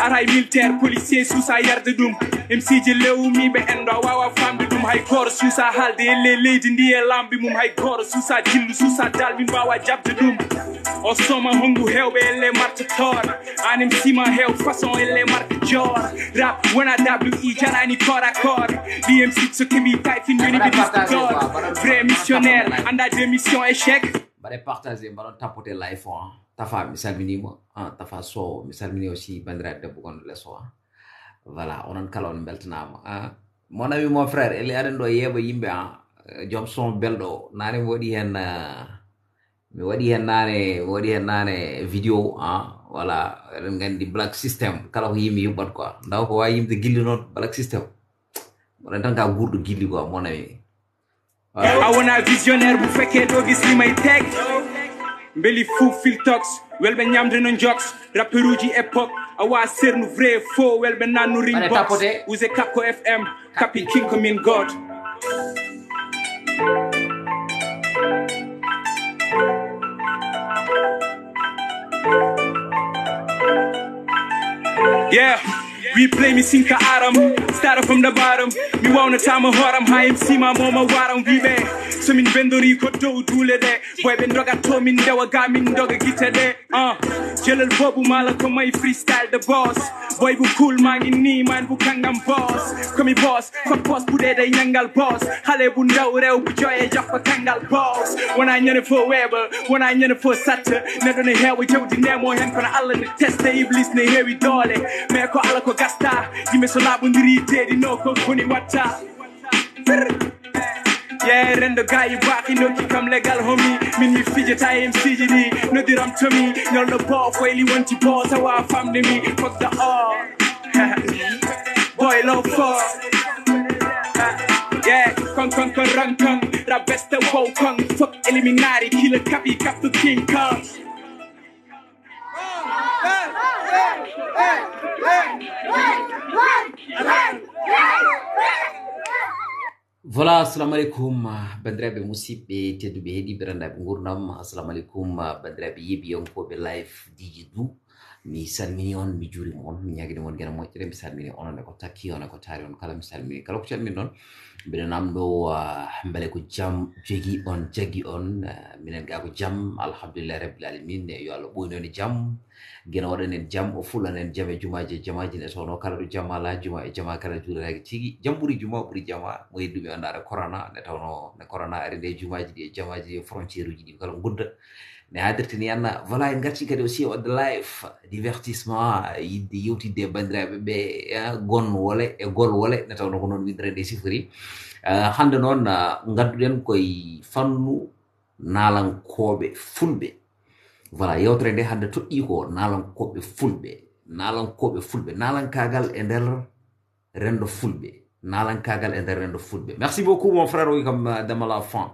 aray militaire policier suusa yarde ɗum MCji lewmiɓe endo wawa famde ɗum hay goto suusa haalde elle leydi ndi e lambi mum hay goto suusa jillu suusa dal min mbawa jabde ɗum o soma hongu hewɓe elle marta tor an MC ma hew façon elle marka jor rap wona WI janani corps à corps DMC so keɓi tayfin woni ɓe disque d'or vrai missionnaire anda démission échec bare partager mbaɗon tapoter live o Tafa mi salminimo Tafa so mi salmini aussi bandiraɓe debbo gonɗo lesso voilà onon kala on beltanama mon ami mon frère eli aɗen ɗo yeeɓa yimɓe joom son belɗo nane mi waɗi hen mi waɗi hen nane vidéo voilà eɗen gandi black system kala ko yimɓe yuɓɓat quoi ndaw ko wawi yimde gilli noon black system oɗen tan ka gurɗo gilli quoi mon ami a wona visionnaire bu fekke ɗo gislimay teg mbeli fou filtox welɓe ñamde no jox rapperuji époque awa sernu vrai faux welɓe nannu ring box use Paco FM kapi kinko min god yeah we play me sinka aram start from the bottom me wanna time a horam high MC ma mama waram vive so min bendori ko dow dule de boy ben doga to min dewa ga min doga gite de jelal bobu mala ko may freestyle the boss boy bu cool mangi ni man bu kangam boss komi boss ko boss bu de nyangal boss xale bu ndaw rew bu joye jaffa kangal boss wona ñane fo weba wona ñane fo satta ne do ne hewi jewdi nemo hen kono alla ne teste iblis ne hewi dole me ko ala ko gasta dime so labundiri tedi no ko koni watta yeah rendo gayi baki no ki kam legal homie min mi fijeta MC ji no diram to me no no ball foyli wonti boss awa famde mi fuck the all boy low for yeah con run con rap best wow con fuck eliminati killer copy cap the king kong voilà assalamu alaikum bandiraɓe musidɓe tedduɓe heeɗiɓe rendaɓe gurdam assalamu alaikum bandiraɓe yeɓiyonkoɓe live diji du mi salmini on mi juurima on mi ñaguini on guena moƴƴere mi salmini onone ko takki one ko taari on kala mi salmini kala ko calmin noon mbiɗa namɗo beele ko jaam jogui on jagui on minen ga ko jaam alhamdulillah rabbil alamin yo Allah ɓoynone jaam guena waɗanen jaam o fullanen jaam e jumaji jamaji ne tawno kala ɗo jaam ala juma e jama kala juuraki tigui jaam ɓuuri juma ɓuuri jama mo yeddumi andare corona ne tawno ne corona ari nde jumaji ɗi e jamaji e frontiére uji ɗi kala gudda ne hadirtini anna voilà en garti kadi aussi wadde live divertissement yidde yewtidde bandiraɓe ɓe gon wole e gol wole ne tawno ko noon windirede sifori hande noon gadduɗen koye fannu nalankoɓe fulɓe voilà yewtere nde hande toɗɗi ko nalankoɓe fulɓe nalankagal e nder rendo fulɓe nalankagal e nder rendo fulɓe merci beaucoup mon frère oy kam damala fan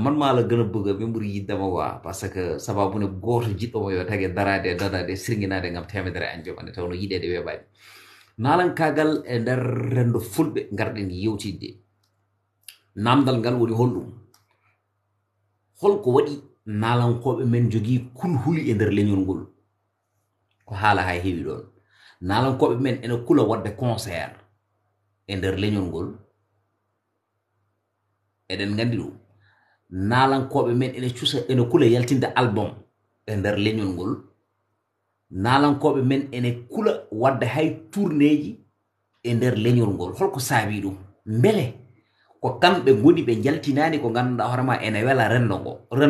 man mala gëna bëgg be mburi yiddama wa parce que sababune goto jiddo yo tagi darade dadade sirginade ngam temedere anjo ande tawno yidede webade nalan kagal e der rendo fulbe garden yewtide namdal ngal woni hollum holko wadi nalan kobe men jogi kulhuli e der leñol ngol ko hala hay hewi don nalan kobe men ene kula wadde concert e der leñol ngol eden gandi ɗum nalankoɓe men ene cusa ene kula yaltinde album e nder leñol ngol nalankoɓe men ene kula wadde hay tournéji e nder leñol ngol holko saabi ɗum beele ko kamɓe goni ɓe jaltinani ko ganduɗa hoorema ene wela rendo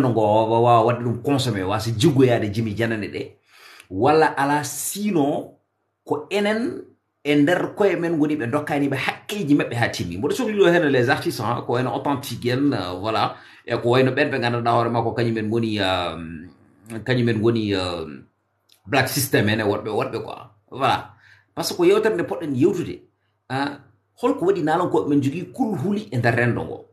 ngo wawa wadde ɗum consommé wasa jiggoyade jimi janane ɗe walla ala sino ko enen e nder koye men goni ɓe dokkaniɓe haqqeji maɓɓe ha timmi mboɗo sohlilo hen les artistes ko wayno authentique en voilà e ko wayno ɓen ɓe ganduɗa hoorema ko kañumen goni black system en e woɗɓe quoi voilà par ce que ko yewtere nde poɗɗen yewtude holko waɗi nalankoɓe men jogui kulhuli e nder rendo ngo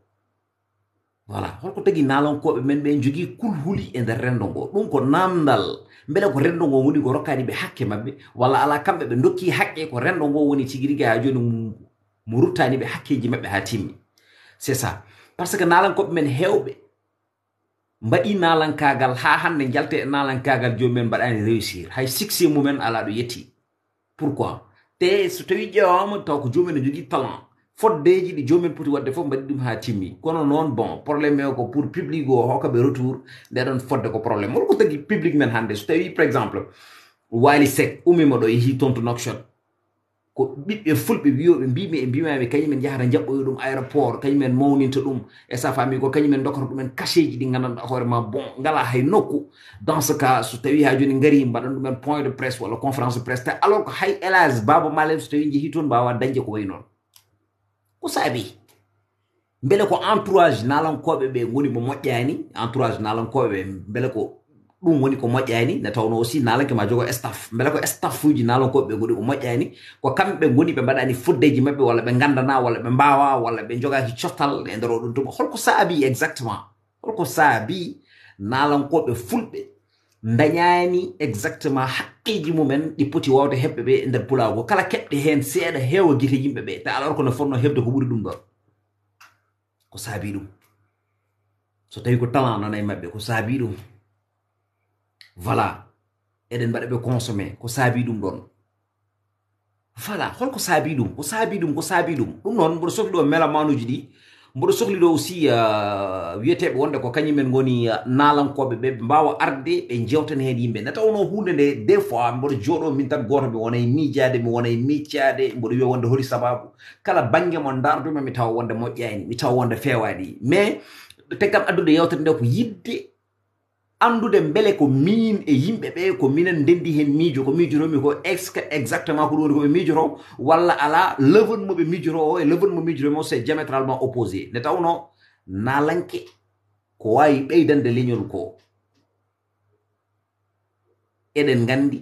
voilà holko tagui nalankoɓe men ɓe jogui kulhuli e nder rendo ngo ɗum ko namdal beele ko rendo ngo woni ko rokkani ɓe hakke mabɓe walla ala kamɓe ɓe dokki haqqe ko rendo ngo woni tigi rigui ha joni mo ruttani ɓe hakkeji mabɓe ha timmi c'est ça par ce que nalankoɓe men hewɓe mbaɗi nalankagal ha hande jalte nalankagal jomumen mbaɗani réussir hay succès mumen ala ɗo yetti pourquoi te so tawi ƴewama taw ko jomumen ne jogui talent foddeji ɗi jomumen poti wadde fof mbaɗi ɗum ha timmi kono noon bon probléme o ko pour public o hokkaɓe retour ndeɗon fodde ko probléme holko tagui public men hande so tawi par exemple Wally Seck ummima ɗo yeehi toon to Nouakchott ko ɓiɓɓe fulɓe wiyoɓe mbimi e mbimami kañumen jahata jaɓɓoyo ɗum aéroport kañumen mawninta ɗum e sa fami ko kañumen dokkata ɗumen cacheji ɗi gandanɗa hoorema bon ngala hay nokku dans ce cas so tawi ha joni ngari mbaɗan ɗumen point de presse walla conférence de presse alors ko hay élage baba malem so tawi jeehi toon mbawa dañde ko way noon ko saabi beele ko entourage nalankoɓe ɓe goni mo moƴƴani entourage nalankoɓe ɓe beele ko ɗum woni ko moƴƴani ne tawno aussi nalanke ma jogo staff beele ko staff uji nalankoɓe ɓe goni ko moƴƴani ko kamɓe goni ɓe mbaɗani foddeji mabɓe walla ɓe gandana walla ɓe mbawa walla ɓe jogaki coftal e nder oɗon tuma holko saabi exactement holko saabi nalankoɓe fulɓe dañani exactement haqqiji mumen ɗi poti wawde heɓɓe ɓe e nder pulago kala keɓɗe hen seeɗa heewa guite yimɓe ɓe te alors ko ne fonno heɓde ko ɓuuri ɗum ɗon ko saabi ɗum so tawi ko talent nana e mabɓe ko saabi ɗum voilà eɗen mbaɗa ɓe consommé ko saabi ɗum ɗon voilà holko saabi ɗum ko saabi ɗum ko saabi ɗum ɗum noon mboɗo sohli ɗo melamanuji ɗi mboɗo sohli ɗo aussi wiyeteɓe wonde ko kañumen goni nalankoɓe ɓe ɓe mbawa arde ɓe jewtan hen yimɓe nde tawno hunde nde des fois mboɗo jooɗo min tan goto mi wonay miijade mi wonay miccade mboɗo wiya wonde holi sababu kala banggue mo darduma mi tawa wonde moƴƴani mi tawa wonde fewani mais te kam addude yewtere nde ko yidde andude beele ko min e yimɓe ɓe ko minen ndendi hen miijo ko miijotomi ko exactement ko ɗum woni koɓe miijoto walla ala level moɓe miijoto o e level mo miijotomi o c'est diamétralement opposé nde tawno nalanke ko wawi ɓeydande leñol ko eɗen gandi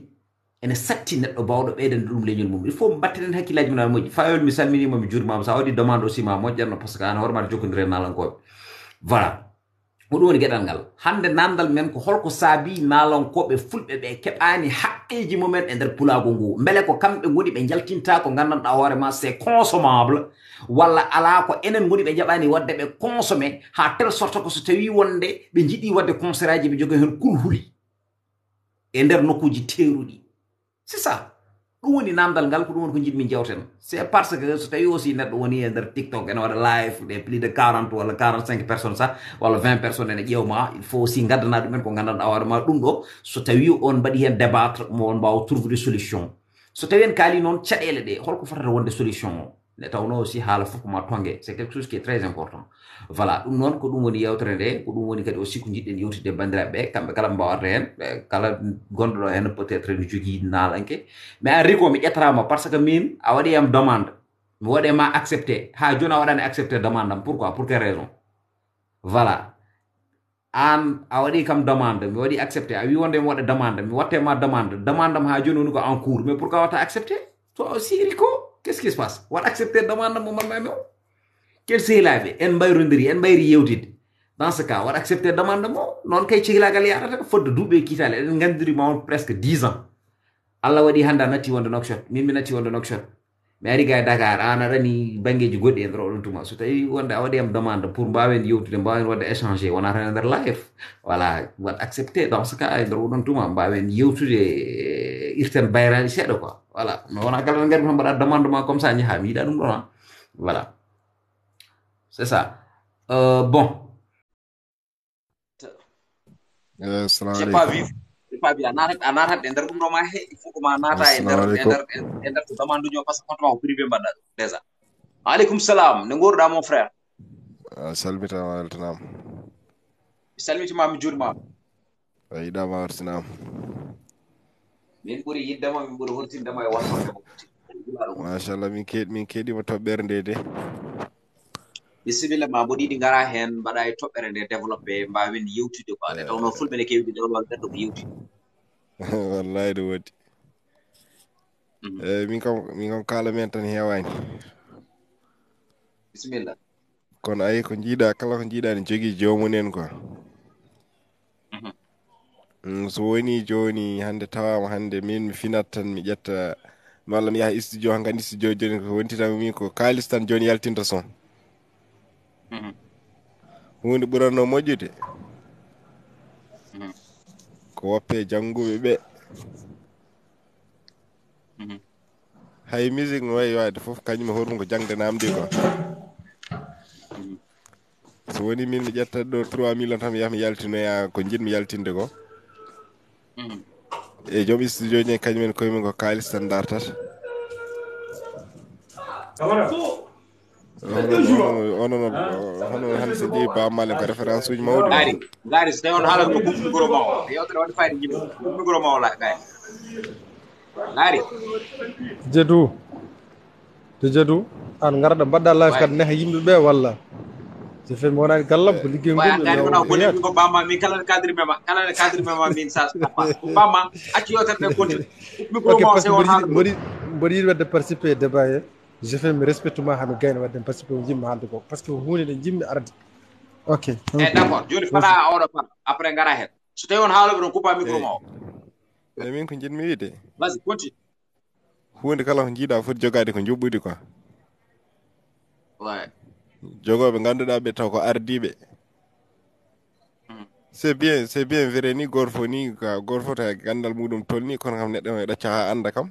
ene satti neɗɗo bawɗo ɓeydande ɗum leñol mum il faut battenen hakkillaji men moƴƴi fayol mi salminima mi jurimama sa waɗi demande aussi ma moƴƴatno par ce que an hoorema jokkodire nalankoɓe voilà ko ɗum woni gueɗal ngal hande namdal men ko holko saabi nalankoɓe fulɓe ɓe keɓani haqqeji mumen e nder pulago ngu beele ko kamɓe goni ɓe jaltinta ko gandanɗa hoorema c'est consommable walla ala ko enen goni ɓe jaɓani wadde ɓe consommé ha tel sorte ko so tawi wonde ɓe jiiɗi wadde concert aji ɓe jogui hen kulhuli e nder nokkuji teruɗi c'est ça ɗum woni namdal ngal ko ɗum woni ko jiɗmi jewten c'est parce que so tawi aussi neɗɗo woni e nder TikTok ene waɗa live de plus de 40 walla 45 personnes sa walla 20 personnes ene ƴewma il faut aussi gaddana ɗumen ko gandanɗa hoorema ɗum ɗo so tawi on mbaɗi hen débattre mo on mbawa trouver solution so tawi en kaali noon caɗele ɗe holko fotata wonde solution o nde tawno aussi haala fof ko ma tongue c'est quelque chose qui est très important voilà ɗum noon ko ɗum woni yewtere nde ko ɗum woni kadi aussi ko jiɗɗen yewtide bandiraɓe ɓe kamɓe kala mbawata hen kala gonɗo ɗo hen peut être ne jogui nalanke mais an riko mi ƴettarama par ce que min a waɗi yam demande mi waɗema accepté ha joni a waɗani accepté demande am pourquoi pour quelle raison voilà an a waɗi kam demande mi waɗi accepté a wi wonde mi waɗa demande mi wattema demande am ha joni woni ko en cours mais pourquoi watta accepté toi aussi riko qu'est-ce qui se passe wat accepté demande mo mamami o ken sehilaɓe en mbayrodiri en mbayri yewtide dans ce cas wat accepté demande mo noon kay cehilagal yarata fodde duuɓe kiitale eɗen gandiri ma on presque 10 ans Allah waɗi hande a natti wonde Nouakchott min mi natti wonde Nouakchott mi ari ga e Dakar an aɗani banggueji goɗɗi e nder oɗon tuma so tawi wonde a waɗi am demande pour mbawen yewtude mbawen wadde échanger wona tan e nder live voilà wat accepté dans ce cas e nder oɗon tuma mbawen yewtude irten bayraji seeɗa quoi voilà mais wona kala ɗo garmi tan mbaɗa demande ma comme ça jaaha mi yiɗa ɗum ɗon voilà c'est ça bon assalamu j'ai pas vu a natat e nder ɗum ɗo ma he il faut ko ma nata e nder ko demande uji o par ce que compte ko privé mbaɗɗa ɗum déjà aleykum salam ne gorɗa mon frère salmitama weltanama mi salmitima mi juurima a yiɗama wertanama min ɓuuri yiddema min ɓuuri hortindema e wonde machallah min keeɗima toɓɓere nde de bisimilla ma mboɗi ɗi gara hen mbaɗa e toɓɓere nde développé mbawen yewtude quoi nde tawno fulɓe ne kewi ɗewlal ɓeɗɗo ko yewti wallahi ɗo woodi min kam kala men tan hewani bisimilla kono ayi ko jiiɗa kala ko jiiɗa ne jogui jomumen quoi so woni joni hande tawama hande min mi finat tan mi ƴetta walla mi yaha studio hankkadi studio joni ko wontitami min ko kalis tan joni yaltinta son hunde ɓuranno moƴƴude ko woppe jannguɓe ɓe hay musique no wayi waade fof kañum hoɗum ko jangde namdi ko so woni min mi ƴetta ɗo 3 millions tan mi yaha mi yaltinoya ko jiɗmi yaltinde ko e joom studio ji kañumen koyemen ko kalis tan dartata hono hande so ƴeewi bammal en ko référence uji mawɗi gari so tawi on haalata ko ɓuɓ micro ma o yewtere waɗi fayde jimmi ɓuɓ micro ma o la gari gari Jedou an garɗa mbaɗɗa live kadi neha yimɓe ɓe walla so fe mi wonani gallam ko liggey ngol gari wona bonimi ko bamma min kala cadre mema min sa bamma acci yewtere nde continue micro ma o se on haalata mboɗo yiɗi wadde participer débat he je fais mi respecte ma hami gayno wadde participer ko jimmi haalde ko par ce que hunde nde jimmi arde ok d' accord joni fata oɗo par après gara hen so tawi on haaloɓe ɗon coupa micro ma o eyi min ko jiɗmi wiide vas y continue hunde kala ko jiiɗa foti jogade ko juɓɓudi quoi ouais jogoɓe ganduɗa ɓe taw ko ardiɓe c'est bien vrai ni goto fof ni ka goto fof ta gandal muɗum tolni kono kam neɗɗo e ɗacca ha anda kam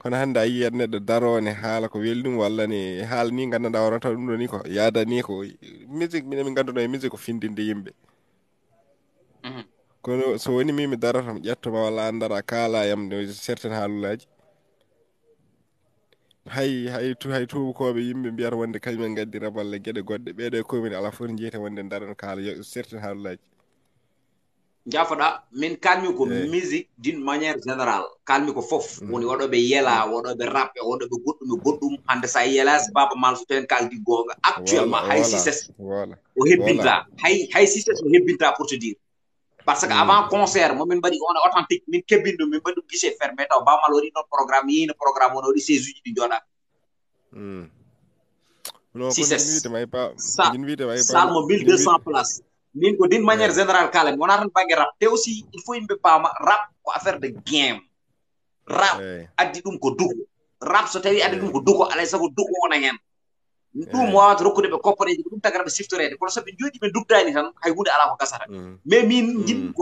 kono hannde a yiyat neɗɗo darone haala ko welɗum walla ne haala ni gandanɗa hono taw ɗum ɗo ni ko yaada ni ko musique minen min ganduɗo e musique ko findinde yimɓe kono so woni min mi darata mi ƴettoma walla an dara kaala yam no certaine haalullaji hay tubakoɓe yimɓe mbiyata wonde kañumen gaddi raballe gueɗe goɗɗe ɓeɗo e commune ala fof jiite wonde darano kaala certaine haalullaji jafoɗa min kalmi ko musique d'une manière générale kalmi ko fof woni waɗoɓe yela waɗoɓe rappe waɗoɓe goɗɗum hande sa yelas baba mal so ten kaldi gonga actuellement hay sises o hebbinta hay sises o hebbinta pour te dire par ce que avant concert momin mbaɗi on authentique min kebbin ɗum min mbaɗi ɗum guichet fermé taw bamal waɗi noon programme yino programme on waɗi 16 uji ɗi jooɗa sises salmo 1200 places min ko d'une manière générale kala mi wona tan banggue rap te aussi il faut yimɓe paama rap ko affaire de game rap addi ɗum ko duko rap so tawi addi ɗum ko duko alay sago duko wona hen ɗum wawata rokkude ɓe koppareji ko ɗum tagata ɓe siftorede kono soɓe jooɗi ɓe dugdani tan hay hunde ala ko gasata mais min jiɗmi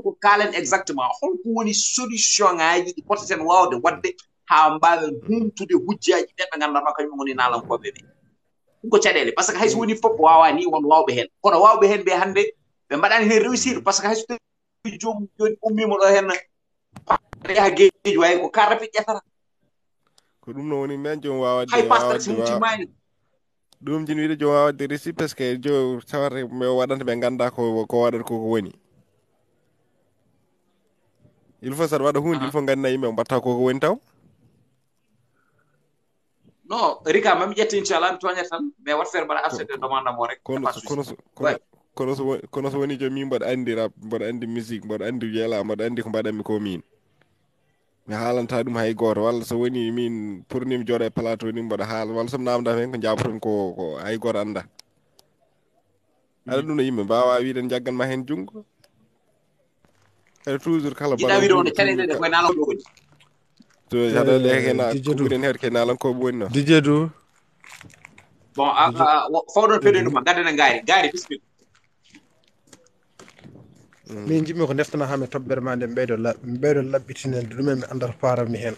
ko kaalen exactement holko woni solution ngaji ɗi poteten wawde wadde ha mbawen humtude hujjaji ɗen ɓe gandanɗa kañum woni nalankoɓe ɓe ɗum ko caɗele par ce que hayso woni fof wawa ni won wawɓe hen kono wawɓe hen ɓe hande ɓe mbaɗani hen réussir par ce que hayso tawi joni ummima ɗo hen yaha gueji way ko kar rafi ƴettata ko ɗum no woni men jom wawadde hay pastor simtimani ɗum jini wiide jom wawadde réussir parce que jo sawata ɓe waɗanta ɓe ganda ko waɗata koko woni il faut saɗa waɗa hunde il faut gandina yimɓe mbatta koko woni taw non rika mami ƴetta inchallah mi toñata tan mais wat feere mbaɗa accepté demande amo rek kono so woni joni min mbaɗa andi rap mbaɗa andi musique mbaɗa andi wiyala mbaɗa andi ko mbaɗanmi ko min mi haalanta ɗum hay goto walla so woni min pour ni mi jooɗo e plateau ni mbaɗa haala walla somi namdam hen ko jabotomi ko hay goto anda aɗa ɗum no yimɓe mbawa wiide jagganma hen junggo kadi toujours kala jiɗa wiide wonde caɗele koye nalankoɓe woni to haɗale hena kuɓuɗen heewde ke nalankoɓe woni noon dijedu bon fawɗon peɗoy ɗuma gaddane gaari bisimilla min jiɗmi ko deftana hame toɓɓere ma nde ɓeyɗo laɓɓitinede ɗumen mi andata paranmi hen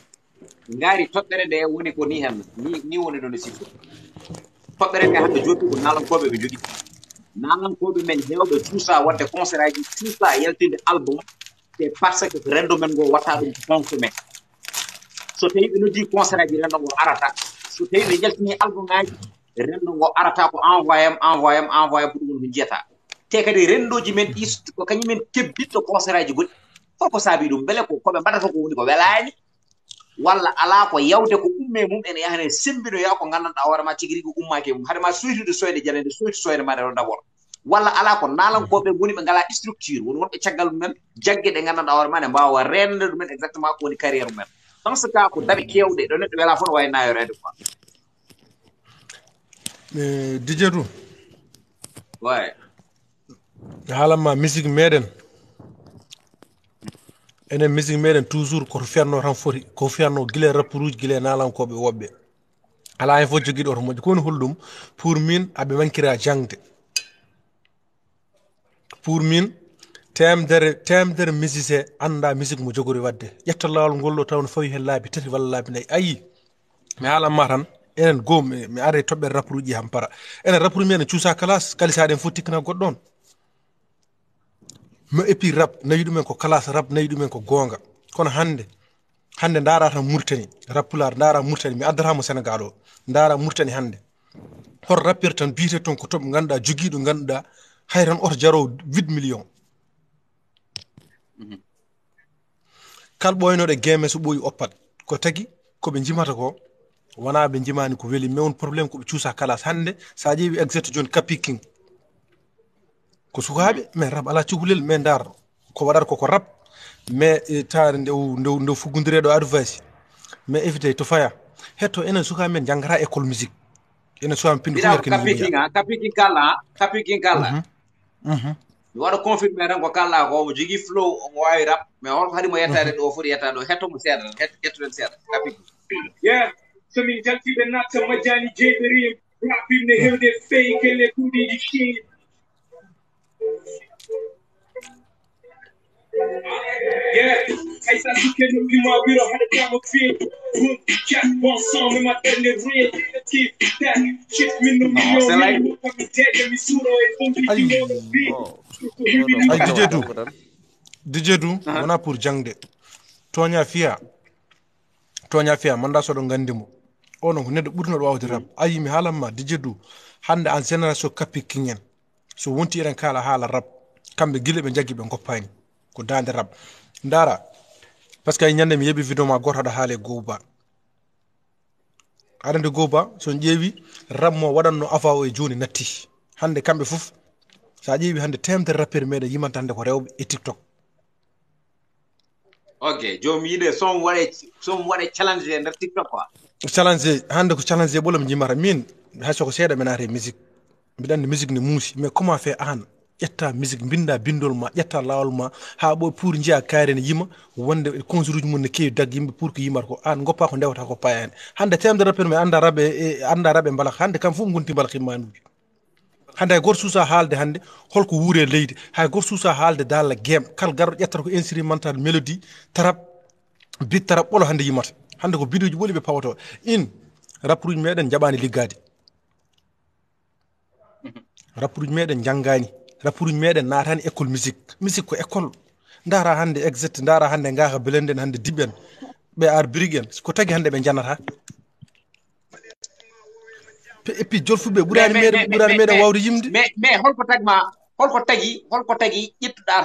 gaari toɓɓere nde woni ko ni hen ni woni ɗo nde sifto toɓɓere nde hande jooɗi ko nalankoɓe ɓe jogui nalankoɓe men hewɓe tuusa wadde concert aji tuusa yaltinde album c'est parce que rendo men ngo watta ɗum consommé so tawi ɓe noddi concert aji rendo ngo arata so tawi ɓe jaltini album ngaji rendo ngo arata ko envoyé pour ɗum ko jiyata te kadi rendoji men ɗi ko kañumen kebbitto concert aji goɗɗi holko saabi ɗum beele koɓe mbaɗata ko woni ko welani walla ala ko yawde ko umme mum ene yahane sembinoya ko gandanɗa hoorema tigui rigui ummaki mum haɗema soytude soyde janede soyti soyde ma ɗo d' abord walla ala ko nalankoɓe woni ɓe ngala structure woni wonɓe caggal mumen jaggue ɗe gandanɗa hoorema ne mbawa rende ɗumen exactement ko woni carriére mumen dans ce cas ko daɓi kewɗe ɗo neɗɗo wela fof no wawi nayorede quoi dijedu ouais haalanma musique meɗen enen musique meɗen toujours koto fiyatno tan foti ko fiyatno guila rapperuji guila nalankoɓe woɓɓe ala hen fof joguiɗo to moƴƴi ko woni holɗum pour min aɓe mankira jangde pour min temdere musicien anda musique mo jogori wadde ƴetta lawol ngol ɗo taw no fawi hen laabi 3 walla laabi 4 ayi mi haalanma tan enen goo mi are toɓɓere rapport uji ham para enen rapport men cuusa classe kalisaɗen fof tikkana goɗɗo on ma et puis rap nayi ɗumen ko classe rap nayi ɗumen ko goonga kono hande ndaara tan Mauritanie rappulaar ndaara Mauritanie mi addatamo Sénégal o ndaara Mauritanie hande hor rappeur tan biyete toon ko toɓe ganduɗa joguiɗo ganduɗa hay tan oto jaro 8 millions kal ɓoynoɗe gueme so ɓooyi oppat ko tagui koɓe jimata ko wona ɓe jimani ko weeli mais on probléme koɓe cuusa kalas hande sa ƴeewi exact joni Capiking ko sukaɓe mais rap ala cukalel mais dar ko waɗata koko rap mais tawde ndew fuggodireɗo advice mais évité to faya hetto enen sukaɓe men janggata école musique enen sukaɓe pindi Capiking kala mi waɗa confirmé tan ko kalla ko mo jogui flow omo wawi rap mais holko haɗimo yettade ɗo foti yettade ɗo hettomo seeɗa hettoɗen seeɗa Capiking somin jaltiɓe natta majjani jeyɓerim rapinne hewde feyi kelle kuuɗiji kiin hay sa sukke noppima wiro haɗatama feewi chat bon sang mi maɗɗerne relatif that chip min no million mi deeƴa mi suuro e fombiɗimoɗo bi ay DJ Du wona pour jangde toña fiya manda soɗo gandimo onon ko neɗɗo ɓurnoɗo wawde rap ayi mi haalanma DJ Du hande en génération Capiking en so wonti eɗen kala haala rap kamɓe guila ɓe jaggi ɓe goppani ko dande rap ndara par ce que ñande mi yeeɓi vidéo ma goto haɗa haale Gouba aɗande Gouba son ƴeewi rap mo waɗanno afa o e joni natti hande kamɓe foof sa ƴeewi hande temdere rappeur meɗen yimanta hande ko rewɓe e TikTok ok jomum yiide son waɗe challenge e nder TikTok quoi challenge hande ko challenge ɓolam jimata min hay soko seeɗa mi naate musique mbiɗa andi musique ne muusi mais comment fait an ƴetta musique binda bindol ma ƴetta lawol ma ha ɓo pour jiya kaari ne yima wonde concert uji mum ne keewi dag yimɓe pour ko yimata ko an goppa ko ndewata ko paya hen hande temdere rappeur mi anda raɓe mbalak hande kam fof gonti mbalak himmanuji hande hay goto suusa haalde hande holko wuure leydi hay goto suusa haalde dalla game kala garɗo ƴettata ko instrumental mélodie tarab bit tarab ɓolo hande yimata hande ko biduji ɓoli ɓe pawato in rappeur uji meɗen jaɓani liggade rappeur uji meɗen janggani rappeur uji meɗen natani école musique ko école ndara hande exact ndara hande ngaka blenden hande diɓɓen ɓe ar brigue en ko tagui hande ɓe janata et puis jolfuɓe ɓurani meɗen wawde yimde mais holko tagui ƴettuɗa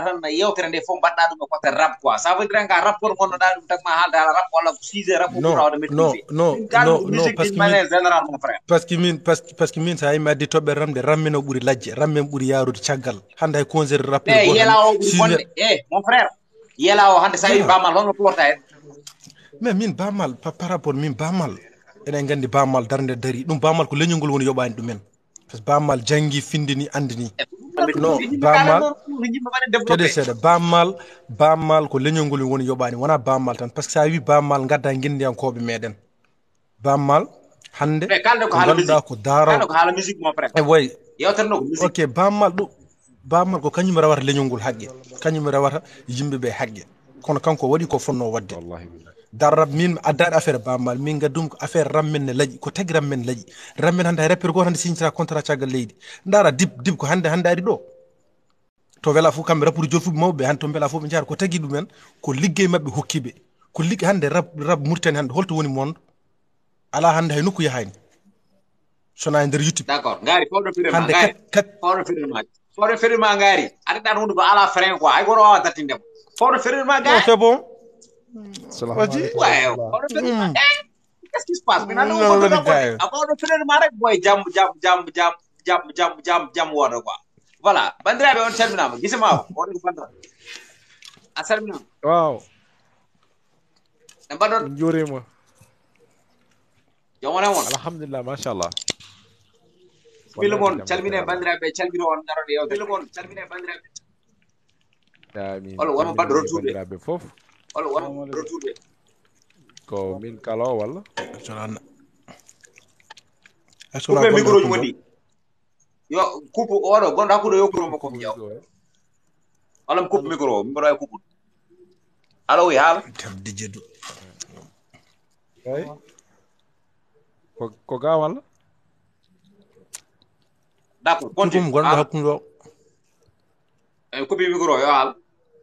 tan yewtere nde fof mbaɗɗa ɗum e côté rap quoi ça veut dire ka rapport gonnoɗa ɗum tagma haalde haala rap walla 6 heures rap ɓuurawde parce que min sa yimi addi toɓɓere ramde rammene o ɓuuri lajje rammen ɓuuri yarude caggal hande hay concert rap yela o ɓuuri bonde mon frère yela o hande sa wi bamal holno plorta hen mais min bamal par rapport min bamal enen gandi bamal darde dari ɗum bamal ko leñol ngol woni yoɓani ɗumen par ce que bamal janggi findini andini non bamal kede seeɗa bamal ko leñol ngol woni yoɓani wona bamal tan par ce que sa wi bamal gadda guindiyankoɓe meɗen bamal hande ko ganduɗa ko daaro e way ok bamal ko kañum rewata leñol ngol haqqe kañum rewata yimɓeɓe haqqe kono kanko waɗi ko fonno wadde darrab min addade affaire bamal min gaddum ko affaire rammen ne laaƴi ko tagi rammen laaƴi rammen hande hay rappeur goto hande signata contrat caggal leydi ndara dib ko hande ari ɗo to wela fof kamɓe rappeur jolfuɓe mawɓe hande to beela fof ɓe jahata ko tagi ɗumen ko liggey mabɓe hokkiɓe ko ligge hande rap Mauritanie hande holto woni monde ala hande hay nokku yahani sona e nder YouTube d'accord ngari fawɗo firma ngari aɗaɗa hunde ko ala frein quoi hay goto wawa dattindemo fawɗo firma ngari c'est bon qu'est-ce qui se passe maintenant fawɗo firma rek boy jam woda quoi voilà bandiraɓe on calminama guisema on ko bandira a salminama waaw en mbaɗon jurima jomone won alhamdulillah machallah ɓillu moon calmine bandiraɓe calmino on garoɗe yewde ɓillu moon calmine bandiraɓe amin olo wonmo mbaɗɗo retourde bandiraɓe foof olo wonmo retourde ko min kala walla sonana coupe micro ji moɗɗi yo coupe oɗo gonɗo hakkude yokkuromo ko yaw alam coupe micro ay coupe allo wi haal tam DJ du ay ko ga wala d'accord kum continue gonɗo hakkundo ay coupe micro yo haal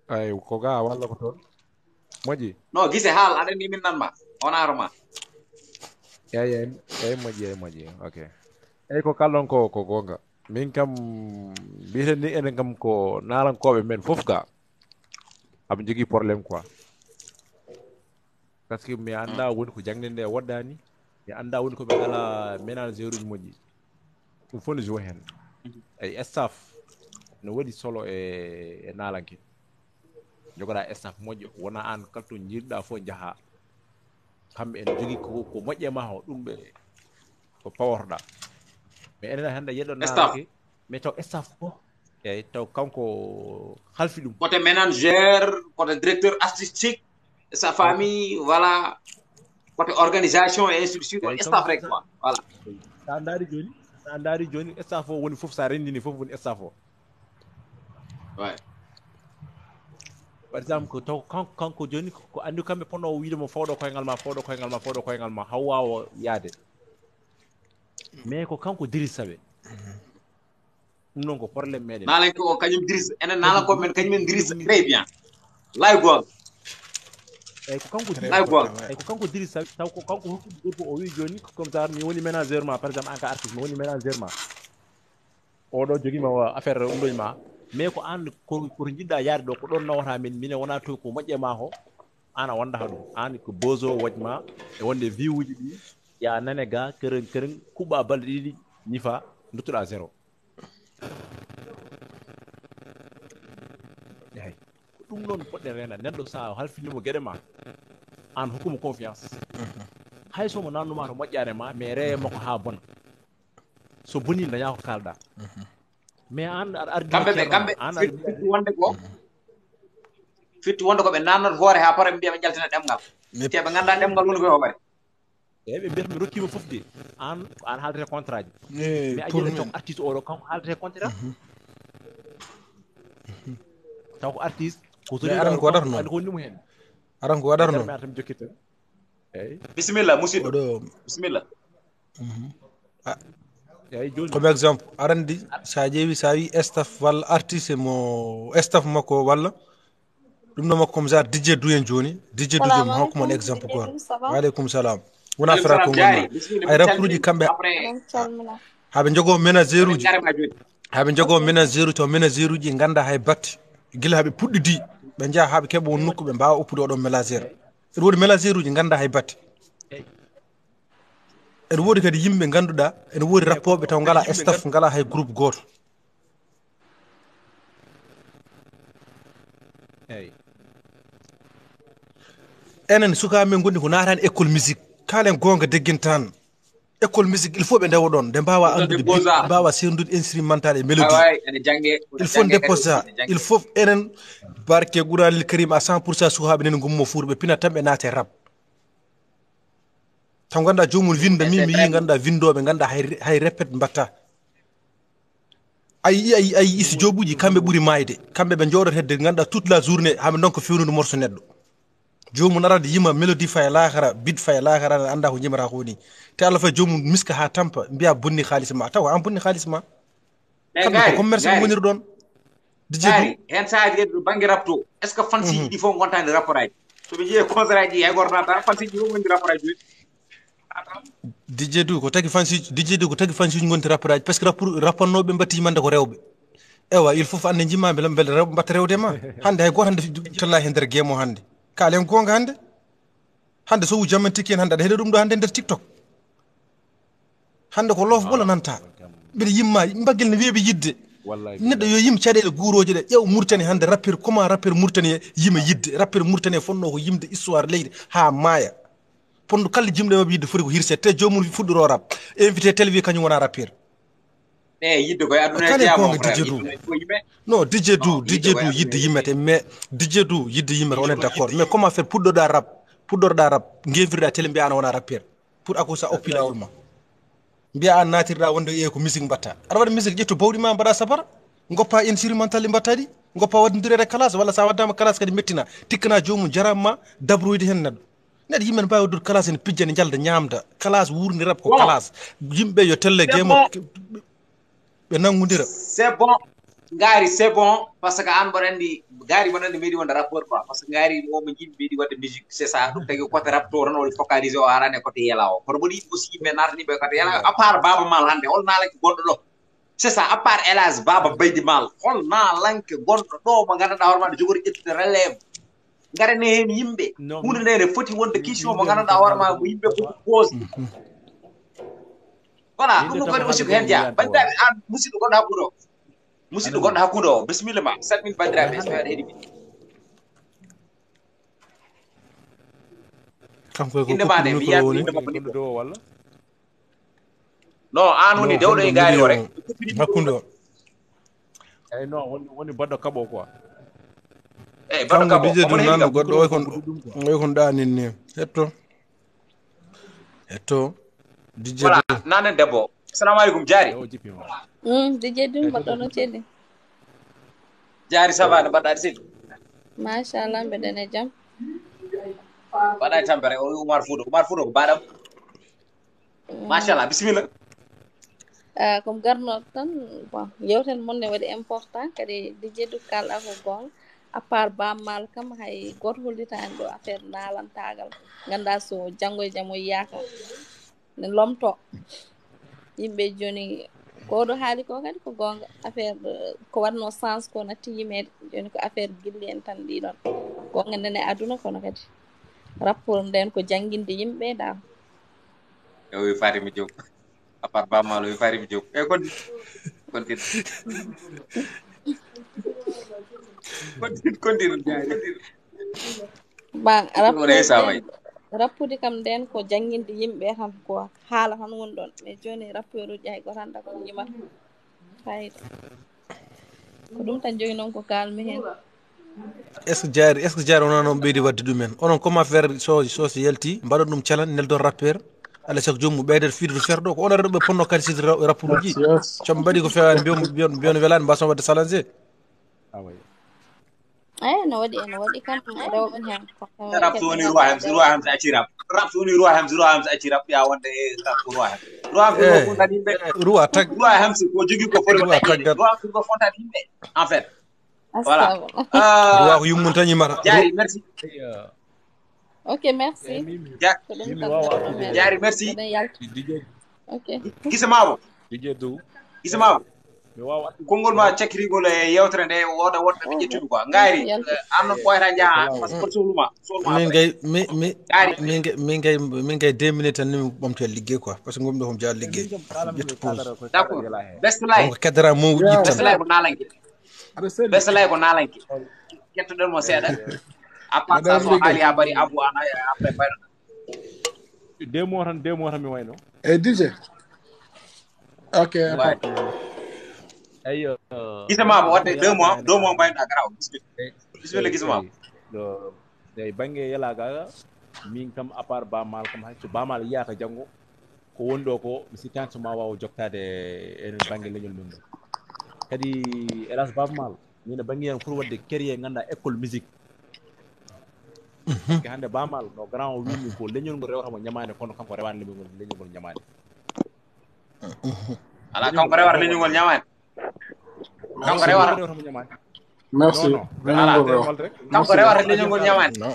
ay ko ga wala ko ton moƴƴi no gise haal aɗa ni min nanma on aroma eyi moƴƴi ok eyi ko kallon ko gonga min kam mbiyeten ni enen kam ko nalankoɓe men fof ga aɓe jogui probléme quoi par ce que mi anda woni ko jangde nde woddani mi anda woni koɓe ngala ménageur uji moƴƴi ɗum fof ne joue hen eyi staff no waɗi solo e nalanke jogoɗa staff moƴƴo wona an kala to jiiɗɗa fof jaaha kamɓe ene jogui ko moƴƴe ma o ɗum ɓe ko paworoɗa mais enen hannde yeɗɗo nalanke mais taw staff fof eyyi taw kanko halfi ɗum côté manager côté directeur artistique sa famille voilà côté organisation et ainsi de suite on staff rek quoi voilà sa daari joni staff o woni fof sa rendini fof woni staff o ouais par exemple ko taw kanko joni ko andi kamɓe ponno wiidemo fawɗo koyngal ma haw wawa yaade mais ko kanko dirisaɓe ɗum noon ko probléme meɗen nalanke o kañum dirisa enen nalankoɓe men kañumen dirisa très bien lay goto eyyi ko kanko lay goto eyyi ko kanko dirisaɓe taw ko kanko hokkude gorko o wi joni comme ça mi woni ménageur ma par exemple en cas artiste mi woni ménageur ma oɗo joguima affaire umɗoñ ma mais ko an koto jiɗɗa yaade ɗo ko ɗon nawata min mine wona to ko moƴƴe ma ho an a wondaha ɗum an ko bozo wojma e wonde vie uji ɗi ya nane ga kereng kuɓɓa balɗe ɗiɗi ñifa duttoɗa zéro eyyi ko ɗum noon poɗɗen renda neɗɗo sa halfinimo gueɗe ma an hokkuma confiance hay somo nannuma to moƴƴare ma mais rewe makko ha bona so boni daña ko kalɗa mais an aɗa ardi kamɓe fitti wonde ko ɓe nannata hoore ha para mbiya ɓe jaltina ɗemgal te ɓe ganda ɗemgal woni koye hoɓare eyyi ɓe mbiyata mi rokkima fof de an haaldete contrat ji mais a jiɗa taw artiste oɗo kanko haaldete contrat taw ko artiste ko aran ko waɗata noon ko wonnimo hen aran ko waɗata noon tan jokkita eyyi bisimilla musidɗo oɗo bisimilla eyyi joni comme exemple arandi sa ƴeewi sa wi staff walla artiste mo staff makko walla ɗum no makko comme genre DJ du en joni DJ du joni hokka mon exemple goto waaleykum salam wona frère ko gonma ay rapport uji kamɓe haɓe jogo ménageur uji haɓe jogo ménageur uji taw ménageur uji ganda hay batte guila haɓe puɗɗidi ɓe jaaha haɓe keeɓa won nokku ɓe mbawa oppude oɗon ménageur ene woodi ménageur uji ganda hay batte ene woodi kadi yimɓe ganduɗa ene woodi rappoɓe taw ngala staff ngala hay groupe goto eyyi enen sukaɓe men gondi ko natani école musique kalen gonga degguintan école musique il faut ɓe ndewa ɗon nde mbawa andude mbawa sendude instrumental e mélodie il faut déposer ça il faut enen barke ɓuuralil karim à 100% sukaɓe nen gummo fuuro ɓe pinat tan ɓe naate rap taw ganda jomum winda min mi yi ganda windoɓe ganda hay répète mbatta ayi isi joɓuji kamɓe ɓuuri mayde kamɓe ɓe jooɗot hedde ganda toute la journée haɓe donko fewnude morceau neɗɗo jomum arade yima mélodie faye lakara bid faye lakara ne anda ko jimata ko ni te Allah faye jomum miska ha tampa mbiya bonni xaalis ma taw an bonni xaalis ma kamɓe ko commerce ɓe woniri ɗon gari hen saaji hedde ɗo banggue rapto est ce que fansiji ɗi fof gontani rapport aji soɓe jeeyi concert aji ɗi hay goto nata fansiji fof gondi rapport aji DJ du ko tagi fansiji DJ du ko tagi fansiji gonti rapport aji par ce que rapport noɓe mbatti yimande ko rewɓe ewa il faut ande jimma beele rewɓe mbatta rewde ma hande hay goto hande talla hen nder guemo hande kalen gonga hande so wu jamman tikki en hande aɗa heeɗa ɗum ɗo hande nder TikTok hande ko loof ɓola nanta mbiɗa yimma mbaggel ne weeɓe yidde neɗɗo yo yim caɗele guuroje ɗe ƴeew Mauritanie hande rappeur comment rappeur Mauritanie yima yidde rappeur Mauritanie fonno ko yimde histoire leydi ha maaya ponno kala jimɗe mabɓe yidde foti ko hirse te jomum fuɗɗoro rap invité tel wi kañum wona rappeur yidde koye aduna non DJ du yidde yimmete mais DJ du yidde yimmete on est d'accord mais comment faire puɗɗoɗa rap guevirɗa télé mbiya an wona rappeur pour ako sa oppi lawol ma mbiya an natirɗa wonde ko musique mbatta aɗa waɗa musique ƴetto bawɗi ma mbaɗa safara goppa instrumental ɗi mbatta ɗi goppa waddirede classe walla sa waddama classe kadi mettina tikkana jomum jaramma dabroyde hen neɗɗo neɗɗo yimɓe ne mbawi waddude classe ene pijjani jalda ñamda classe wurni rab ko classe yimɓe yo telle gemo ɓe nangudira c'est bon ngari c'est bon parce que an mboɗo andi gari mboɗo andi meeɗi wonde rapport quoi parce que ngari omo yimɓe meeɗi wadde musique c'est ça ɗum tagi côté rap to tan o focalisé o arane côté yela o kono mboɗo yiɗi aussi yimɓe naraniɓe côté yela à part baba mal hande hol nalanke gonɗo ɗo c'est ça à part hélas baba baydi mal hol nalanke gonɗo ɗo mo ganduɗa hoore maɗa jogori ƴettude relève garane hen yimɓe hunde nde ne foti wonde question mo ganduɗa hoore ma mo yimɓe foti pose voilà ɗum ɗum kadi aussi ko hen jeeya bandiraɓe an musidɗo gonɗo hakkude o musidɗo gonɗo hakkude o bisimilla ma salmin bandiraɓe so waɗa heeɗi kanko ko inde ma nde mi yiyata inde makko gonɗo dow walla non an woni dewɗo e gaari o rek hakkude o eyyi non woni baɗɗo kaɓo quoi eyyi baɗɗo kaɓo ɗum nanɗo goɗɗo oy kon ɗanin ni hetto dijje voilà nanen debbo assalamu aleykum jaari dijje dum mbaɗɗo no celli jaari ça va no mbaɗɗa selli machallah mbeɗen e jaam waɗa e tampere o Oumar Fouta ko baɗam machallah bisimilla comme garno tan bon yewten mon ne waɗi important kadi dijje du kalɗa ko gonga à part bammal kam hay goto hollitani ɗo affaire nalantagal ganda so janggo e jaam o yiyaka ne lomto yimɓe joni koɗo haali ko kadi ko gonga affaire ko watno sens ko natti yimede joni ko affaire gilli en tan ɗiɗon gonga ndene aduna kono kadi rapport nden ko jangguinde yimɓe dal e o wi Fatima Diop à part bammal o wi Fatima Diop e continue ba rappude kam nden ko jangguinde yimɓe tan ko haala tan woni ɗon mais joni rappeur uji hay goto anda ko yima fayida ko ɗum tan jogi noon ko kalmi hen est ce que jaari onon on ɓeydi wadde ɗumen onon comment faire so yalti mbaɗon ɗum challenge neldon rappeur alay sago jomum ɓeydat fiidude ferɗo ko onon rewɓe ponno kadi side rappeur uji soɓe mbaɗi ko fewani mbiyon welani mbason wadde challenge no waɗi kam rewɓe hen rap so woni roi hamsa acci rap so woni roi hamsa acci rap ya wonde e rap roi hamsa ko tadi yimɓe roi hamsa ko jogi ko fori roi ko fontade yimɓe en fait voilà roi ko yummum tan yimata jaari merci ok merci jaari merci ok gisamabo gisamabo mi wawa konngol ma cakkirigol e yewtere nde woda wonɓe ɓe ƴettuɓe quoi ngaari an noon ɓoyata jaaha par ce que sohluma min gay 2 minutes tan nimi ɓamtel ligguey quoi par ce que gomɗo kom jaa ligguey ƴettu pause d' accord bestelay ko keddara mo wuƴƴi tan bestelay ko nalanke bestelay ko nalanke kettoɗen mo seeɗa à part ça so haali ha bari abou an après bayɗo 2 mois tan mi wayno e DJ ok eyyo gisamama wadde 2 mois mbaynoɗa garaw bisimilla gisamama e banggue yalaga min kam à part bamal kam hay so bamal yiyaka janggo ko woni ɗo ko mi sikkani soma wawa joktade enen banggue leñol men ɗo kadi hélas bamal mine banggue hen pour wadde carrière ganduɗa école musique ke hande bamal no grand o wimi ko leñol ngol rewata mo ñamade kono kanko rewani leñol ngol ñamade ala kanko rewata leñol ngol ñamade kanko rewata mo ñamade merci kanko rewata leñol ngol ñamade non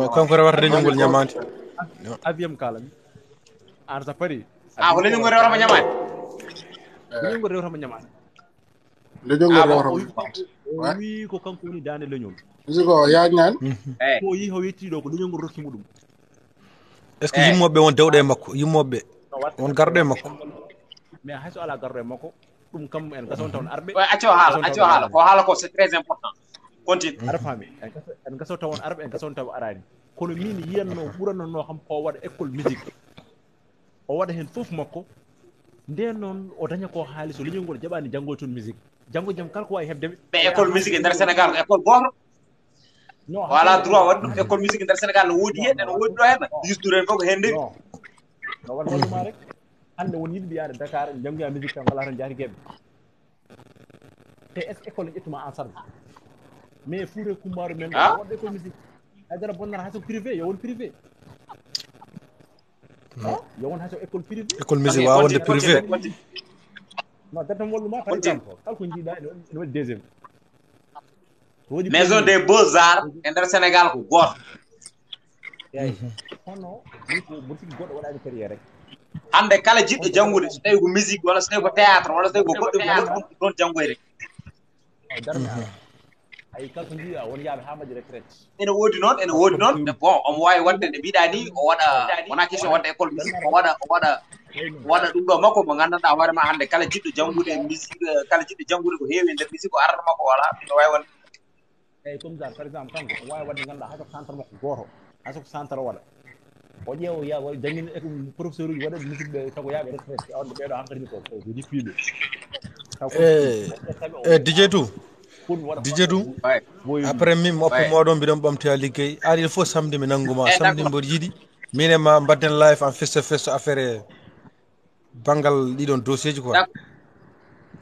kanko rewata leñol ngol ñamade aviam kalami an sa pari ko leñol ngol rewata mo ñamade leñol ngol rewata mo ñamade leñol ngol rewata mo ñamade wi ko kanko woni dande leñol musique o yañan ko yi ho wetti ɗo ko leñol ngol rokki muɗum est ce que yimmoɓe won dewɗe e makko yimmoɓe won garɗo e makko mais hayso ala garɗo e makko ɗum kam en gason taw arɓe acco haala ko haala ko c'est très important continue aɗa faami en gason tawon arɓe en gason taw arani kono min yiyanno ɓuranno kam ko waɗa école musique o waɗa hen fof makko nden noon o daña ko haali so leñol ngol jaɓani janggol toon musique janggo jaam kala ko wawi hebdeɓe ɓe école musique e nder sénégal ko école goto wala droit waɗa ɗum école musique e nder sénégal no woodi hen ene woodi ɗo henna justure en fof ko hen ndewi no waɗa walluma rek hande won yiɗɓe yaade Dakar janggoya musique tan wala tan jaati gueɓe te est école ƴettuma en charge mais Fouta Kumbaru men wonde école musique haydara bonnata hayso privé yo won privé yo won hayso école privé école musique wa wonde privé non datam walluma par exemple kala ko jiiɗa ene waɗi deuxième maison des beaux arts e nder Sénégal ko goto eyi hono ni ko boutique goɗɗo waɗani carrière rek hande kala jiɗɗo janngude so tawi ko musique walla so tawi ko théâtre walla so tawi ko goɗɗum ɗon janngoyde darmi ay kala ko jiiɗa won yaaɓe ha mbaɗi retraite ene woodi noon bon omo wawi wadde nde mbiɗa ni o waɗa wona question wadde école musique o waɗa ɗum ɗo makko mo gandanɗa hoorema hande kala jiɗɗo janngude musique kala jiɗɗo janngude ko heewi e nder musique o arata makko wala no wawi wonde eyyi comme ça par exemple kanko o wawi wadde ganduɗa hayso ko centre makko goto hayso ko centre waɗa o ƴeewa ya jangguine professeur uji waɗa musique ɓe taw ko yaaɓe retraite awde ɓeɗo hankkadi ko jippiɓe DJ tout après min mo oppo moɗon mbiɗon ɓamtoya liggey ari il faut samedi mi nangguma samedi mboɗo yiiɗi min e ma mbadden live en face to face affaire bangal ɗiɗon dossier ji quoi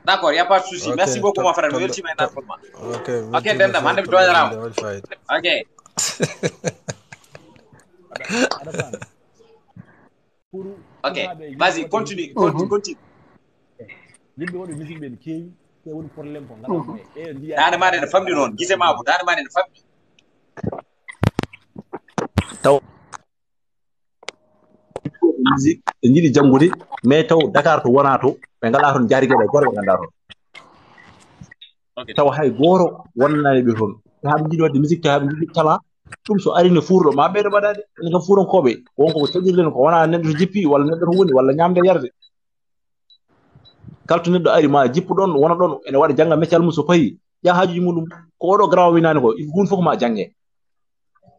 d'accord y a pas de souci merci beaucoup mon frère mi weltima e nafol ma ok dendam hande mi toñarama ok ok vas-y continue yimɓe waɗo musique ɓe ne keewi te woni probléme ko ngala e ndiya dande ma ne famdi noon gise ma ko dande ma ne famdi taw musique ɓe jiiɗi janngude mais taw Dakar to wona to ɓe ngala toon jaarigeɓe goto ɓe ganda toon taw hay goto wonnani ɓe toon haɓe jiiɗi wadde musique taw haɓe jiiɗi tala ɗum so ari no fuurɗo ma ɓeydo waɗade ene kam fuurankoɓe wonko ko taƴirlen ko wona neɗɗo to jippi walla neɗɗo to woni walla ñamde yarde kala to neɗɗo ari ma jippu ɗon wona ɗon ene waɗa jangga meccal mum so payi ƴa haajuji muɗum ko oɗo grand winani ko hunde fof ko ma jangge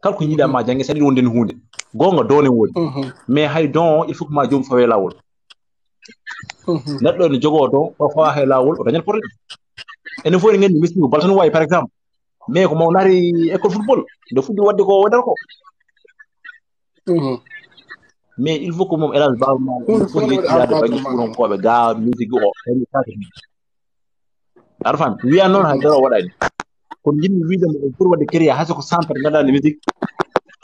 kala ko jiiɗa ma jangge saɗi wonde no hunde gonga done woni mais hay don il faut que ma joomum fawe lawol neɗɗo ne jogo don o fawa hay lawol o dañat probléme enen fof en gandi misiki ko baltan wawi par exemple mais ko mawnari école football nde fuɗɗi wadde ko waɗata ko mais il faut que moom élage baaba ma fof yettidade baŋnge fuurankoɓe ga musique o aɗa fami wiya noon haydara o waɗani kono jinmi wiidemo o pour wadde créa hayso ko centre ganduɗa musique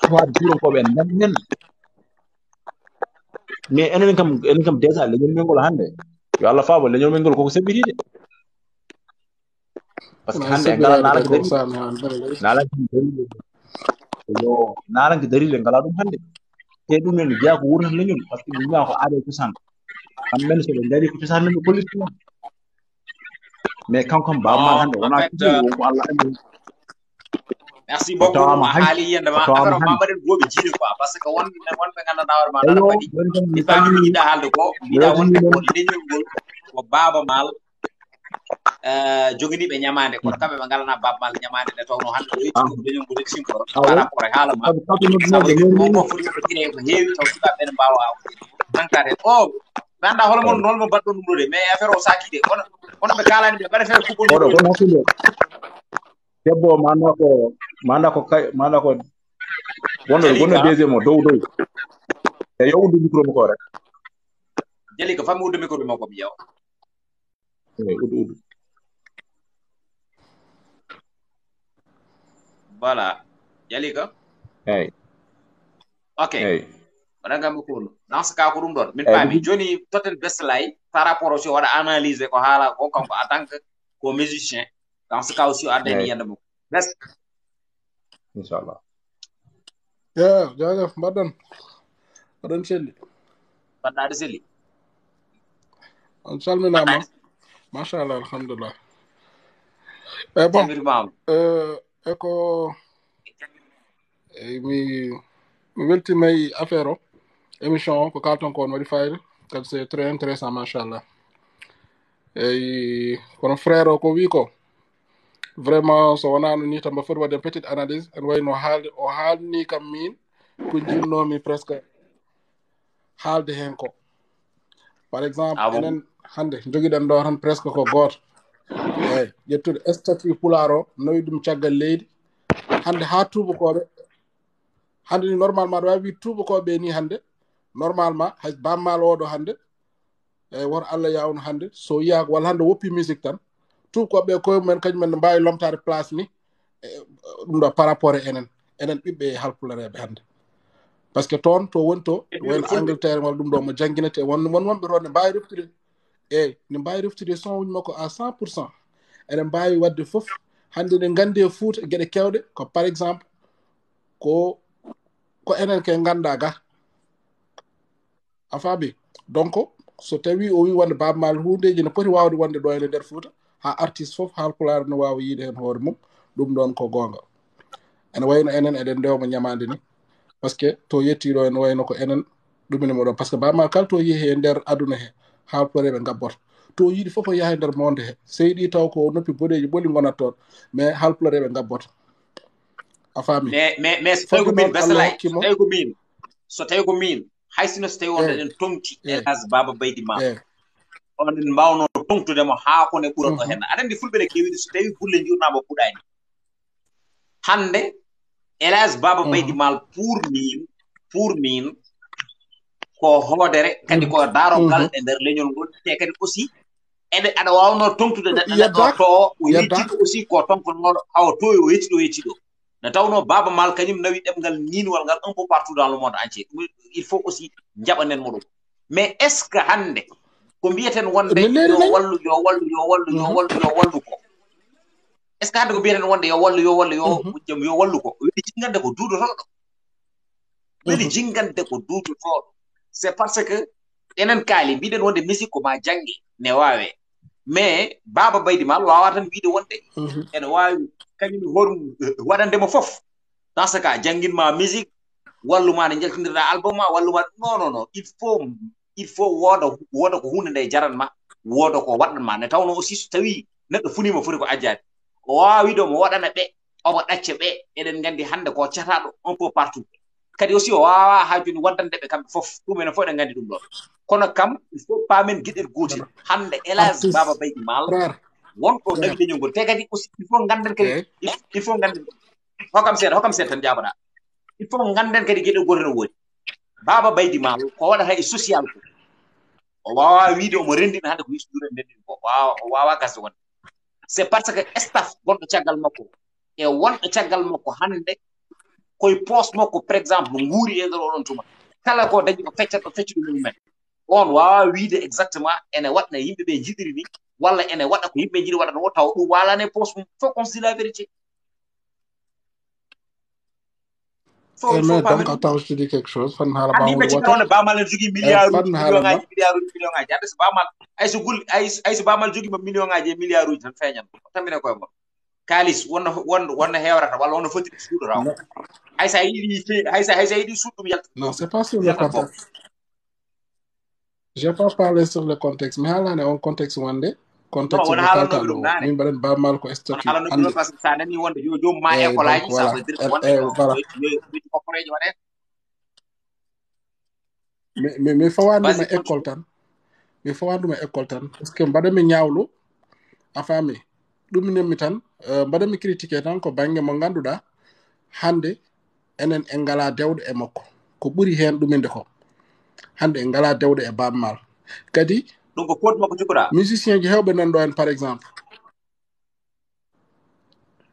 suwaade fuurankoɓe en janggen mais enen kam déjà leñol men ngol hannde yo Allah faabo leñol men ngol koko seɓɓitiide par ce que hannde ngala naalanke darile ngala ɗum hannde te ɗum en jeeya ko wurnata leñol par ce que wiima ko aada e cosaan kamɓen soɓe ngari ko cosaan men ɓe kollituma mais kankam bammal hannde wona wonko Allah andi merci beaucoup ma haali yende ma affaire o ma mbaɗen gooɓe jiiɗi quoi par ce que wonɓe gandanɗa hoore ma ɗaɗa waɗi mi faami mi yiɗa haalde ko mbiɗa wonde ko leñol ngol ko baaba maal joginiɓe ñamande kono kamɓe ɓe ngalana baba maal ñamande nde tawno hannde o yetti ko leñol ngol sinkoro par rapport e haala ma sabu ko foti ko tiré ko heewi taw sukaɓe ɓene mbawa hankade o ɓe anda holmo mbaɗɗon ɗum ɗo de mais affaire o sakide kono ɓe kalani ɓe mbaɗa feere kuɓɓol debbo manda ko wonno deuxiéme o dow e yo uddu micro mo ko rek jeli ko fammi uddu micro makko mi yewa uddu voilà jeli ko eyyi ok waɗangam micro no dans ce cas ko ɗum ɗon min paami joni totten bestlay par rapport aussi waɗa analyse ko haala ko kanko en tant que ko musicien dans ce cas aussi o addani yiyande mum best inchallah jaajëf mbaɗɗon selli mbaɗɗaɗo selli on salminama machallah alhamdulillah bon eko mi weltimayi affaire o émission o ko kalton ko on waɗi fayida kadi c'est très intéressant machallah eyi kono frère o ko wi ko vraiment so wonano ni tan mbo foti wadde petite analyse en wayno o haalni kam min ko jinnomi presque haalde hen ko par exemple enen hande joguiɗen ɗo tan presque ko goto eyyi ƴettude statut pulaar o nawi ɗum caggal leydi hande ha tubakoɓe hande ni normalement ɗo wawi wi tubakoɓe ni hande normalement hay bammal oɗo hande eyyi woto Allah yawno hande so yiya walla hande woppi musique tan tout ko ɓe koye men kañumen ne mbawi lomtade place ni ɗum ɗo par rapport e enen ɓiɓɓe halpulareɓe hannde par ce que toon to woni to wayno Angleterre walla ɗum ɗo mo jangguinete wonɓe toon ne mbawi reftude ne mbawi reftude son uji makko à 100%. enen mbawi wadde foof hannde ne gandi e Fouta gueɗe kewɗe ko par exemple ko enen ke ganda ga a faami donc so tawi o wi wonde Baaba Maal hundeji no poti wawde wonde ɗo ene nder Fouta ha artiste foof halpulaar no wawa yiide hen hoore mum ɗum ɗon ko gonga ene wayno enen eɗen ndewmo ñamade ni par ce que to yettiɗo ene wayno ko enen ɗuminimo ɗon par ce que Baaba Maal kala to yeehi e nder aduna he halpulereɓe gabbota to yiiɗi fof o yaha e nder monde he so yiiɗi taw ko noppi boɗeji ɓoli gonat toon mais halpulereɓe gabbota a faami mais so tawi ko min basalay so tawi ko min haysino so tawi wonde ɗen tongti elas Baba Baydy Mal onen mbawno tongtudemo haa kone ɓura ɗo hen aɗa andi fulɓe ne kewiɗe so tawi gulle jurnama puɗani hande elas Baba Baydy Mal pour min ko hoodere kadi ko darogal e nder leñol ngol te kadi aussi aɗa wawno tongtude neɗɗo to o yettiɗo aussi ko tonkonoɗo hawa to o yettiɗo ne tawno Baaba Maal kañum nawi ɗemgal ninwal ngal un peu partout dans le monde entier il faut aussi jaɓanen mo ɗum mais est ce que hande ko mbiyeten wonde yo wallu ko est ce que hande ko mbiyeten wonde yo wallu ko weli jingande ko duudotoɗo c'est parce que enen kaali mbiɗen wonde musique ko ma jangge ne wawe mais Baba Baydy Mal wawa tan wiide wonde ene wawi kañum horum waɗandemo fof dans ce cas jangguinma musique walluma ne jaltinirɗa album ma walluma non il faut wooda ko hunde nde jaranma wooda ko waɗanma ne tawno aussi so tawi neɗɗo funima foti ko ajjade o wawa wiide mo waɗana ɓe omo ɗacca ɓe eɗen gandi hande ko cataɗo un peu partout kadi aussi o wawa ha joni waddande ɓe kamɓe fof ɗum enen fof eɗen gandi ɗum ɗon kono kam il faut pamen gueɗel gotel hande elas Baba Baydy Mal wonko nawi leñol ngol te kadi aussi il faut ganden kadi il faut ganden hokkam seeɗa tan jaɓaɗa il faut ganden kadi gueɗel gotel no woodi Baba Baydy Mal ko waɗata e social ko o wawa wiide omo rendina hande ko yisdure ndendin ko o wawa gasde wonde c'est parce que staff gonɗo caggal makko e wonɗo caggal makko hande koye poste makko par exemple no nguuri e nder oɗon tuma kala ko dañi ko feccaɗo mumen on wawa wiide exactement ene waɗna yimɓeɓe jiɗiri ni walla ene waɗa ko yimɓe jiɗi waɗa ɗo taw ɗum walane poste mum faut qu'on se dise la vérité mais donc attends je te dis quelque chose fan hala ba yimɓe cikka wonde Baaba Maal ne jogui milliard uji so Baaba Maal ayso Baaba Maal jogui million ngaji e milliard uji tan feeñan tambine koye mon kalis wonna hewrata walla wonno foti suuɗo raw haysa yiɗi suuɗɗum yalta non c'est pas sur le contexte j'ai pas parlé sur le contexte mais halane on contexte wonde contexte wona haalanoɓe ɗum nane min mbaɗen Baaba Maal ko statut haalanoɓe par ce que sa nani wonde yo joomum ma école aji ça veut dire que wonde weeti kopporeji waɗen mi fawanduma école tan parce que mbaɗami ñawlu a faami ɗumninmi tan mbaɗami critiqué tan ko banggue mo ganduɗa hande enen en ngala dewɗo e makko ko ɓuuri hen ɗuminde ko hande en ngala dewɗo e Baaba Maal kadi ɗum ko pot makko jogorɗa musicien ji hewɓe nanɗo en par exemple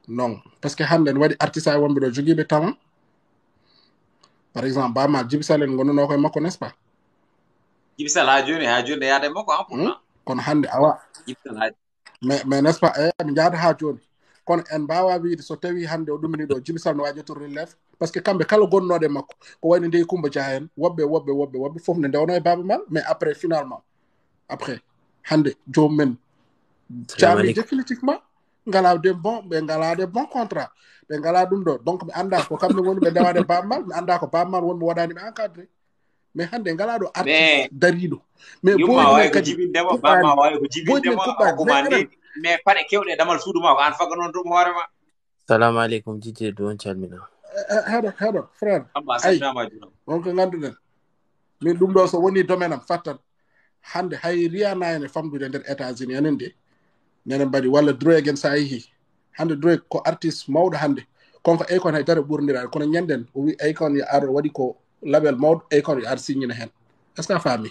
non parce que hande en waɗi artiste ay wonɓe ɗo joguiɓe talent par exemple Baaba Maal Djiby Sall en gonnuno koye makko n'est ce pas Djiby Sall ha joni yaade makko en pourtant kono hande awa mais n'est ce pas mi jaada ha joni kono en mbawa wiide so tawi hande o ɗumini ɗo Djiby Sall no wawi ƴettude relève par ce que kamɓe kala gonnoɗe makko ko wayno ndeyi Coumba Dia en woɓɓe foof ne ndewno e Baaba Maal mais après finalement après hande jomumen caami définitivement ngala de bon contrat ɓe ngala ɗum ɗo donc mi anda ko kamɓe woni ɓe ndewade Baaba Maal mi anda ko Baaba Maal wonmi waɗanimi encadré mais hande ngala ɗo artiste dariɗo mais boyɗumen kadi mais paɗe kewɗe damal suudu ma ko an fagga noon ɗum hoorema salamu aleykum jijjeɗo on calmina heɗo frère ay on ko ganduɗen min ɗum ɗo so woni domaine am fattan hande hay riyana ene famdude nder États-Unis enen de nene mbaɗi walla drogen sa yeehi hande drog ko artiste mawɗo hande konko Akon haydara ɓurdirani kono ñanden o wi Akon yo ar waɗi ko label mawɗo Akon yo ar signina hen est ce que a faami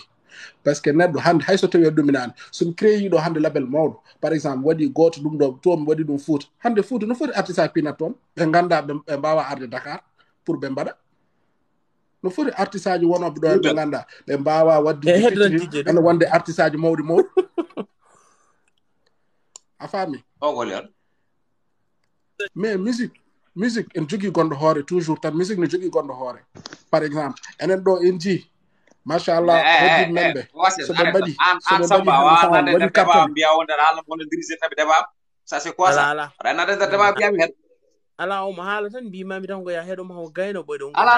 parce que neɗɗo hande hayso tawi ɗuminani somi créé ɗo hande label mawɗo par exemple waɗi goto ɗum ɗo to mi waɗi ɗum Fouta hande Fouta no foti artiste a pinat toon ɓe ganda ɓe mbawa arde Dakar pour ɓe mbaɗa no foti artiste aji wonoɓe ɗo ɓe ganda ɓe mbawa wadde ene wonde artiste aji mawɗi mawɗi a faami mais musique en jogui gonɗo hoore toujours tan musique ne jogui gonɗo hoore par exemple enen ɗo en jii machallah hoddiɓe men ɓe soɓe mbaɗi waɗi carton mbiya wonde haala mono dirigé tabi débat ça c'est quoi ça aɗa nade nder débat mbiyami heɗ ala omo haala tan mbimami tan ko ya heɗoma ko gayno ɓoyɗo ala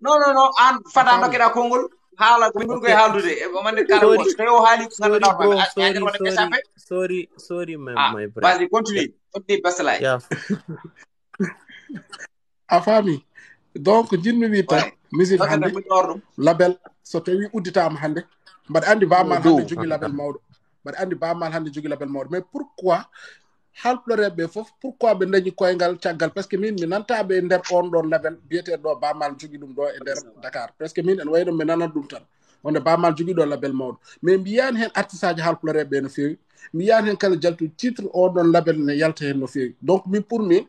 non an fata dokkeɗa konngol haala ko ɓuri koye haaldude mande kala ko so tawi o haali ko ganduɗa sorry my brother vas-y continue basalay a faami donc jinmi wi tan musique hande label so tawi udditama hande mbaɗa andi bamal hande jogui label mawɗo mbaɗa andi bamal hande jogui label mawɗo mais pourquoi halploreɓe foof pourquoi ɓe dañi koyngal caggal par ce que min mi nantaɓe nder on ɗon label biyeteɗo ɗo bamal jogui ɗum ɗo e nder Dakar presque min en wayno mi nanat ɗum tan wonde bamal jogui ɗo label mawɗo mais mi yiyani hen artiste aji halploreɓe no fewi mi yiyani hen kala jaltu titre oɗon label ne yalta hen no fewi donc min pour min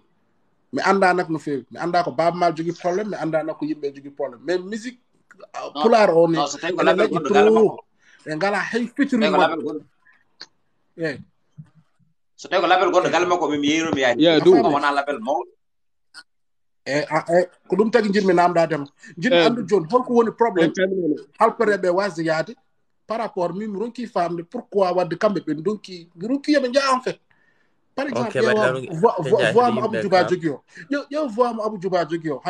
mi anda nak no fewi mi anda ko babamal jogui probléme mi anda nak ko yimɓe jogui probléme mais musique pular o ni ene leƴƴi trop ɓe ngala hay featuring mo eyi so tawi ko label gonɗo galle makko ɓe mi yeeromi yaade wona label mawɗo ko ɗum tagi jinmi namdadema jinmi andu joni holko woni probléme halporeɓe wasde yaade par rapport min mi ronki famde pourquoi wadde kamɓe ɓe donki mi ronki yoɓe jaa en fait par exemple voix mo Abou Djouba jogui o ƴew voix mo Abou Djouba jogui o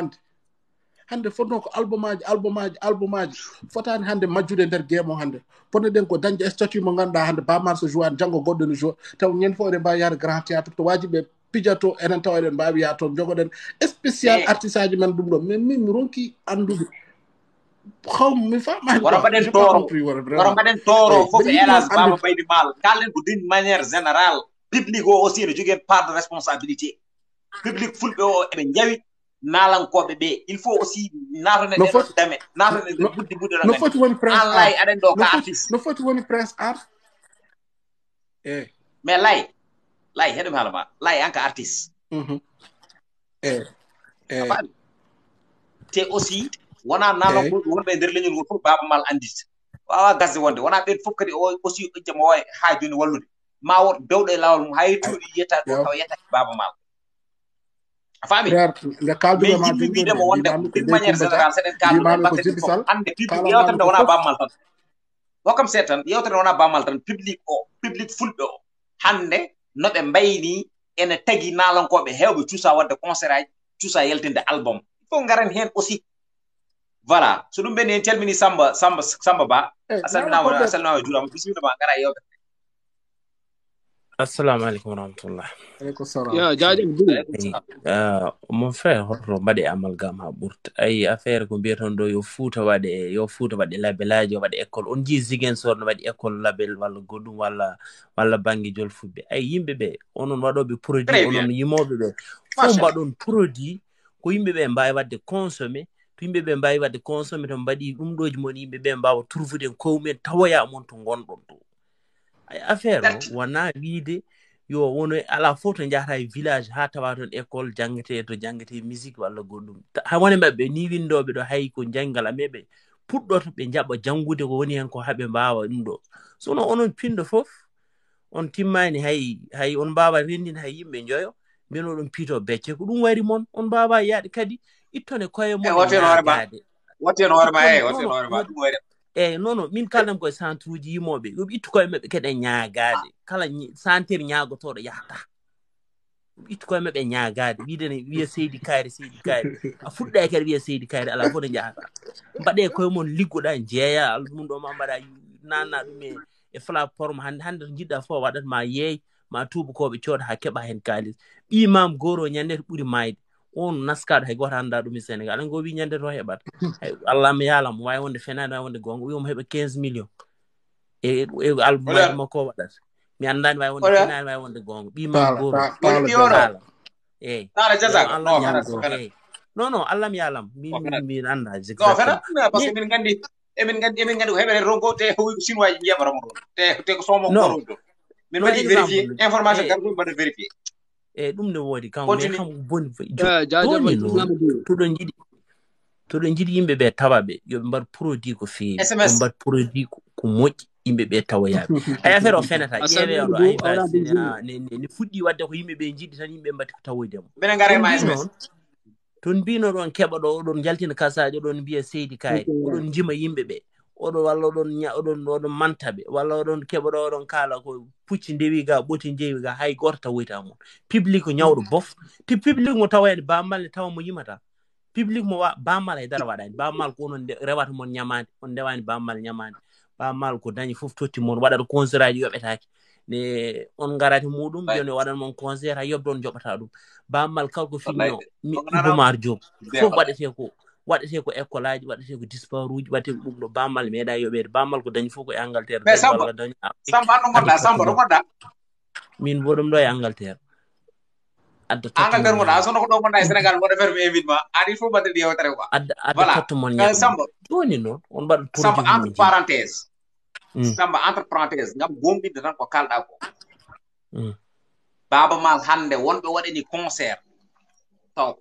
hande fonno ko album aji fotani hande majjude nder guemo hande ponno ɗen ko dañde statut mo ganduɗa hande bamar so jouani janggo goɗɗo no joue taw ñande fof eɗen mbawi yaade grand théâtre to waji ɓe pijato enen taw eɗen mbawi yaha toon jogoɗen spécial artiste aji men ɗum ɗo mais min mi ronki andude mi famani wara mbaɗen toro fof hélas baba ɓaydi maal kallen ko d'une manière générale public o aussi ne jogui part de responsabilité public fulɓe o eɓe jawi nalankoɓe ɓe il faut aussi natone ɗeɗo dame natone ɗe buddi no foti woni prince an lay aɗen ɗo ka artiste no foti woni prince art mais lay heɗum haalama lay an ka artiste te aussi wona nalankoɓe wonɓe nder leñol ngol fof baba mal andite wawa gasde wonde wona ɓen fof kadi o aussi ƴejjamo wawi ha joni wallude ma wot dewɗo e lawol mum hay tuuɗi yetta ɗo taw yettaki baba mal a faami mais jimmi wiidemo wonde d'une manière générale seɗen kalduɗe hande public yewtande wona bammal tan hokkam seet tan yewtande wona bammal tan public fulɓe o hande noɓe mbayni ene tagui nalankoɓe hewɓe cuusa wadde concert aji cuusa yaltinde album il faut garen hen aussi voilà so ɗum ɓenni en calmini samba ba a salminama juurama bisimillama gara yewtere assalamu aleykum warahmatullah aleykum salam mon frère hoto mbaɗe amalgame ha ɓurta ayi affaire ko mbiyaton ɗo yo Fouta waɗe labelaji o waɗe école on jii Ziguinchor no waɗi école label walla goɗɗum walla banggue jolfudɓe ayi yimɓeɓe onon waɗoɓe produit onon yimoɓe ɓe fof mbaɗon produit ko yimɓeɓe mbawi wadde consommé to yimɓeɓe mbawi wadde consommé to mbaɗi ɗum ɗoji moon yimɓeɓe mbawa trouvude kowmumen tawoya mon to gonɗon ɗo affaire o wona wiide yo wono ala fof to jahata e village ha tawa toon école jangete musique walla goɗɗum ha woni mabɓe ni windoɓe ɗo hay ko janggal ameɓe puɗɗoto ɓe jaɓa jangude ko woni hen ko haɓe mbawa ɗum ɗo sono onon pindo fof on timmani hay on mbawa rendin hay yimɓe joyo mbien oɗon piito becce ko ɗum wari moon on mbawa yaade kadi ittone koye mon watten hoorema ɗum wari eyyi non min kalnam koye centre uji yimoɓe yoɓe ittu koye maɓɓe kadi e ñaagade kala centre ñagotoɗo yahata yoɓe ittu koye maɓɓe e ñaagade wiidene wiya seydi kaari a fuɗɗa kadi wiya seydi kaari ala fof ne jahata mbaɗe koye mon liggoɗa jeeya ɗum ɗo ma mbaɗa nanna ɗum e plateforme hande to jiɗɗa fof waɗat ma yeey ma tubakoɓe cooda ha keɓa hen kalis ɓimam goro ñande to ɓuuri mayde on naskaɗo hay goto anda ɗum e Sénégal aɗa go wi ñande to heɓat Allah mi yaalam wawi wonde fenade wawi wonde gonga wiyomo heɓa 15 millions e album maji makko waɗata mi andani wawi wonde fenade wawi wonde gonga ɓimam goro haala eyyi non Allah mi yaalam min anda exactement parce que min gandi emin ngandi ko heɓere rongo te hoy sinwaji jebara mo te ko somo non ko min no mbaɗi vérifier exemple information kan ɗum mbaɗa vérifier ɗum ne woodi kan mais continue xam boni jaajëfal joni ci noon ngam du toɗon jiɗi yimɓe ɓe tawa ɓe yoɓe mbaɗ produit ko feewi ɓe SMS mbaɗ produit ko moƴƴi yimɓe ɓe tawoyaɓe ay affaire o fenata ƴeewe oɗo du ay awra basi bi ne fuɗɗi wadde ko yimɓe ɓe jiɗi tan yimɓe mbatti ko tawoydemo minen ngare ton ma mbi SMS noon ton mbino ɗon keɓa ɗo oɗon jaltina kasaji oɗon mbiya seydi kaye oɗon jima yimɓe ɓe oɗon walla oɗon manta ɓe walla oɗon keɓa ɗo oɗon kaala ko pucci ndewi ga ɓoti jeewi ga hay goto tawoyta mon public ko ñawɗo bof te public mo tawede bamal ne tawa mo yimata public mo bamal hay dara waɗani bamal ko onon rewata mon ñamade on ndewani bamal ñamade bamal ko dañi foof totti mon waɗata concert aji yoɓetake ne on garati muɗum joni waɗan mon concert ha yobde on joɓata ɗum bamal kala ko finno Ibomar Diop fof waɗete ko école aji waɗete ko disparuji waɗete ko ɗum ɗo bamal meeɗa yoɓede bamal ko dañi fof ko e Angleterre dañi walla dañi Samba ɗo gonɗa Samba ɗo gonɗa min bo ɗum ɗo e Angleterre adda Angleterre gonɗa sono ko ɗo gonɗa e Sénégal woɗa faire invite ma ani fof mbaɗɗe yewtere quoi adda totto mon ñam Samba joni noon on mbaɗa Samba entre parenthèse Samba entre parenthèse ngam gomɗinde tan ko kalɗa ko Baba Mal hande wonɓe waɗani concert taw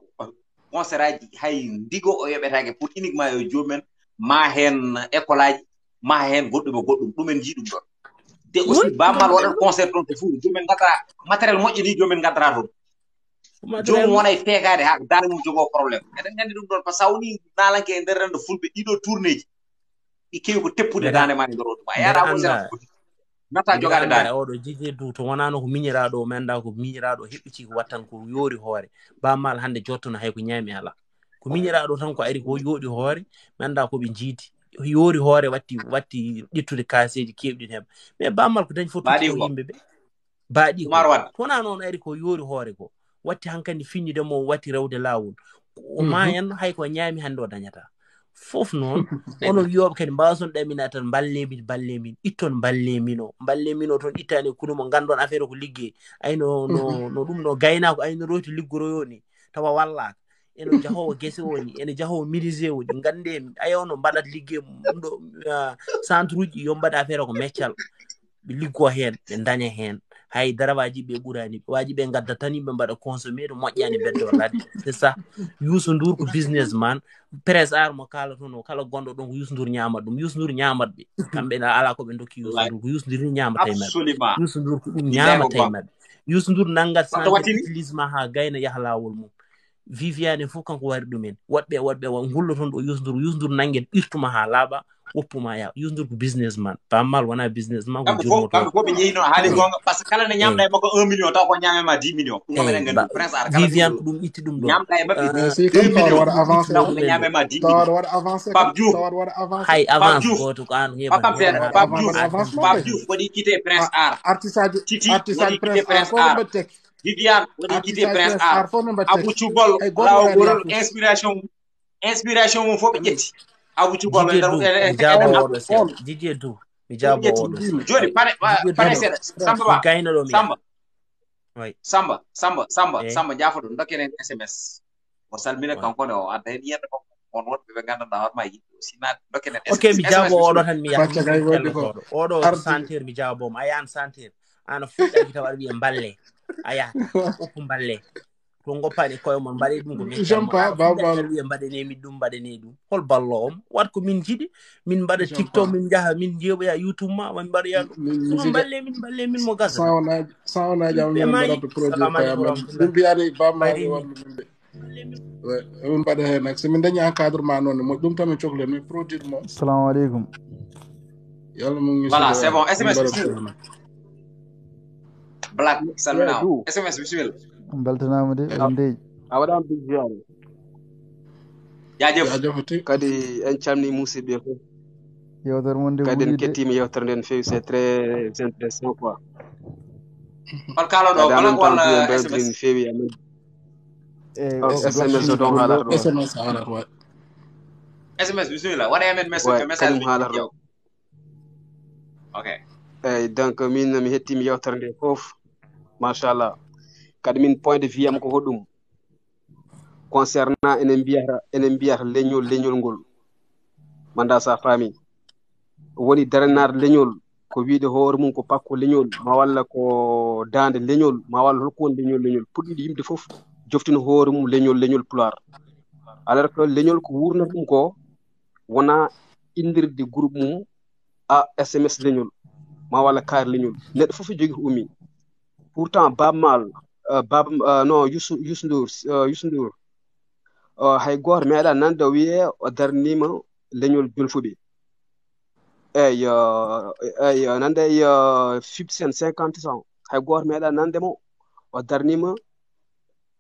concert aji hay ndigo o yoɓetake pour uniquement yo jomumen ma hen école aji ma hen goɗɗum e goɗɗum ɗumen jiiɗum ɗon te aussi Baba Mal waɗat concert ɗon to fuu jomumen gaddara matériel moƴƴo ni jomumen gaddara toon jomum wona e feekade ha dare mum jogo probléme eɗen gandi ɗum ɗon par ce que sa woni nalanke e nder rendo fulɓe ɗiɗo tourné ji ɗi kewi ko teppude dande ma e nder oɗum a yaɗa ko sera nata jogade dande oɗo jiji du to wonano ko miñiraɗo o menda ko miñiraɗo heɓɓiti ko wattan ko yoori hoore Bamal hande jottono hay ko ñaami ala ko miñiraɗo tan ko ari ko yooɗi hoore menda koɓe jiidi yoori hoore watti ƴettude kaseji kewɗi heɓa mais Bamal ko dañi fof ko yimɓe ɓe baaɗi ko wona noon ari ko yoori hoore ko watti hankandi fiññude mo watti rewde lawol o mayan hay ko ñaami hande o dañata fof noon onon wiyoɓe kadi mbason ɗamina tan ballemin itton ballemin o toon ittani kuno mo gandon affaire ko liggey ayno no ɗum no gaynako ayno roti liggoroyo ni tawa wallaka eno jahowo guese woni ene jahowo ministre woni gande ayawno mbaɗat liggey ɗum ɗo centre uji yo mbaɗa affaire ko meccal ɓe liggo hen ɓe daña hen hay darawaji ɓe ɓurani waji ɓe gadda tan yimɓe mbaɗa consommé to moƴƴani beddo ladde c'est ça Youssou Ndour ko businessman presse ar mo kala toon o kala gonɗo ɗon ko Youssou Ndour ñamat ɗum Youssou Ndour ñamat ɓe kamɓe ala ko ɓe dokki Youssou Ndour ko Youssou Ndour ni ñamata e mabɓe Youssou Ndour ko ɗum ñamata e mabɓe Youssou Ndour nangat santé utilisement ha gayna yaha lawol mum Viviane fof kanko wari ɗumen woɗɓe gullo toon ɗo Youssou Ndour nangue ɓirtuma ha laaɓa woppuma ya Youssou Ndour ko businessman Bamal wona businessman ko jurmoto kamɓe fof ɓe jeeyi noon haali gonga par ce que kala ne ñamɗa e makko 1 million taw ko ñamema 10 million ɗum minen gandi prince ar Viviane ko ɗum itti ɗum ɗo ñamɗa e maɓɓe 2 million waɗa avancé taw ko ñamema 10 million waɗa avancé Pape Diouf hay avance goto ko an heɓa Pape Diouf waɗi quitté prince ar artiste waɗi quitté prince prince ar Viviane waɗi quitté prince ar Abou Thioubol lawol inspiration mum fof ɓe ƴetti Abou Thioubol Djidje Dou mi jabo oɗo joni pane seeɗa Samba Ba gayno ɗo mi Samba jaafoɗo dokkenen SMS o salmina kankone o adda hen yiyande makko on wonɓe ɓe gandanɗa hoorema yiɗi aussi naat dokkenen ok mi jabo oɗo tan mi yaha oɗo santir mi jabomo a yahan santir ana fuɗɗaki tawa aɗa wiya mballe a yahata oppu mballe to goppani koye mon mbaɗe ɗum ko wiya mbaɗanemi ɗum hol ballo om wat ko min jiɗi min mbaɗa TikTok min jaha min jeeɓoya YouTube ma min mbaɗoya ɗum balle min mo gasa sawonaji am min mbaɗata produit payamen ɗum mbiyani bammaɓe walluɓe min mbaɗa hen nak somin dañi encadrement noon mo ɗum tan min cohlen min produit mo assalamu aleykum yalla mum voilà c'est bon SMS Black salmina SMS bismillah beltanama de ɓe ndeji a waɗama bijiyare jaajëf kadi en calmini musidɓe fof yewtere mon de kadi en kettima yewtere nde no fewi c'est très intéressant quoi on kalaɗo blanc walla SMS no fewi amen SMS o ɗon haalata ɗo SMS haalata wa SMS bismillah waɗa amen message haalata ɗo ok eyyi donc min mi hettima yewtere nde fof machallah kadi min point de vue am ko hoɗum concernant enen mbiyata leñol ngol manda sa faami woni darenar leñol ko wiide hoore mum ko pakko leñol ma walla ko daande leñol ma walla holko woni leñol puɗɗiɗi yimɓe fof joftino hoore mum leñol pular alors que leñol ko wurnata ɗum ko wona indirde groupe mum a sms leñol ma walla kaari leñol neɗɗo fof jogii ko ummi pourtant babmal non Youssou Ndour hay gooto meeɗa nande wiye o darnima leñol jolfuɓe eyi nande fipsen 50 ans hay gooto meeɗa nandemo o darnima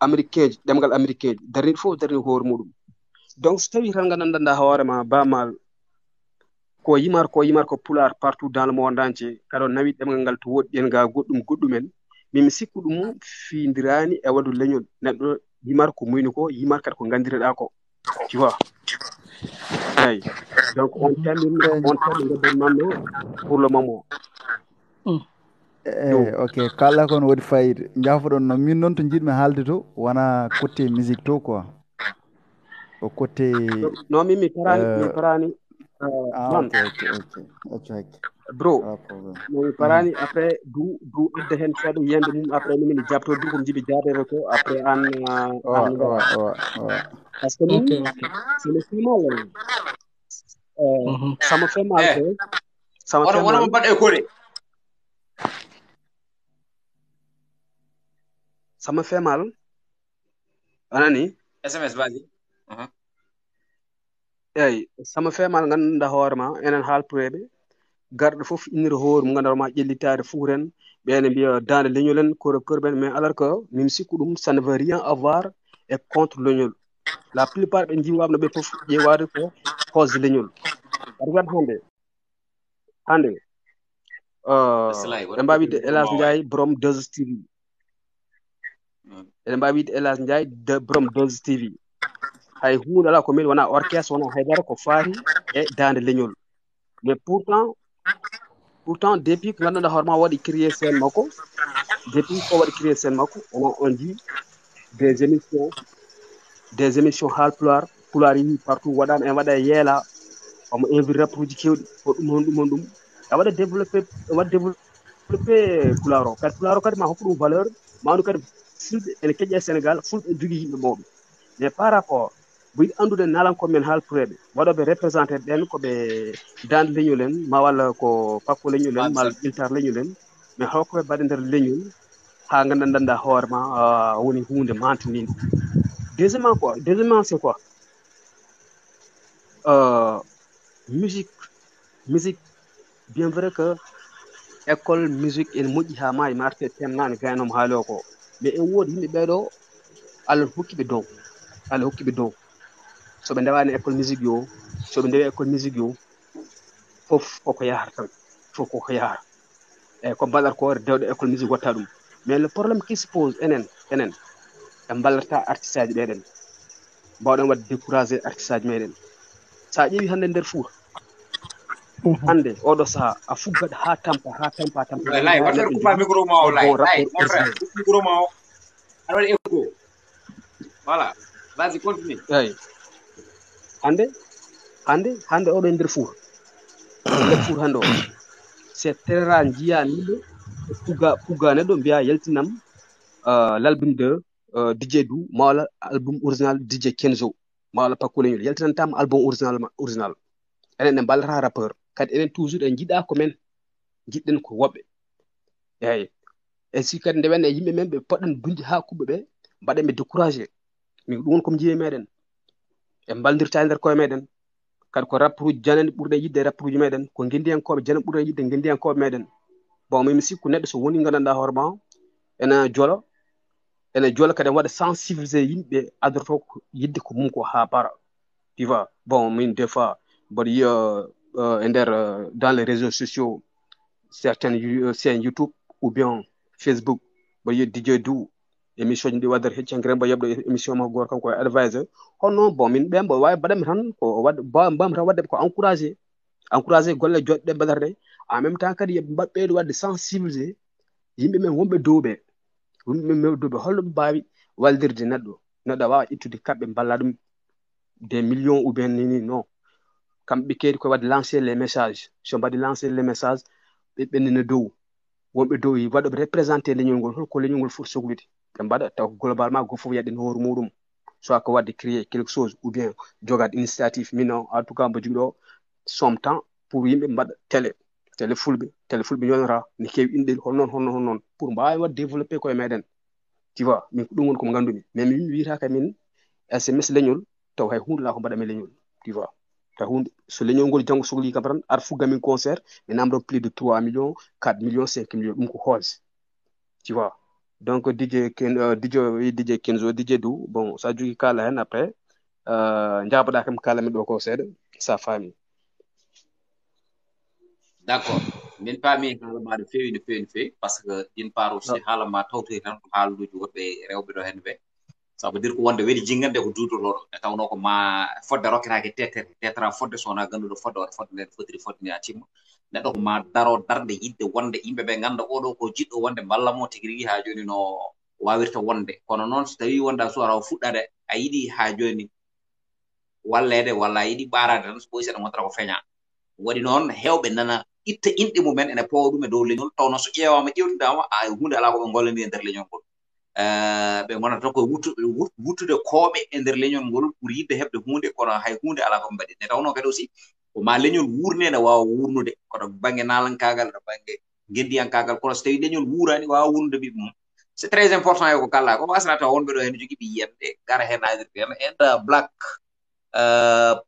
américain ji ɗemgal américain ji darniɗo fof darni hoore muɗum donc so tawi tan gandanɗa hoorema bamal ko yimar ko pular partout dans le monde entier kaɗa nawi ɗemgal ngal to woɗɗi en ga goɗɗumen min mi sikku ɗum fiindirani e waɗu leñol neɗɗo yimar ko muyni ko yimar kadi ko gandireɗa ko tu vois eyi donc on termine gaddannanno pour le moment ok kala kon waɗi fayida jafoɗon no min noon to jiɗmi haalde to wona côté musique to quoi o côté non min mi parani ok bro mi parani après du adda hen seeɗa yiyande mum après min jabto du komi jiiɓi jabere ko après an parce que min c'est le final ça me fait mal que ça me fait mal baɗe kode ça me fait mal anani sms vas-y eyi ça me fait mal ganduɗa hoorema enen haalpureɓe garɗo fof innira hoore mum ganduɗa ma ƴellitade fuu ren ɓene mbiya dande leñol en korben mais alors que min sikku ɗum ça ne veut rien avoir et contre leñol la plupart ɓe jiwaɓe no ɓe fof ƴewade ko cause leñol par exemple hande ɓe mbawi wiide Elas Ndiaye borom 2STV eɗen mbawi wiide Elas Ndiaye borom 2STV hay hunde ala ko min wona orchestre wona haydara ko faati e dande leñol mais pourtant depuis ko ganduɗa hoorema waɗi créé scène makko depuis ko waɗi créé scène makko on dit des émissions haalpular pular yi partout waɗama en waɗa yeela omo invite rappuji kewɗi ko ɗum a waɗa développé pular o kadi ma hokku ɗum valeur mawɗum kadi fulɓe ene keƴƴe Sénégal fulɓe jogui yimɓe mawɓe mais par rapport bo yiɗi andude nalankoɓe men haalpureɓe waɗoɓe représenté ɓen koɓe dande leñol en ma walla ko pakko leñol en mal iltar leñol en mais hokkoɓe mbaɗe nder leñol ha gandanɗa hoorema woni hunde mantanide deuxièmement c'est quoi musique bien vrai que école musique ene moƴƴi ha maayi marte tennani gaynoma haali o ko mais en woodi yimɓe ɓeɗo Allah hokkiɓe dow soɓe ndewani école musique yo soɓe ndewi école musique yo fof koko yahata tan fof koko yahata eyyi ko mbaɗata ko dewɗo école musique watta ɗum mais le probléme qui se pose enen e ballata artiste aji ɓeɗen mbawɗen wadde découragé artiste aji meɗen sa ƴeewi hande nder Fouta hande oɗo saaha a fuggat ha tampa lay waɗata coupa micro ma o lay mon frère micro ma o aɗa waɗi écho voilà vas-y continue eyyi hande oɗo nder Fouta hande o c'est très rare jiya neɗɗo pugga neɗɗo mbiya yaltinam l'album de DJ Dou ma walla album original DJ Kenzo ma walla Paco leñol yaltinantama album original enen en ballata rappeur kadi enen toujours en jiiɗa ko men jiɗɗen ko woɓɓe eyyi e si kadi ndewen e yimɓe men ɓe poɗɗen dundi ha kuɓɓe ɓe mbaɗen ɓe découragé min ɗum woni komi jiiye meɗen en baldirta nder koye meɗen kadi ko rappuruji janani ɓurɗe yidde e rappuruji meɗen ko gendiyankoɓe janani ɓurɗe yidde gendiyankoɓe meɗen bon min mi sikku neɗɗo so woni gandanɗa hoorema ene joola kadi en waɗa sensibilisé yimɓe adorto yidde ko mum ko ha para tu vois bon min des fois mboɗo yiya e nder dans les réseaux sociaux certaines chaînes YouTube ou bien Facebook mboɗo yiya DJ Dou émission ji ɗi waddata heccangre mbo yeɓɗo émission makko goto kanko e advisor hono bon min ɓen mbo wawi mbaɗanmi tan ko mbawmi tan wadde ko encouragé golle joɗɗe ɗe mbaɗata ɗe en même temps kadi yooɓe ɓeydo wadde sensibilisé yimɓe men wonɓe dow ɓe holno ɓe mbawi waldirde neɗɗo a wawa ittude kamɓe mballa ɗum des millions ou bien nini non kamɓe keedi koye wadde lancer les messages so mbaɗi lancer les messages ɓe ɓennina dow wonɓe dow waɗoɓe représenté leñol ngol holko leñol ngol foti sohlude ɓe mbaɗa taw globalement goto fof yaɗin hoore muɗum soit ko wadde créer quelque chose ou bien jogade initiative min o en tout cas mbo jogui ɗo somme temps pour yimɓe mbaɗa télé fulɓe yonora ne keewi inɗel honnoon pour mbawi wadde développé koye meɗen tu vois min ko ɗum woni komo gandumi mais min wiyata min sms leñol taw hay hunde la ko mbaɗami leñol tu vois taw hunde so leñol ngol janggo sohli kam tan ar fuggamin concert mi namɗon plus de 3 millions 4 millions 5 millions ɗum ko hoose tu vois donc DJ Kenzo DJ Dou bon sa jogui kala hen après jaboɗa kam kalami ɗo ko seeɗa sa faami d'accord min paami haalama no feewi no feewi par ce que d'une part aussi haalama tawtoy tan ko haaluji woɗɓe rewɓe ɗo hen ɓe ça veut dire ko wonde weɗi jingande ko duutotoɗo e tawno ko ma fodde rokketake tetra fodde sowona ganduɗo fodde waɗa fodde nde fotiri fodde ni a timma neɗɗo ko ma daro darde yidde wonde yimɓeɓe ganda oɗo ko jiɗɗo wonde ballamo tigui rigui ha joni no wawirta wonde kono noon so tawi wonda suwara o fuɗɗade a yiiɗi ha joni wallede walla a yiiɗi ɓarade tan so ɓoyi seeɗa montata ko feeña waɗi noon hewɓe nana itta inɗe mumen ene powa ɗum e dow leñol tawno so ƴeewama ƴewtidama hunde ala koɓe gollani e nder leñol ngol ɓe gonata koye wuttude kooɓe e nder leñol ngol pour yidde heɓde hunde kono hay hunde ala koɓe mbaɗi ne tawno kadi aussi ko ma leñol wuurne ne wawa wurnude koto banggue nalankagal ɗo banggue guendiyankagal kono so tawi leñol wuurani wawa wurnude ɓiɓe mum c'est très important e ko kalla ko wasata taw wonɓe ɗo hen jogui ɓe yiyande gara hen adirde hen enda black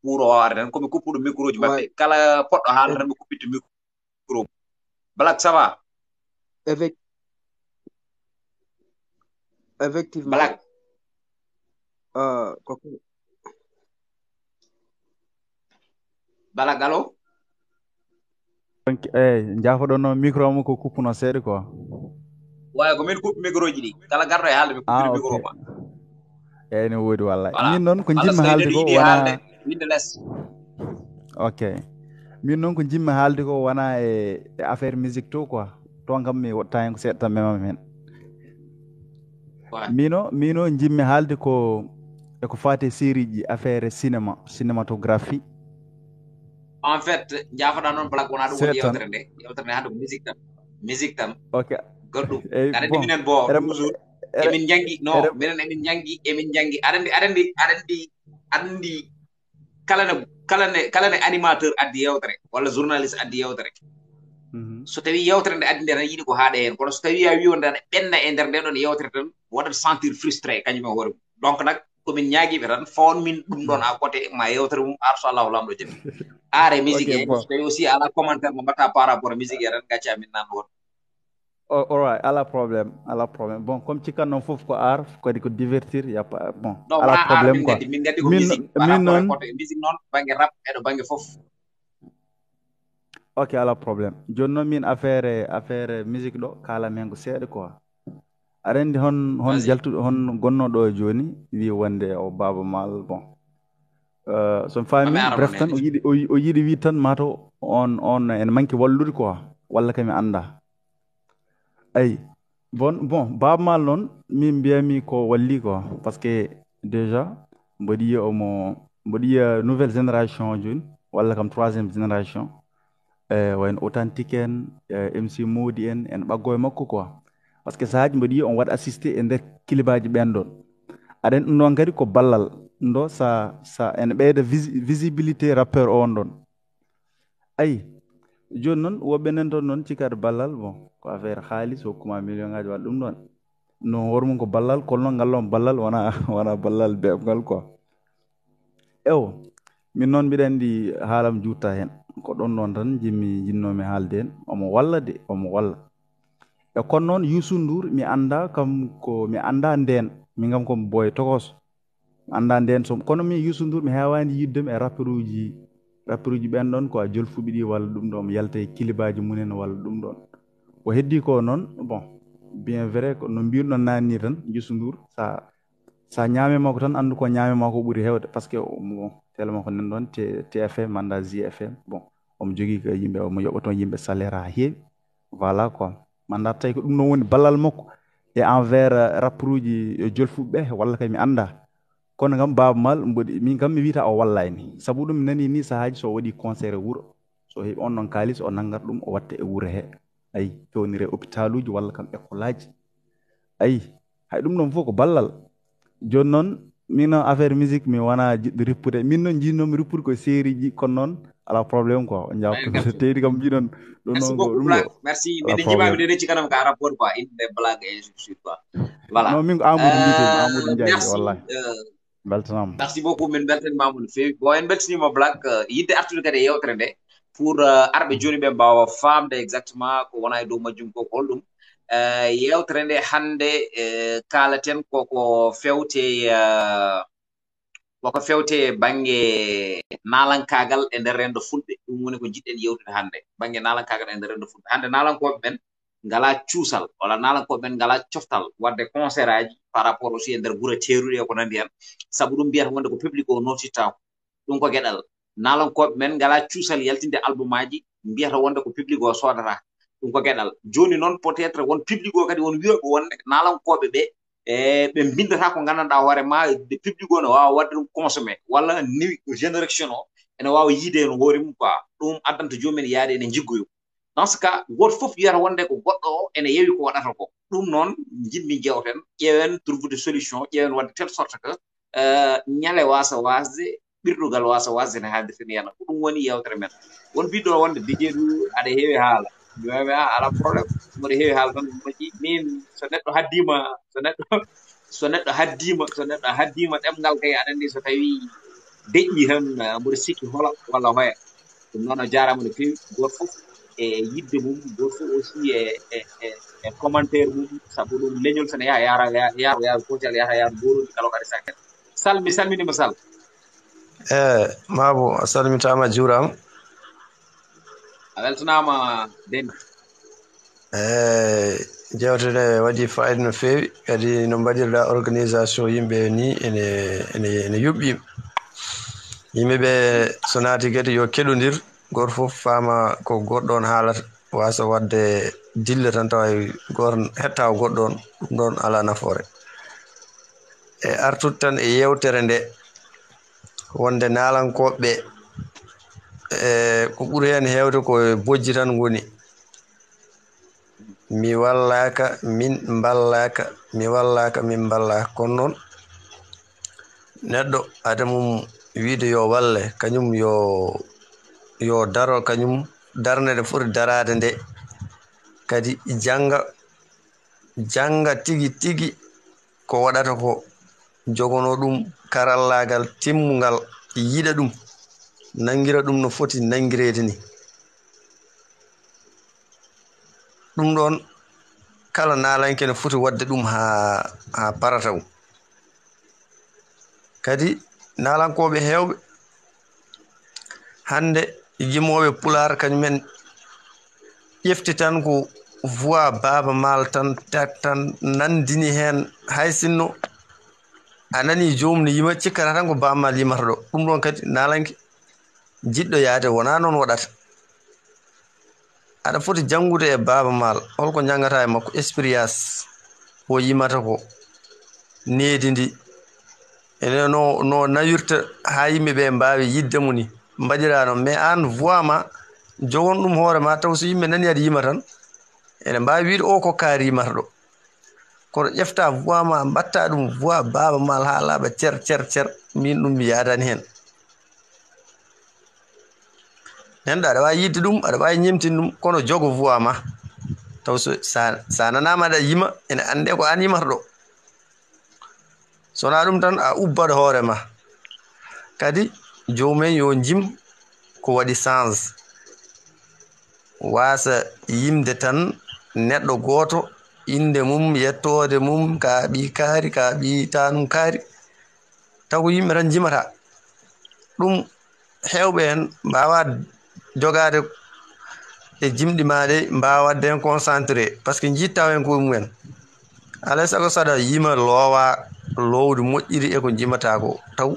pour o arde tan komi kuppuɗo micro ji mabɓe kala poɗɗo haalde tan ɓe kuppitte micro black ça va effectivement black black allo jaafoɗon no micro mo ko kuppuno seeɗa quoi way ko min kuppi micro ji ɗi kala garɗo e haalde ɓe kuppita micro ma eyyi ne woodi wallahi min noon ko jimmi haalde ko wona winde less ok min noon ko jimmi haalde ko wona e affaire musique to quoi toon kam mi woɗta hen ko seeɗa tan memam hen mino jimmi haalde ko eko fati série ji affaire cinématographie en fait jaafoɗa noon black wona ɗum woni yewtere nde hande ko musique tan ok goɗɗum aɗa andi minen bo toujours emin jangi non minen emin jangi aɗa andi kala ne animateur addi yewtere walla journaliste addi yewtere so tawi yewtere nde addi nde tan yiiɗi ko haaɗe hen kono so tawi a wi wonde aɗa ɓenna e nder ndeɗon yewtere tan waɗat sentir frustré kañum e hoore mum donc nak komin ñaaguiɓe tan fawon min ɗum ɗon à côté ma yewtere mum arso allahu lamɗo jaɓi are musique en so tawi aussi ala commentaire mo mbatta par rapport à musique e tan gacci amin nan won alright ala probléme bon comme cikkan noon foof ko art kadi ko divertir y a pas bon non ala probléme quoi min gaddi ko musique par rapport à côté musique noon banggue rap eɗo banggue foof ok ala probléme joni noon min affaire musique ɗo kalami hen ko seeɗa quoi aɗa andi hon jaltuɗo hon gonnoɗo e joni wi wonde o Baba Mal bon somi faami bref tan o yiiɗi wi tan mataw on ene manque wallude quoi walla kami anda ayi bon Baba Mal noon min mbiyami ko walli quoi par ce que déjà mboɗo yiya nouvelle génération joni walla kam 3e génération wayno authentique en MC Modi en ɓaggo e makko quoi par ce que sahaji mboɗo yiya on waɗa assisté e nder kilibaji ɓen ɗon aɗa andi ɗum ɗon kadi ko ballal ɗum ɗo sa ene ɓeyda visibilité rappeur on ɗon ayi joni noon woɓɓe nan toon noon cikade ballal bon ko affaire haalis hokkuma million ngaji waɗa ɗum ɗon no hormum ko ballal kono noon ngallon ballal wona ballal beɓgal quoi ewo min noon mbiɗa andi haalam jutta hen ko ɗon ɗon tan jinnomi haalde hen omo walla e kono noon Youssou Ndour mi anda nden min kam komi boye tokos mi anda nden kono min Youssou Ndour mi hewani yiddemi e rappeur uji ɓen ɗon quoi jolfuɓe ɗi walla ɗum ɗon mi yalta e kilibaji munen walla ɗum ɗon ko heddi ko noon bon bien vrai ko no mbirɗon nanni tan Youssou Ndour sa ñamema ko tan andu ko ñamema ko ɓuuri hewde par ce que telema ko nan ɗon TFM manda JFM bon omo jogui ko yimɓe omo yoɓato yimɓe salaire ha heewi voilà quoi manda tawi ko ɗum ɗon woni ballal makko e envers rappeur uji jolfuɓe ɓe walla kay mi anda kono kam Baaba Maal mboɗi min kam mi wiyata o wallani sabu ɗum mi nani ni sahaaji so waɗi concert e wuro so heɓi on ɗon kaalis o nanngata ɗum o watta e wuro he ayi fewnire hôpital uji walla kam école aji ayi hay ɗum ɗon fof ko ballal joni noon min noon affaire musique mi wona jiɗɗo rippude min noon jinnomi rippude koye série ji kono noon ala probléme quoi o jawta teydi kam mbiɗon ɗum merci noon ko beaucoup ɗum Black ɗo merci ala min jimaɓe probléme de recci kanam ka rapport quoi inde blague et suite quoi voilà non min ko Amadou mbiyetemi Amadou Ndiaye merci wallahi beltanama merci beaucoup min beltanimama no fewi bon en beltanima Black yidde artude kadi e yewtere nde pour arɓe joni ɓe mbawa famde exactement ko wona e dow majjum ko holɗum yewtere nde hande kalaten koko fewte banggue nalankagal e nder rendo fulɓe ɗum woni ko jiɗɗen yewtude hande banggue nalankagal e nder rendo fulɓe hande nalankoɓe men ngala cuusal walla nalankoɓe men ngala coftal wadde concert aji par rapport aussi e nder guure teeruɗe e ko nandi hen saabu ɗum mbiyata wonde ko public o notittako ɗum ko gueɗal nalankoɓe men ngala cuusal yaltinde album aji mbiyata wonde ko public o sodata ɗum ko gueɗal joni noon peut être won public o kadi won wiyoɓe wonde nalankoɓe ɓe ɓe bindata ko gandanɗa hoore ma de public o ne wawa wadde ɗum consommé walla ni génération o ene wawa yiide hen hoore mum quoi ɗum addanta jomumen yaade ene jiggoyo dans ce cas goto foof wiyata wonde ko goɗɗo o ene yeewi ko waɗata ko ɗum noon jinmi jewten ƴeewen trouve solution ƴeewen wadde telle sorte que ñale wasa wasde ɓirɗugal wasa wasde ne haalde fen yana ko ɗum woni yewtere men won mbiɗo wonde dijeeru aɗa heewi haala mimi ala probléme mboɗo heewi haala tan moƴƴi min so neɗɗo haddima ɗemgal kay aɗa andi so tawi deƴƴi tan mboɗo sikki hola walla hoya ɗum noon o jarama no fewi goto foof e yidde mum goto fof aussi e commentaire mum saabu ɗum leñol sene yaha yaara gotel yaha yaara gorodi kala ko aɗa sakket Sall mi salminima Sall Mabo a salmitama juuram a weltanama Deni jewtere waɗi fayida no fewi kadi no mbaɗirɗa organisation yimɓe ni ene yuɓɓi yimɓeɓe so naati kadi yo keɗodir goto foof faama ko goɗɗon haalata wasa wadde dille tan tawa goto hetta goɗɗon ɗum ɗon ala nafoore e artude tan e yewtere nde wonde nalankoɓe ko ɓuuri hen hewde koye bojji tan goni mi wallaka min ballaka mi wallaka min ballaka kono noon neɗɗo adamum wiide yo walle kañum yo daro kañum darde nde foti darade nde kadi janga tigi tigi ko waɗata ko jogono ɗum karallagal timmugal yiɗa ɗum nangira ɗum no foti nangirede ni ɗum ɗon kala nalanke ne foti wadde ɗum ha parata ɗum kadi nalankoɓe hewɓe hande yimoɓe pular kañumen ƴefti tan ko voix Baaba Maal tan nandini hen hay sinno a nani jomum ne yima cikkata tan ko Baaba Maal yimata ɗo ɗum ɗon kadi nalanke jiɗɗo yaade wona noon waɗata aɗa foti janngude e Baaba Maal holko jangata e makko expérience o yimata ko needi ndi ene no nawirta ha yimɓeɓe mbawi yiddemo ni mbaɗira noon mais an voix ma jogon ɗum hoore ma taw so yimɓe nani aɗa yima tan ene mbawi wiide o ko kaari yimata ɗo kono ƴefta voix ma mbatta ɗum voix Baaba Maal ha laaɓa cer min ɗum mi yadani hen nenɗo aɗa wawi yidde ɗum aɗa wawi ñemtinde ɗum kono jogo voix ma taw sa nanama aɗa yima ene ande ko an yimata ɗo sona ɗum tan a ubbat hoore ma kadi jomumen yo jim ko waɗi change wasa yimde tan neɗɗo goto inde mum yettode mum ka ɓi kaari ka ɓi tanum kaari taw ko yimɓe tan jimata ɗum hewɓe hen mbawa jogade e jimɗi maɗe mbawa wadde hen concentré par ce que jittaw hen koye mumen alay sago saɗa yima loowa lowde moƴƴiri e ko jimata ko taw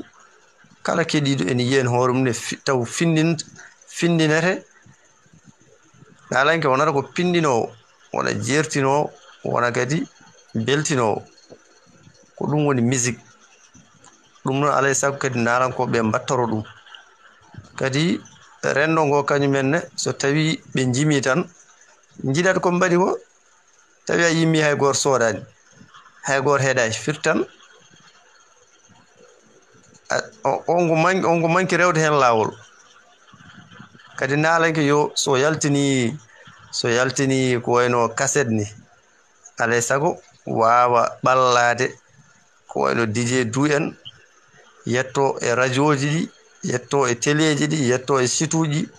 kala keɗiɗo ene yiya hen hoore mum ne taw findinete nalanke wonata ko pindinowo wona jertinowo wona kadi beltinowo ko ɗum woni musique ɗum noon alay sago kadi nalankoɓe mbattoro ɗum kadi rendo ngo kañumenne so tawi ɓe jimi tan jiɗat ko mbaɗi ko tawi a yimmi hay goto soodani hay goto heeɗaki firtan on ko manki rewde hen lawol kadi nalanke yo so yaltini ko wayno cassette ni alay sago wawa ɓallade ko wayno DJ du en yetto e radio ji ɗi yetto e télé ji ɗi yetto e site uji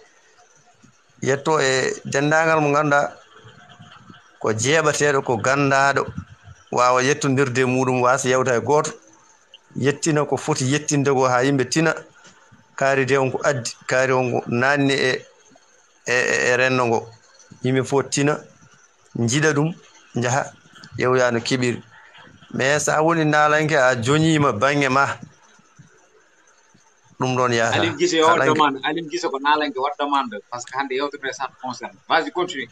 yetto e dendagal mo ganduɗa ko jeeɓateɗo ko gandaɗo wawa yettodirde muɗum wasa yewta e goto yettina ko foti yettinde ko ha yimɓe tina kaari de on ko addi kaari on ko nanni e renno ngo yimɓe fof tina jiiɗa ɗum jaaha ƴewya no keɓiri mais sa woni nalanke a joñima banggue ma ɗum ɗon yahata Alioune Guissé o demande Alioune Guissé ko nalanke wat demande par ce que hande yewtere ça concerne vas-y continue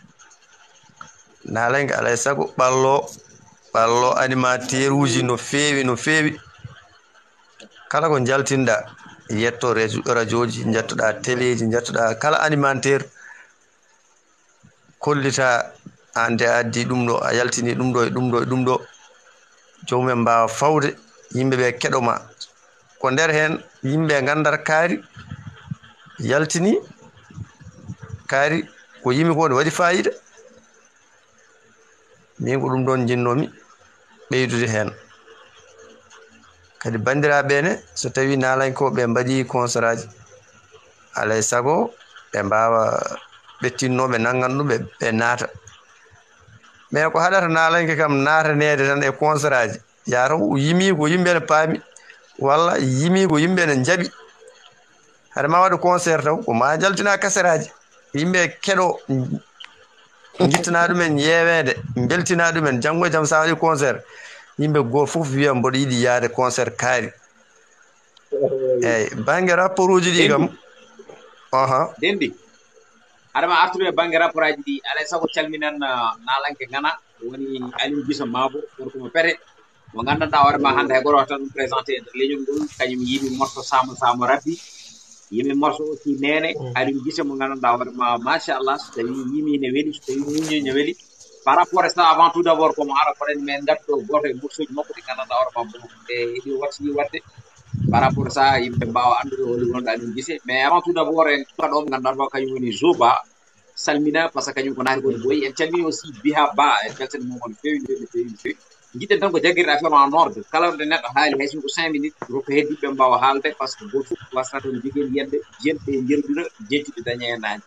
nalanke alay sago ɓallo animateur uji no feewi kala ko jaltinɗa yetto radio ji jettoɗa télé ji jettoɗa kala animateur kollita an de addi ɗum ɗo a yaltini ɗum ɗo e ɗum ɗo jomumen mbawa fawde yimɓeɓe keɗoma ko nder hen yimɓe gandata kaari yaltini kaari ko yimi ko ne waɗi fayida min ko ɗum ɗon jinnomi ɓeydude hen kadi bandiraɓene so tawi nalankoɓe mbaɗi concert aji alay sago ɓe mbawa ɓettinnoɓe nanganɗuɓe ɓe naata mais ko haɗata nalanke kam natanede tan e concert aji yataw yimi ko yimɓe ne paami walla yimi ko yimɓe ne jaaɓi haɗa ma waɗa concert taw ko ma jaltina kaseraji yimɓe keɗo guittana ɗumen yewede beltina ɗumen janggo e jaam sa waɗi concert yimɓe goto fof wiya mboɗo yiiɗi yaade concert kaari eyyi banggue rapport uji ɗi kam dendi aɗama artude banggue rapport aji ɗi alay sago calminan nalanke gana woni Alioune Guissé Mabo gorko mo pete mo gandanɗa hoorema hande hay goto tan ɗum présenté e nder leñol ngol kañum yimi morceau sama rabbi yimi morceau aussi nene Alioune Guissé mo gandanɗa hoorema machallah so tawi yimi ne weeli so tawi muñi ne weeli par rapport à ça avant tout d'abord comme ara koɗen men gatto goto e morceau ji makko ɗi gandanɗa hoorema bon e ɗi wattini wadde par rapport à ça yimɓe mbawa andude holi gonɗo Alioune Guissé mais avant tout d'abord en kaɗo mo gandanɗa kañum woni Zoba salmina par ce que kañum ko naati koni boyi en calmini aussi biha ba en beltanimo no feewi no feewi jiɗɗen tan ko jagguirɗe affaire en ordre kala nde neɗɗo haali hay sinko 5 minutes rokko heddiɓe mbawa haalde par ce que goto fof wasata toon jogui yedde jenɗe jeerɗina jentude daña hen naji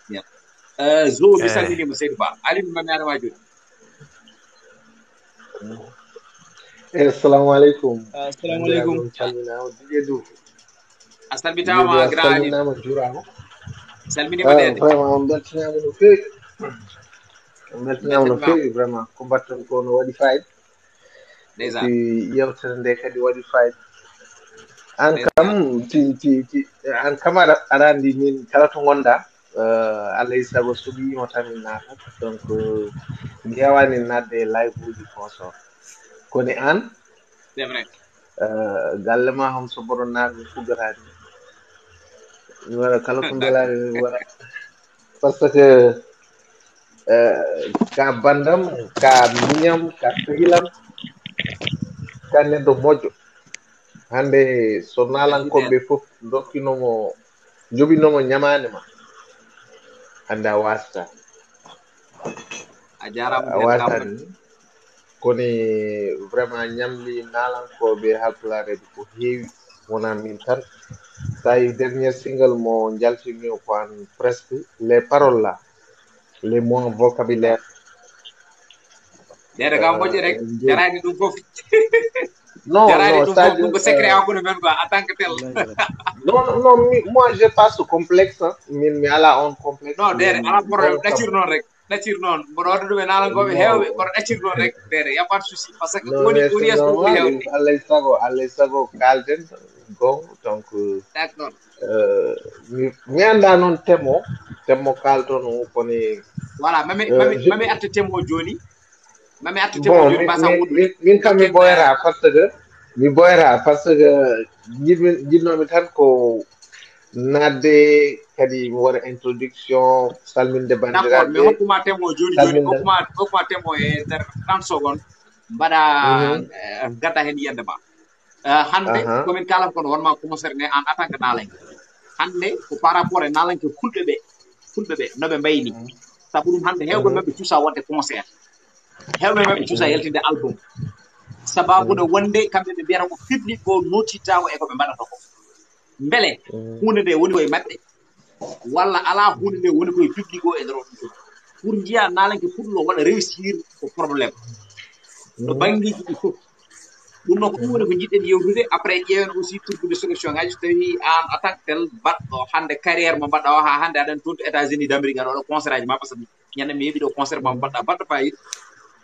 hen zo mi salminima Seydou Ba Alioune mami adama joni assalamu aleykum assalamu aleykum calminama DJ du a salmitama grand Ali salminama jurama salminima dede vraiment on beltinama no feewi on beltinama no feewi vraiment ko mbatton ko no waɗi fayida puis yewtere nde kadi waɗi fayida an kam an kam aɗa andi min kala to gonɗa alay saago so wima tan min natat donc mi hewani nadde live uji consort koni an c'est vrai galle ma hom so mboɗo naatmi fuggatani mi waɗa kala ko mbelami mi waɗa par ce que ka bandam ka miñam ka sehilam ka neɗɗo moƴƴo hande so nalankoɓe fof dokkinomo joɓinomo ñamande ma hande a wasata a wasani koni vraiment ñamli nalankoɓe halpulareɓe ko heewi wona min tan sa yi dernier single mo jaltini ko an presque les paroles là les mots vocabulaire dede kam moƴƴi rek jarani ɗum fof non ɗum ko secret hakkude men quoi en tant que tel non moi j'ai pas ce complexe min mi ala on complexe non dede ala problème ɗaccir noon rek ɗaccir noon mboɗo wadde ɗum e nalankoɓe hewɓe kono ɗaccir noon rek dede y a pas de souci par ce que woni yes ko ɓuuri hewde alay sago kalden gon donc d'accord mi anda noon temmo kalton o koni voilà mami arta temmo joni mami arta temmo joni min kam mi ɓoyata par ce que mi boyra par ce que jinnomi tan ko nadde kadi mi waɗa introduction salminde d' accord mais bandiraɓe hokkuma temo joni joni salminde hokkuma temo e nder 30 secondes mbaɗa gadda hen yiyande ma hande komin kalata kono wonma concerné en attaque nalanke hande ko par rapport e nalanke fulɓe ɓe noɓe mbayni sabu ɗum hande hewɓe mabɓe cuusa wonde concert hewɓe mabɓe cuusa yaltinde album sababude wonde kamɓe ɓe mbiyata ko public o nottitako e koɓe mbaɗata ko beele hunde nde woni koye maɓɓe walla ala hunde nde woni koye public o e nder on ɗum pour jiya nalanke fuɗɗo waɗa réussir ko probléme no bangguiji ɗi fof ɗum noon ko ɗum woni ko jiɗɗen yewtude après ƴeewen aussi turbude solution ngaji so tawi an en tant que tel baɗɗo hande carrière mo mbaɗɗa o ha hande aɗani toon to États-Unis d' Amérique aɗa waɗa concert aji ma par ce que ñande mi heeɓi ɗo concert ma mbaɗɗa baɗɗo fayida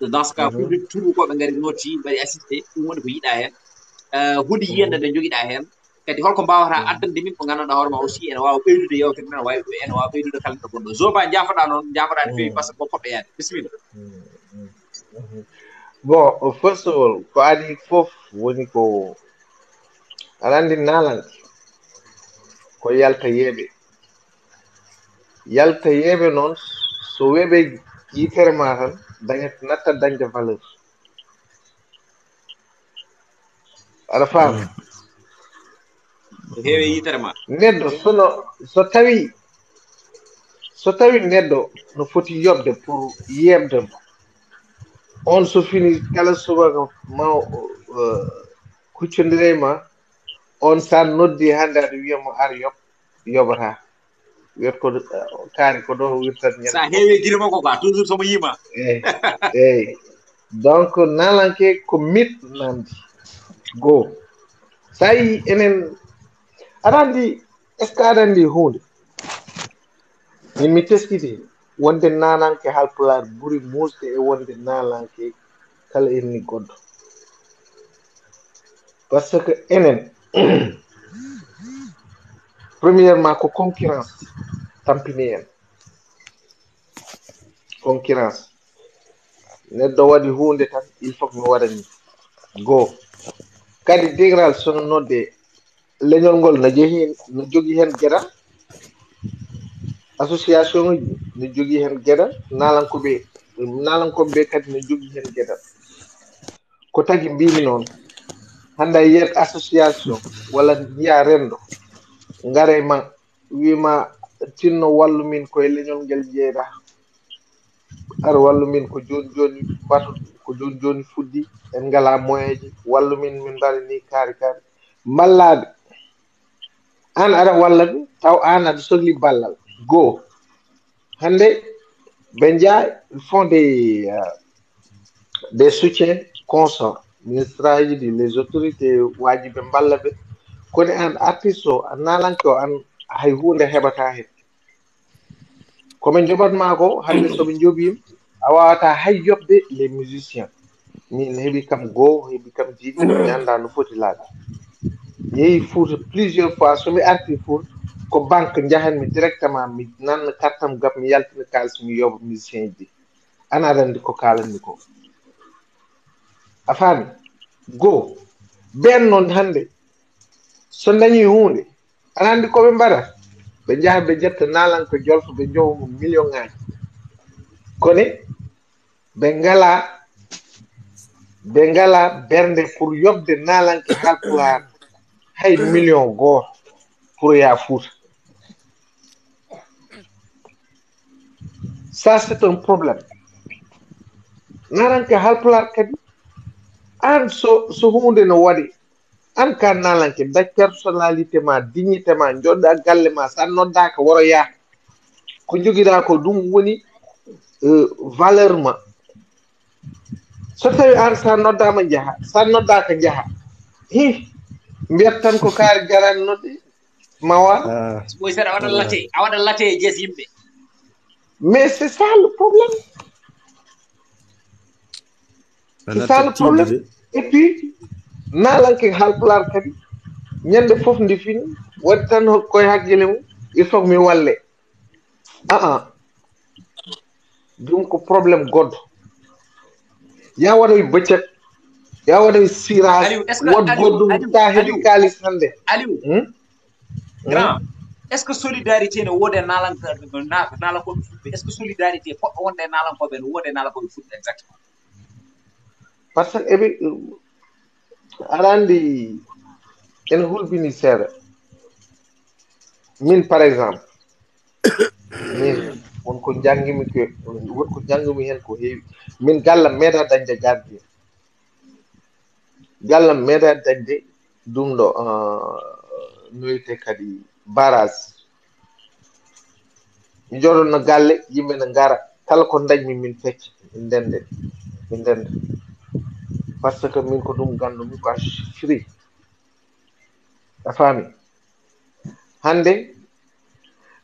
dans ce cas public tout koɓe ngari nooti mbaɗi assisté ɗum woni ko yiɗa hen huude yiyande nde joguiɗa hen kadi holko mbawata addande min ko gandanɗa hoore ma aussi ene wawa ɓeydude yewtere nde ene wawa ɓeydude kalɗo gonɗo zoba jafoɗa noon jafoɗa no fewi par ce que ko poɗɗo yaade bisimilla bon first of all ko adi fof woni ko aɗa andi nalanke ko yalta yeeɓe noon so weeɓe yitere ma tan natta dañde valeur aɗa faama heewe yitere ma neɗɗo so tawi neɗɗo no foti yoɓde pour yeɓdemo on so fini kala subaka ma huccodire ma on sa noddi hande aɗa wiyamo ar yoɓata wiyat ko kaari ko ɗo wirtat sa heewi guirma ko quoi toujours somo yima eyyi donc nalanke ko mit namdi goo sa yi enen aɗa andi est ce que aɗa andi hunde min mi teskiti wonde nalanke halpular ɓuuri musde e wonde nalanke kala inni goɗɗo par ce que enen premièrement ko concurrence tampini en concurrence neɗɗo waɗi hunde tan il faut que mi waɗa ni goo kadi dégral sono nodde leñol ngol no jogui hen gueɗal association uji no jogui hen gueɗal nalankoɓe kadi no jogui hen gueɗal ko tagui mbimi noon hande a yiyat association walla jiya rendo gaare ma wima tinno wallu min koye leñol ngel jeeyɗa ar wallu min ko joni joni batu ko joni joni fuɗɗi en ngala moyen ji wallu min mbaɗa ni kaari ballaɓe an aɗa wallaɓe taw an aɗa sohli ballal goo hande ɓe jaa ils font des soutiens consorts ministraji ɗi les autorités wajiɓe mballa ɓe kono an artiste o a nalanke o an hay hunde heɓata hen komin joɓatma ko hande soɓe joɓima a wawata hay yoɓde les musiciens min heeɓi kam goo heeɓi kam jiiɗi mi anda no foti laaɓe yeehi Fouta plusieurs fois somi arti Fouta ko banque jahanmi directement mi nanna kartam gam mi yaltina kalis mi yoɓa musicien ji ana aɗa andi ko kalanmi ko a faami goo ɓen noon hande so dañi hunde aɗa andi koɓe mbaɗata ɓe jaaha ɓe ƴetta nalanko jolfo ɓe jowmo million ngaji kono ɓe ngala bernde pour yoɓde nalanke halpular hay million goto pour ya Fouta ça c'est un problème nalanke halpular kadi an so hunde no waɗi an ka nalanke dac personnalité ma dignité ma joɗɗa galle ma sa noddaka woro yaa ko joguiɗa ko ɗum woni valeur ma so tawi an sa noddama jaaha sa noddaka jaaha mbiyat tan ko kaari jarani nodde ma wa ɓoy seeɗa a waɗa latte e jees yimɓe mais c'est ça le problème c'est ça le problème et puis nalanke halpular kadi ñande foof ndi fini waɗi tan koye hakkille mum il faut que mi walle ɗum ko probléme goɗɗo ya waɗoy bëccëg ya waɗa sirage Aliou est ce que wod goɗɗum ta heɓi kalis hannde Aliou grand est ce que solidarité ne wode nalankoɓe fulɓe est ce que solidarité poɗɗo wonde e nalankoɓe no wode e nalankoɓe fulɓe exactement par ce que eɓe aɗa anndi ene hulbini seeɗa min par exemple min wonko janngimi wonko janngumi heen ko heewi min gallam meeɗa dañde gardien gallam meeɗa dañde ɗum ɗo no wiyete kadi barage mi joɗonno galle yimɓe ne ngara kala ko dañmi min fecca min ndenda par ce que min ko ɗum ganndumi ko free a faami hannde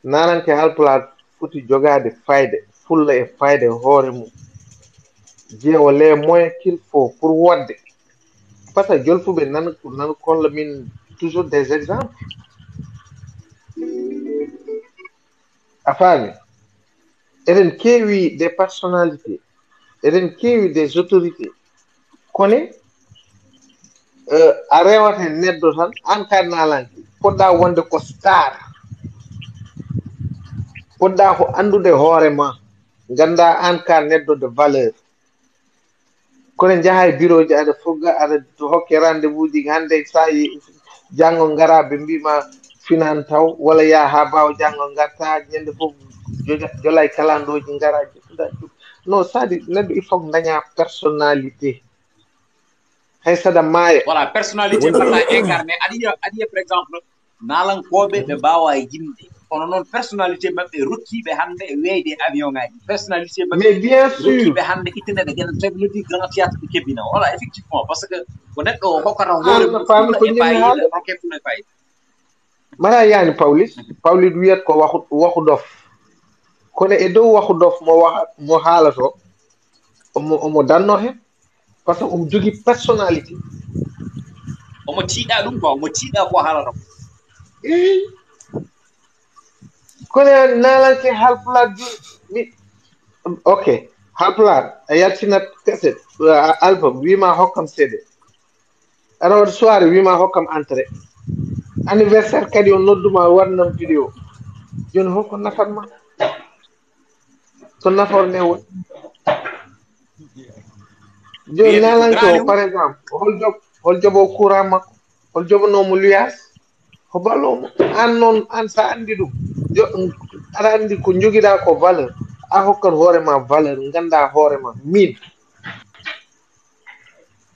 naranke Haalpulaar foti jogaade fayde fulla e fayde hoore mum jeewa les moyens qu'il faut pour wodde par ce que jolfuɓe nana kolla min toujours des exemples a faami eɗen keewi des personnalités eɗen keewi des autorités kono a rewata neɗɗo tan an ka naalanke poɗɗa wonde ko star poɗɗa ko anndude hoore ma ganda an ka neɗɗo de valeur kono jaha e bureau ji aɗa fogga aɗa hokke rendez-vous ji hannde sa janngo ngara ɓe mbima finan taw walla ya ha mbawa janngo garta ñande fof jolay kalandoji ngara non sadi neɗɗo il faut daña personnalité hay saɗa maaya voilà personnalité mbaɗɗa incarné aɗa yiya par exemple nalankoɓe ɓe mbawa yimde kono noon personnalité maɓɓe rokkiɓe hannde e weyde avion ngaji personnalité maɓɓe mais bien sûr rokkiɓe hannde itteneɗe gueɗe teblodi grand théâtre ɓe kebbina voilà effectivement par ce que ko neɗɗo hokkata hoore mum fulla e fayida hokke fulla e fayida mara yani pawlis wiyat ko waxu dof kono e dow waxu dof mo haalato omo danno hen par ce que omo jogui personnalité omo tiiɗa ɗum quoi omo tiiɗa ko haalata ko kono nalanke Haalpulaar joni ok Haalpulaar a yaltinat cassette album wima hokkam cd aɗa waɗa soirée wima hokkam entrée anniversaire kadi o nodduma waɗnam vidéo joni holko nafatma to nafoore nde woni joni nalanke o par exemple hol joɓo courant makko hol joɓanomo luyas ko ballomo an noon an sa andi ɗum aɗa andi ko joguiɗa ko valeur a hokkat hoorema valeur ganda hoorema min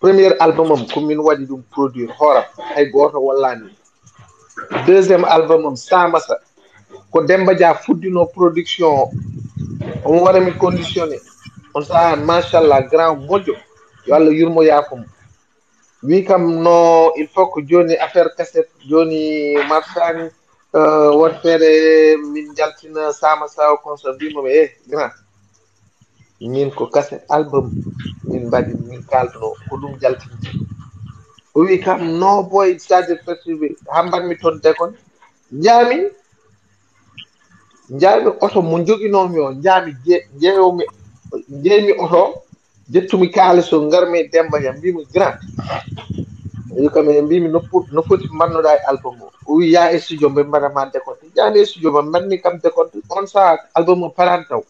premier album am komin waɗi ɗum produire hooram hay goto wallani deuxième album am Samasa ko Demba Dia fuddino production o omo waɗami conditionné on saha machallah grand moƴƴo yo Allah yurmo yaafo mo wi kam no il faut que joni affaire cassette joni marchani won feere min jaltina Samasa o consort mbimomi grand min ko cassette album min mbaɗi min kalduno ko ɗum jaltinta o wi kam no boy sade perturbé hambatmi toon dekon jaami oto mo joguinomi o jaami jeeymi oto jettumi kalis o garmi Demba Dia mbimi grand wi kam e mbimi no foti mbannoɗa e album o wi ya e studio mbe mbaɗama décoté jaami e studio mbe mbanni kam décoté on saaha album o parani taw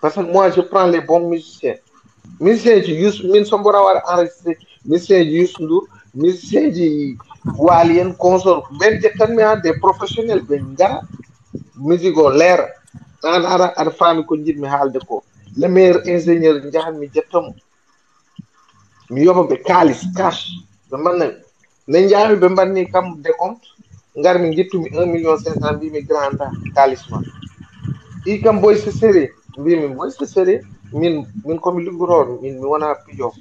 parce que moi je prends les bons musiciens ji min sombo rawara enregistré musicien ji Youssou Ndour musicien ji Wali en consort ɓen ƴettanmi ha des professionnels ɓe ngara musique o leera an aɗa faami ko jiɗmi haalde ko le meilleur ingénieur jahan mi jettomo mi yoɓa ɓe kalis cash ɓe mbannami ne jaami ɓe mbanni kam décompte ngar mi guittumi 1,500,000 mbimi grand da kalis ma i kam boy c'est sérieux mbimi boy c'est sérieux min komi liggotoɗo mi wona pijo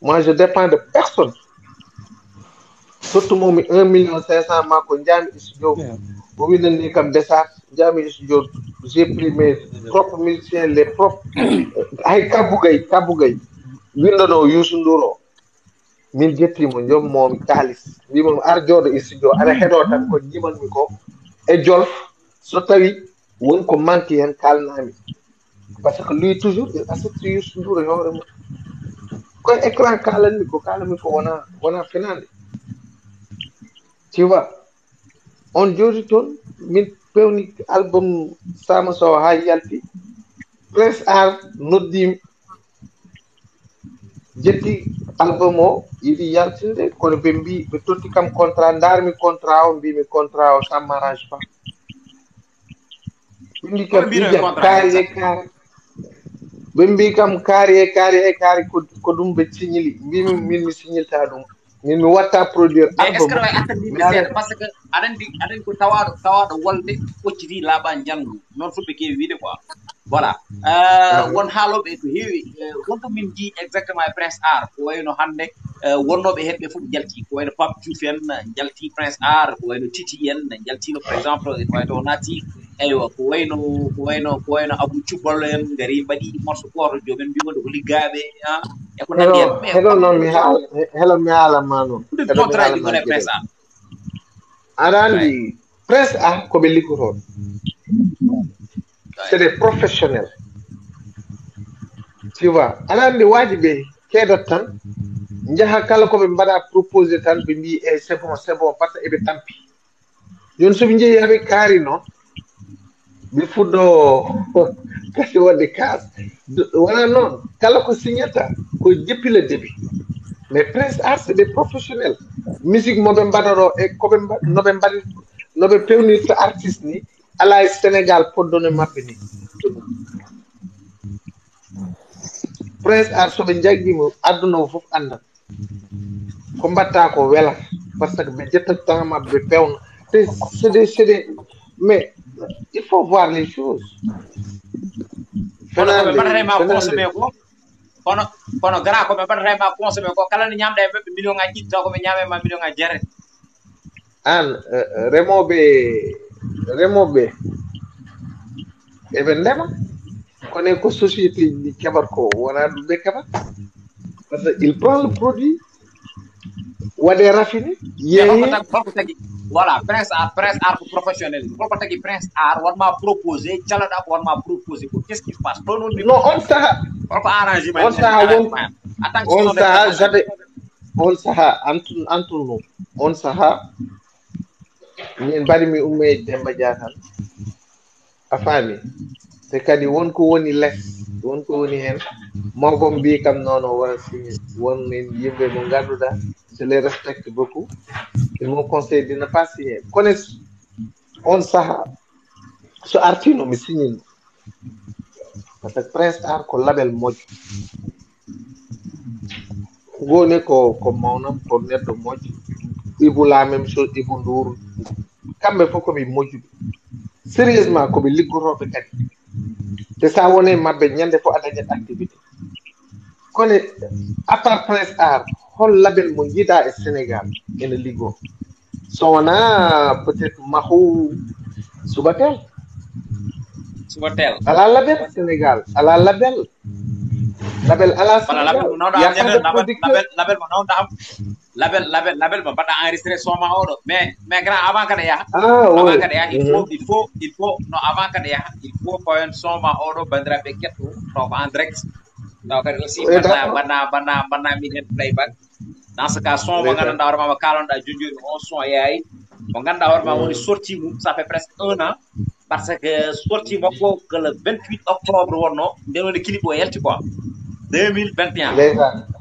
moi je dépends de personne sottumomi 1,500,000 makko jaami studio o windanni kam desat jaami studio j'ai pris mes propres musiciens les propres hay kabbugay windono Youssou Ndour o min jettimo jommomi kalis mbimomi ar jooɗo studio aɗa heeɗo tan ko jimanmi ko e jolf so tawi wonko manque hen kalnami par ce que lui toujours il accepte Youssou Ndour e hoore mum ko écran kalani ko wana finande tu vois on jodi ton min pewni album sama so ha yalti Prince Art noddi jetti album o yiɗi yaltinde kono ɓe mbi ɓe totti kam contrat darmi contrat o mbimi contrat o ça m'arrange pas ɓe mbi kam ijam kaari e kaari ɓe mbi kam kaari e kaari ko ɗum ɓe signili mbimi min mi signilta ɗum min mi watta produire mais est ce album que way attandide seeɗa par ce que aɗa ko tawaɗo wolde ɓocciti laaɓa janngu noon fulɓe keewi wiide quoi voilà won haaloɓe ko heewi wonko min jii exactement e Prince Art ko wayno hannde wonnoɓe heɓɓe fof jalti ko wayno Pape Diouf en jalti Prince Art ko wayno Titi en jaltino par exemple wayto o naati eywa ko wayno Abou Thioubol en ngari mbaɗi morceau goto jomumen mbimoɗo ko liggaaɓe e ko nanndi en mais hello noon mi haalama noon contrat ji gone Prince Art aɗa anndi Prince Art koɓe liggotoon c'est des professionnels tu vois aɗa anndi waaji ɓe keedot tan njaha kala koɓe mbaɗa proposé tan ɓe mbi e c'est bon par ce que eɓe tampi joni soɓe njehi haɓe kaari noon ɓe fuɗɗo kasi wonde kaas wona noon kala ko signata ko depuis le début mais Prince Art c'est des professionnels musique moɓe mbaɗaɗo e koɓe noɓe pewnirta artiste ni ala e Sénégal poddone maɓɓe ni Prince Art soɓe jaggimo aduna o fof andan ko mbatta ko wela par ce que ɓe ƴettata temps maɓɓe ɓe pewna c'est des mais il faut voir les choses kono koɓe mbaɗatema consommé ko kono gara koɓe mbaɗatema consommé ko kala ne ñamɗa e maɓɓe million ngaji ɗiɗi taw koɓe ñamema million ngaji jeere an remoɓe eɓe ndema kono ko société ɗi keɓat ko wona ɗum ɓe keɓat par ce que il prend le produit waɗe raffiné yeehi holko tagui voilà Prince Art ko professionnel holko tagui Prince Art wonma proposé caloɗa ko wonma proposé ko qu'est ce qui se passe ɗo noon non on saha holko arrangement on saha jamais on saha antunno on saha min mbaɗi mi umme Demba Dia tan a faami te kadi wonko woni less wonko woni hen mawɓe mbi kam noon o wara signé won yimɓe mo ngannduɗa je les respecte beaucoup ils m'ont conseillé de ne pas signer kono on saha so artino mi signino par ce que Prince Art ko label moƴƴo ngoni ko mawnam ko neɗɗo moƴƴo Ibou la même chose Ibou Ndour kamɓe fof koɓe moƴƴuɓe sérieusement koɓe liggotoɓe kadi te sa woni maɓɓe ñande fof a dañat activité kono à part Prince Art hol label mo jiiɗa e Sénégal ene liggo so wona peut être Mahou Subatel ala label Sénégal ala label ala Sénégal label mo nawda am label mo mbaɗɗa enregistré soma oɗo mais grand avant kada yaha avant kada yaha il faut no avant kada yaha il faut koyen soma oɗo bandiraɓe ketto taw ko en direct taw kadi aussi banna min hen playback dans ce cas son mo ganduɗa hoorema mo kalonɗa jonjoni on son yayi mo ganduɗa hoorema woni sorti mum ça fait presque 1 an parce que sorti makko que le 28 octobre wonno nden woni clip o yalti quoi 2021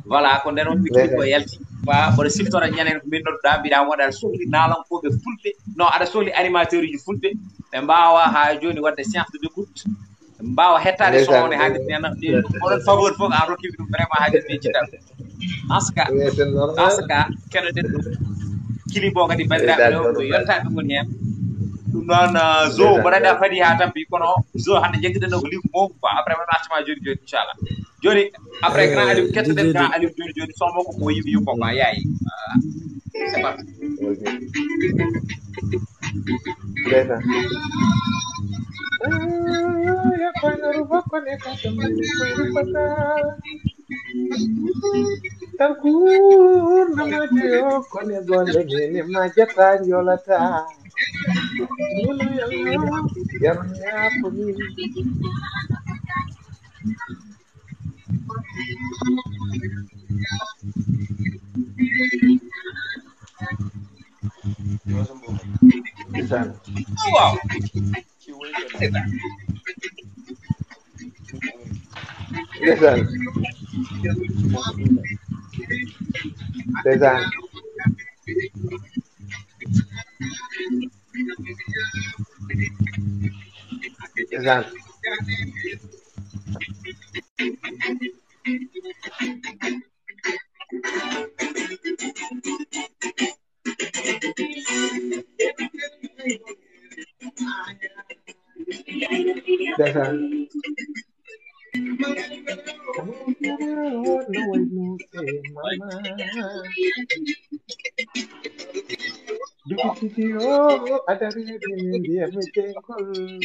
voilà ko nden woni clip o yalti wa mboɗo siftora ñanen ko min nodduɗa mbiɗa wonde aɗa sohli naalankoɓe fulɓe non aɗa sohli animateur uji fulɓe ɓe mbawa ha joni wadde séance de écoute mbawa hettade son one haydis nena oɗon faveur fof an rokkiɓe ɗum vraiment haydis ɓe jiɗat en ce cas keɗoɗen ɗum clip o kadi bandiraɓe ɗo ko yottaɓe goni hen ɗum noon zo mbaɗaɗa faadi ha tampi kono zo hande jagguiɗen ɗo ko livre mowko quoi après man artema joni inchallah joni après grand Aliou kettoɗen grand Aliou joni son makko ko yimɓe yummo quoi yayi c'est parti Tankur namajo kone gonde mene majata yolata yarnya pumi ndeysaan waaw ndeysaan ndeysaan ndeysaan ndeysaan no way no say mama dukitio adari di everything cool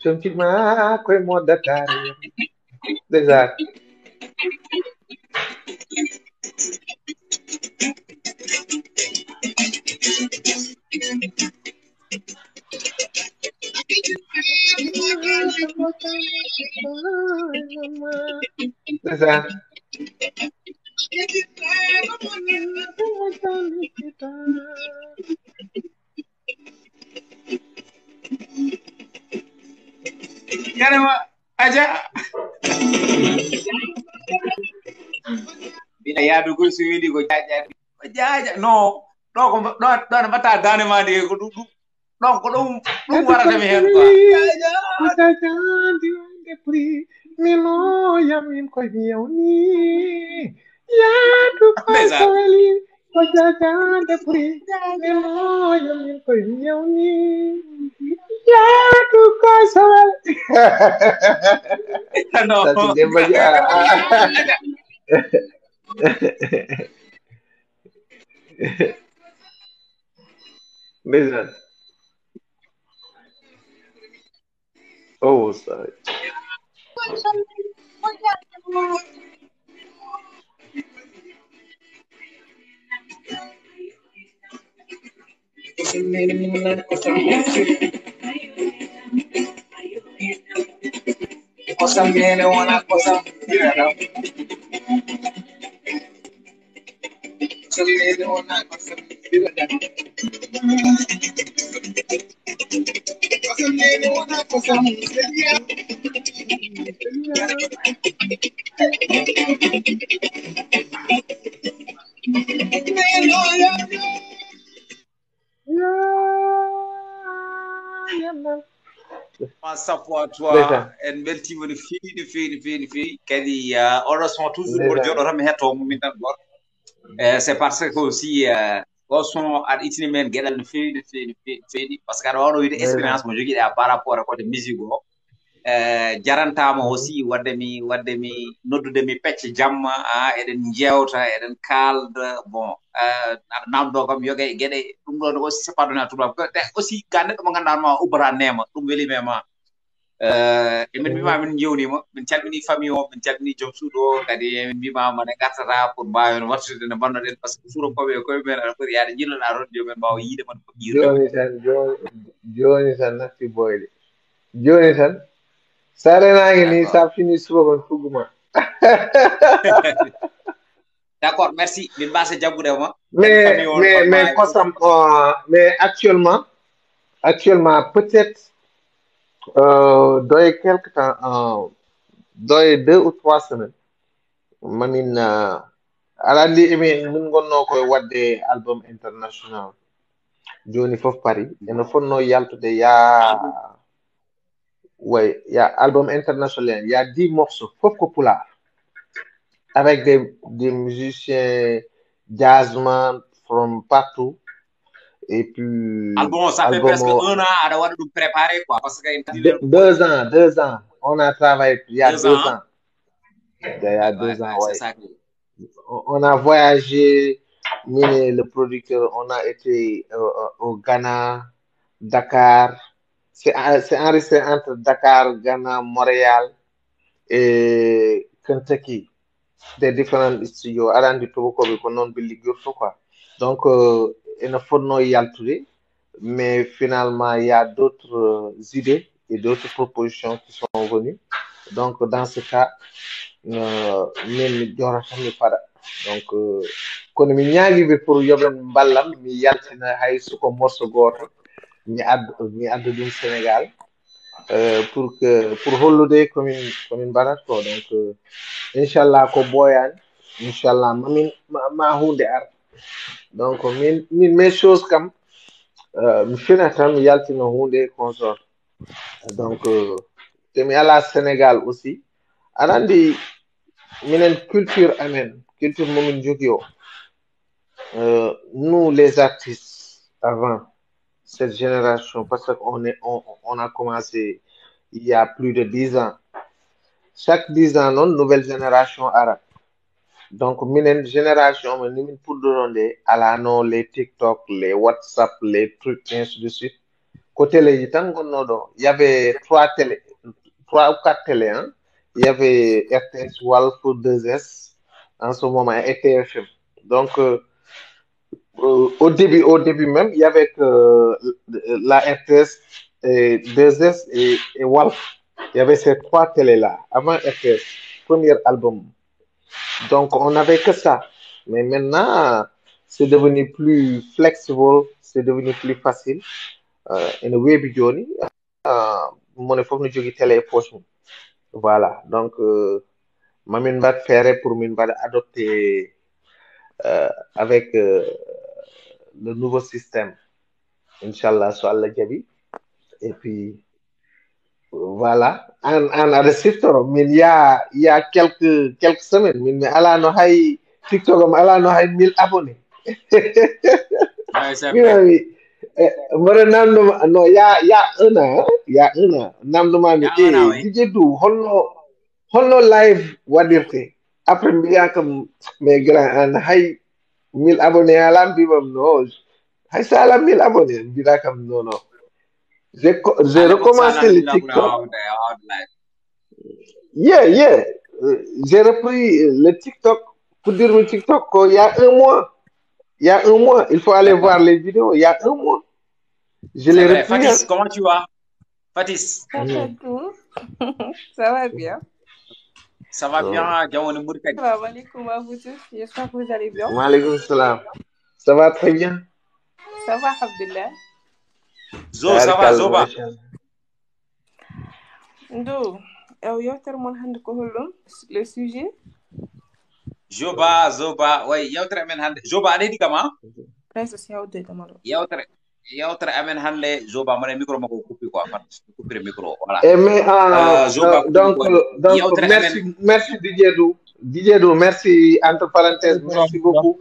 Cantik mah kue moda karir. Desat. Desat. Karena aja bila ya dugul suwi di go jaja no ko do mata dane ma de ko du no ko dum warata mi hen quoi Jaja de pri milo yamin ko bioni ya tu pasali jaja de pri milo yamin ko bioni ya tu pasali no Satu dia baca Betul. Oh, sorry. cosa viene una cosa viene una cosa una cosa Sappo toi en beltima no feewi kadi oɗo son toujours mboɗo joɗo tan mi hettomo min tan goto c'est parce que aussi o son aɗa ittini men gueɗal no feewi par ce que aɗa wawno wiide expérience mo joguiɗa par rapport à côté musique o jarantama aussi waddemi noddude mi pecce jamma eɗen jewta eɗen kalda bon aɗa namdo kam yoga e gueɗe ɗum ɗon aussi c'est pardonné tubabe aussi ga neɗɗo mo ganduɗa ma ubbata nema ɗum welimi e ma emin mbima min jewnima min calmini famille o min calmini joom suudu o kadi min mbimama ne gartata pour mbawen wattude no bannoɗen par ce que suurankoɓe e koye men aɗa foti yaade jilloɗa toon jomumen mbawa yiide man ko joni tan natti boyde joni tan sarenaki ni sa fini suba kon fugguma d'accord merci min mbasa jaggude ma mais kosam mais actuellement peut-être dans quelque temps dans 2 ou 3 semaines mamin alandi min gonno koye wadde album international joni fof Paris eno fonno yaltude ya album international il y a 10 morceaux fof ko pulaar avec des musiciens jazzman from partout et puis album ça fait presque 1 an ada wada dum préparer quoi parce que 2 ans on a travaillé il y a 2 ans il y a 2 ans ouais. Ça. On a voyagé le producteur on a été au Ghana Dakar c'est enregistré entre Dakar, Ghana, Montréal et Kentucky, des différents studios arandi tobokoɓe ko noon ɓe liggirto quoi. Donc ene fonno yaltude, mais finalement il y a d'autres idées et d'autres propositions qui sont venues. Donc dans ce cas min mi jorata mi paɗa. Donc kono mi ñaagiɓe pour yoɓen ballam mi yaltina hay soko morceau goto mi adda ɗum Sénégal pour hollude komin mbaɗata ko. Donc inchallah ko ɓooyani, inchallah ma hunde ar. Donc min mes choses kam mi fina tan mi yaltina hunde consort. Donc te mi ala Sénégal aussi aɗa andi minen culture amen, culture momin jogui o, nous les artistes avant cette génération, parce qu'on a commencé il y a plus de 10 ans. Chaque 10 ans, non, nouvelle génération arabe. Donc, minen génération, mais nous pour demander à la non les TikTok, les WhatsApp, les trucs, ainsi de suite. Côté les il y avait 3 ou 4 télé, hein. Il y avait RTS, Walf, 2S, en ce moment, et TFM. Donc, au début même, il y avait que la RTS, 2S et Walf. Il y avait ces 3 télés-là, avant RTS, premier album. Donc, on n'avait que ça. Mais maintenant, c'est devenu plus flexible, c'est devenu plus facile. Et le web journey, mon faut que télé poche. Voilà. Donc, ma mine va faire pour mine va adopter avec le nouveau système. Inch'Allah, sur Allah Jabi. Et puis, voilà. On a des siftoro, mais il y a quelques semaines, mais Allah no hay TikTok, Allah no hay 1000 abonnés. Ouais, c'est vrai. Non, il y a un an, namdoma mi DJ du holno live wadirte. Après mbiya kam mes grands an hay 1000 abonnés alam bimam no. Hay ça ala 1000 abonnés, mbira kam non. J'ai recommencé le TikTok. Yeah. J'ai repris le TikTok pour dire le TikTok il y a un mois. Il faut aller voir les vidéos. Il y a un mois. Je l'ai repris. Fatis, comment tu vas? Fatis. Ça va bien. Ça va bien, Diawane Mourkadi. Salam alaikum à vous tous. J'espère que vous allez bien. Wa alaikum salam. Ça va très bien. Ça va, alhamdulillah. Zo, ça va, Zoba. Ndo, yow termon hande ko hollum le sujet. Zoba, ouais, yawtere men hande. Zoba anedi kama? Presque c'est yawde tamaro. Yawtere amen hande Zoba mon micro mako couper quoi, couper le micro, voilà. Mais Zoba, donc merci DJ Dou, merci entre parenthèses, merci beaucoup.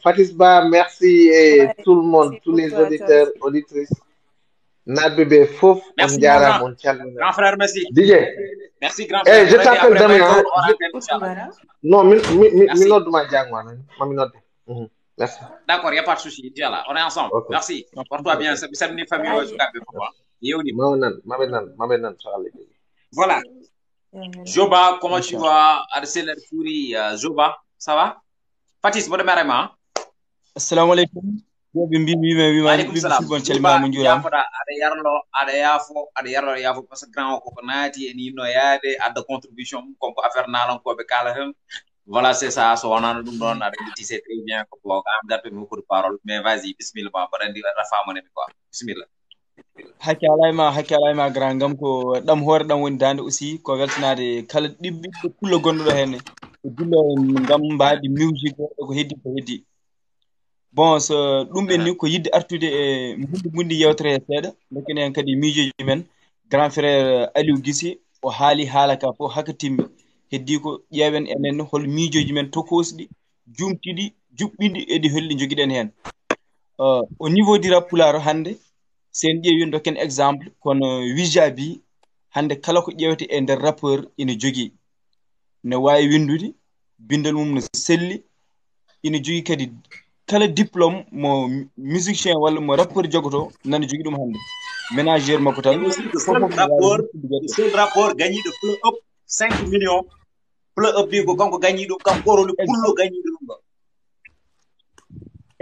Fatis Ba, merci et tout le monde, tous les auditeurs, auditrices. Nadbébé Fouf, merci grand frère, merci. DJ. Merci grand frère. Je t'appelle demain. Non, minoduma jangwana, minode. Merci. D'accord, il n'y a pas de souci. Inch'Allah, on est ensemble. Okay. Merci. Porte-toi bien. C'est une famille. Voilà. Joba, comment tu vas? Arcel Fouri, Joba, ça va? Fatis, bonne mère. Assalamu alaikum. Alaikum salam. Ada yarlo parce que grand ko naati e ni no yaade adda contribution comme ko affaire nalan ko be kala hen. Voilà, c'est ça. So on a nous donne tu sais très bien que pour am dape beaucoup de paroles, mais vas-y, bismillah, barandi rafa moné quoi. Bismillah. Hakkalayma grand gam ko dam hore dam woni dande aussi ko weltanade kala dibbi ko kullo gonɗo hen ko dillo gam mbaadi music ko heddi bon so dum benni ko yidde artude e mundi yewtere seeda dokene en kadi miijoji men grand frère Alioune Guissé o haali halaka fo hakatimmi heddi ko ƴeewen enen hol miijoji men tokosɗi jumtiɗi juɓɓiɗi e di holli jogiɗen hen au niveau du rap pulaar hande sen ƴeewi dokken exemple kono wijabi hande kala ko ƴewete e nder rappeur ina jogi ne wawi windude bindal mum no selli ina jogi kadi kala diplôme mo musicien walla mo rappeur jogoto nani jogi ɗum hannde ménagère makko tan et aussi the fof seul rapport gagné de play up 5 millions play up bi ko kanko gagné ɗum kam goroli pullo gagné ɗum ɗo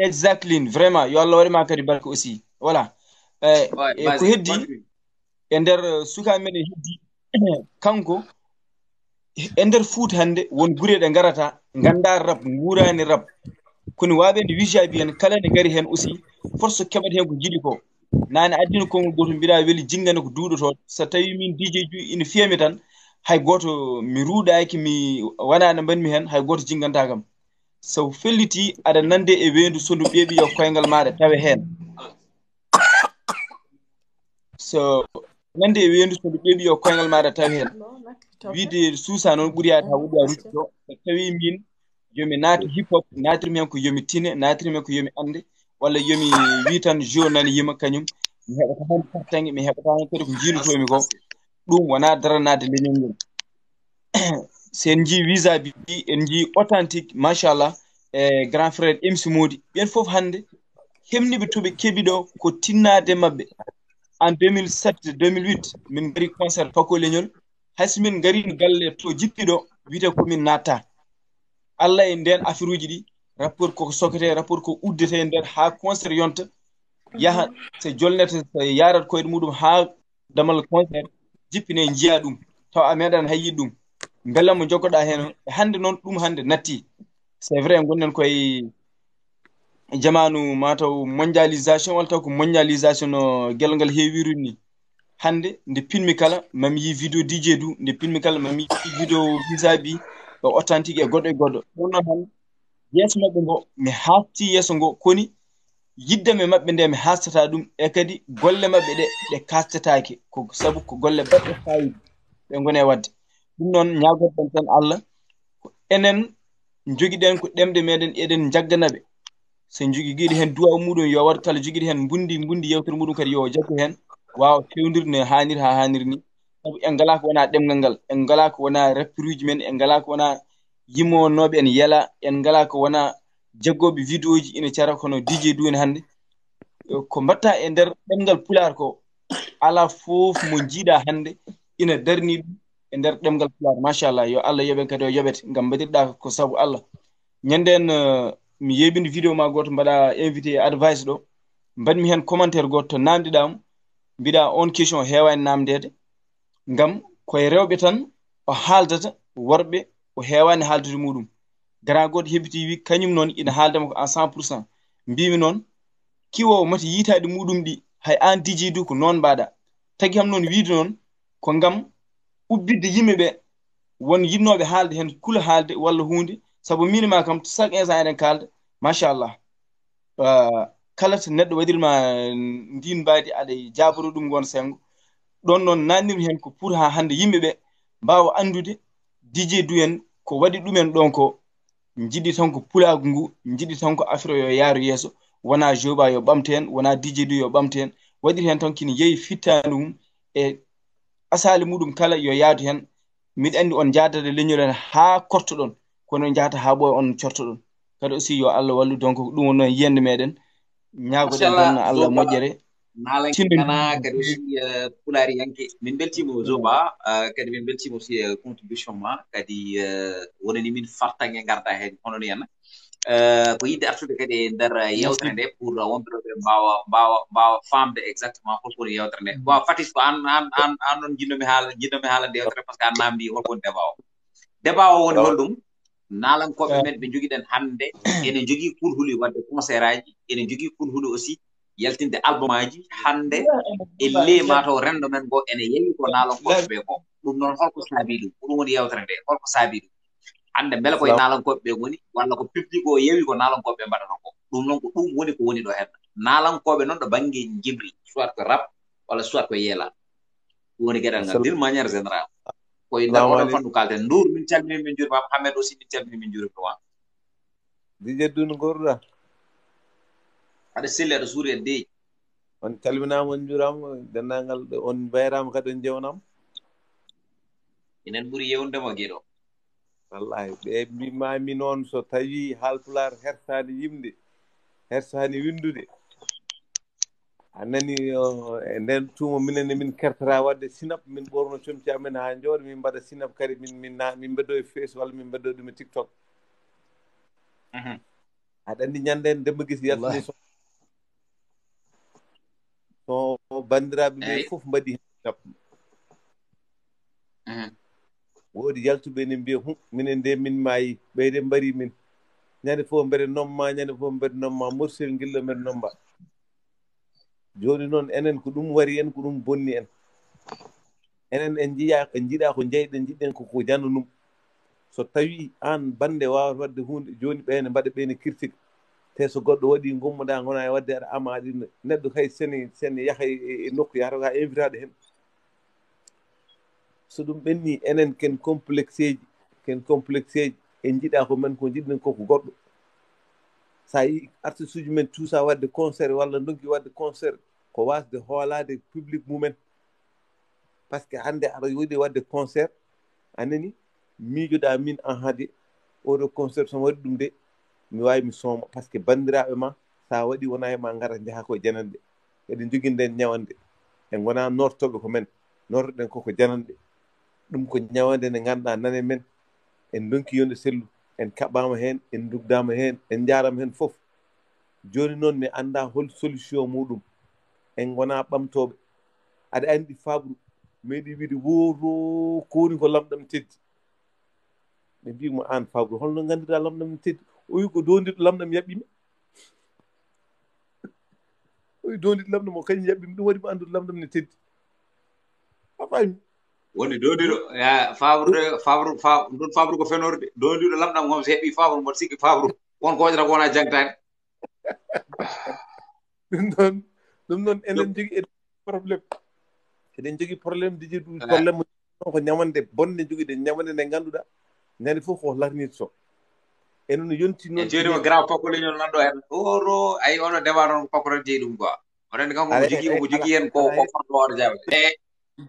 exactly vraiment yo Allah waɗima kadi barka aussi voilà e ko heddi e nder sukaɓe meɗen heddi kanko e nder foot hannde won gure ɗe garata ganda rap gurani rap kono waɓe nde wijabi hen kala nde gari hen aussi force keɓat hen ko jiɗi ko nane addino konngol goto mbiɗa weeli jinggane ko duuɗoto so tawi min DJ ju ina fiyami tan hay goto mi ruuɗaki mi wona no mbanmi hen hay goto jingganta kam so felliti aɗa nande e wendu sondu ɓeeɓi yo koyngal maɗa tawe hen so nande e wendu sondu ɓeeɓi yo koyngal maɗa tawe hen wiide suusa noon ɓuuri yaade ha wuɗɗa ruccuto so tawi min yomi naati hip hop naatirmi hen ko yomi tine naatirmi hen ko yomi ande walla yomi wi tan jo nani yima kañum mi heɓata hen partange mi heɓata hen kadi ko jiilotomi ko ɗum wona daranade leñol ngol sen jii visa bi en jii authentique machallah e grand frère MC Modi ɓen fof hannde hemniɓe toɓe keeɓi ɗo ko tinnade mabɓe en 2007 2008 min gari concert Paco leñol hayso min gari galle to jippiɗo wiyete komin natta Allah e nden affaire uji ɗi rapport koko sokete rapport ko uddete nder ha concert yonta yaha so jolnete so yarat koyɗe muɗum ha damal concert jippine jiya ɗum taw a meeɗan hayyi ɗum beela mo joggoɗa hen hannde noon ɗum hannde natti c'est vrai gonnen koye jamanu mataw mondialisation walla taw ko mondialisation no guel ngal heewiru ni hannde nde pinmi kala mami yi vidéo DJ du nde pinmi kala mami yi vidéo visabi authentique e goɗɗo ɗum noon hannde yeeso maɓɓe ngo mi haasti yeeso ngo koni yiddame maɓɓe nde mi haastata ɗum e kadi golle maɓɓe ɗe kastetake ko sabu ko golle baɗɗe fayida ɓe gone wadde ɗum noon ñagoɗen tan Allah enen jogiɗen ko ɗemɗe meɗen eɗen jagganaɓe so jogui guiɗi hen duwaw muɗum yo wat kala joguiɗo hen bundi yewtere muɗum kadi yo jaggu hen wawa fewdirde no hanniri ha hanniri ni sabu en ngala ko wona ɗemgal ngal en ngala ko wona rappeur uji men en ngala ko wona yimonoɓe en yela en ngala ko wona jaggoɓe vidéo ji ina cara kono DJ du en hannde ko mbatta e nder ɗemgal pular ko ala fof mo jiiɗa hannde ina darni ɗum e nder ɗemgal pular machallah yo Allah yoɓen kadi o yoɓete ngam mbaɗirɗa ko sabu Allah ñanden mi yeɓinde vidéo ma goto mbaɗa invité advice ɗo mbaɗmi hen commentaire goto to namdiɗamo mbiɗa on question heewani namdede ngam koye rewɓe tan o haaldata worɓe o heewani haaldude muɗum gara goto heɓiti wi kañum noon ina haaldama ko à 100% mbimi noon kiwo mati yiitaɗi muɗum ɗi hay an DJ du ko noon mbaɗa tagui kam noon wiide noon ko ngam ubbidde yimɓeɓe won yinnoɓe haalde hen kula haalde walla hunde saabu minima kam chaque instant eɗen kalda machallah kala to neɗɗo waɗirma ndin mbadi aɗa jaboro ɗum gon sengo ɗon noon nannirmi hen ko pour ha hande yimɓeɓe mbawa andude DJ du en ko waɗi ɗumen ɗon ko jiɗi tan ko pulagu ngu jiɗi tan ko affaire yo yaaru yeeso wona joba yo ɓamte hen wona DJ du yo ɓamte hen waɗiri hen tan kini yeehi fittani mum e asali muɗum kala yo yaadu hen miɗa andi on jadade leñol hen ha korto ɗon kono jahata ha ɓooya on corto ɗon kadi aussi yo Allah wallu donc ɗum won noon yiyande meɗen ñagoɗen tan Allah moƴƴere nalankana kadi aussi pulari yanke min beltimo Zoba kadi min beltimo aussi contribution ma kadi wonani min fartange garda hen hono ni henna ko yidde artude kadi e nder yewtere nde pour wonɓeɗoɓe mbawa famde exactement holko woni yewtere nde bon Fatis ko an ɗon jinnomi haalande yewtere par ce que an namdi holko woni débat o woni holɗum nalankoɓe men ɓe joguiɗen hannde ene jogui kulhuli wadde concert aji ene jogui kulhuli aussi yaltinde album aji hannde e le mataw rendo men go ene yeehi ko nalankoɓe ɓe ko ɗum noon holko saabi ɗum woni yewtere nde holko saabi ɗum hannde beele koye nalankoɓe ɓe woni walla ko public o yeewi ko nalankoɓe ɓe mbaɗata ko ɗum noon ko ɗum woni ko woni ɗo hen nalankoɓe noon ɗo banggue jibri soit ko rap walla soit ko yeela ɗum woni gueɗal ngal d'une manière générale koye nder oɗon fannu kalten Ndour min calmini min juurima Hamed aussi min calmini min juurima DJ Dun gorɗa aɗa selli aɗa suuri e deeƴi on calminama on juurama dendagal on bayrama kadi on jewnama enen ɓuuri yewndema gueɗo wallahi ɓe mbimami noon so tawi halpular hertade yimde herso hani windude anani e nden tumo minen min kertara wadde sinap min ɓorno comci amen ha jooɗo min mbaɗa sinap kadi min beddo e face walla min beddo ɗum e tiktok aɗa andi ñande en Demba Guissé yaltini so bandiraɓe ɓe fof mbaɗi hen sinap woodi yaltuɓe ne mbiya minen de min maayi ɓeyde mbari min ñande fof mbeɗe nomma ñande fof mbeɗe nomma morsel gillo mbeɗe nomba joni noon enen ko ɗum wari en ko ɗum bonni en enen en jiiɗa ko jeyɗen jiɗɗen koko jananum so tawi an bande wawata wadde hunde joni ɓeyne mbaɗa ɓeyne critique te so goɗɗo waɗi gummoɗa gona e wadde aɗa ama ɗinno neɗɗo kay sene yaaha e nokku yahata ka invitaɗo hen so ɗum ɓenni enen ken complexe ji en jiiɗa ko men ko jiɗɗen koko goɗɗo sa yi artiste uji men tuusa wadde concert walla donki wadde concert ko wasde hoolade public mumen par ce que hande aɗa yiiɗi wadde concert anani miijoɗa min an hade oɗo concert somo waɗi ɗum de mi wawi mi sooma par ce que bandiraɓe ma sa waɗi wona e ma gara jaaha koye janande eɗen joguinden ñawande en gona nortoɓe ko men nortoɗen koko janande ɗum ko ñawande nde ganduɗa nane men en donki yonde sellu en kaɓama hen en dugdama hen en jarama hen foof joni noon mi anda hol solution muɗum en gona ɓamtoɓe aɗa andi fabru meeɗi wiide wooro ko woni ko lamɗam teddi ɓe mbimo an fabru holno ganduɗa lamɗam teddi o wi ko dondiɗo lamɗam yaɓɓimi o wi dondiɗo lamɗam o kañum yaɓɓimi ɗum waɗi mo andude lamɗam ne teddi a fami woni dondiɗo ɗon fabru ko fenorde dondiɗo lamɗam kom so heɓi fabru mboɗo sikki fabru won ko waɗata ko wona jagtani ɗum noon enen jogui probléme eɗen jogui probléme diji ɗum probléme ko ñamande bonde joguiɗen ñamande nde ganduɗa ñande fof ko larnirto so enen yonti noon jonima grave Paco leñol nanɗo hen oro ayi ono débat noon Paco tan jeeyi ɗum quoi oɗon kanko omo jogui hen ko forto wawde jaɓe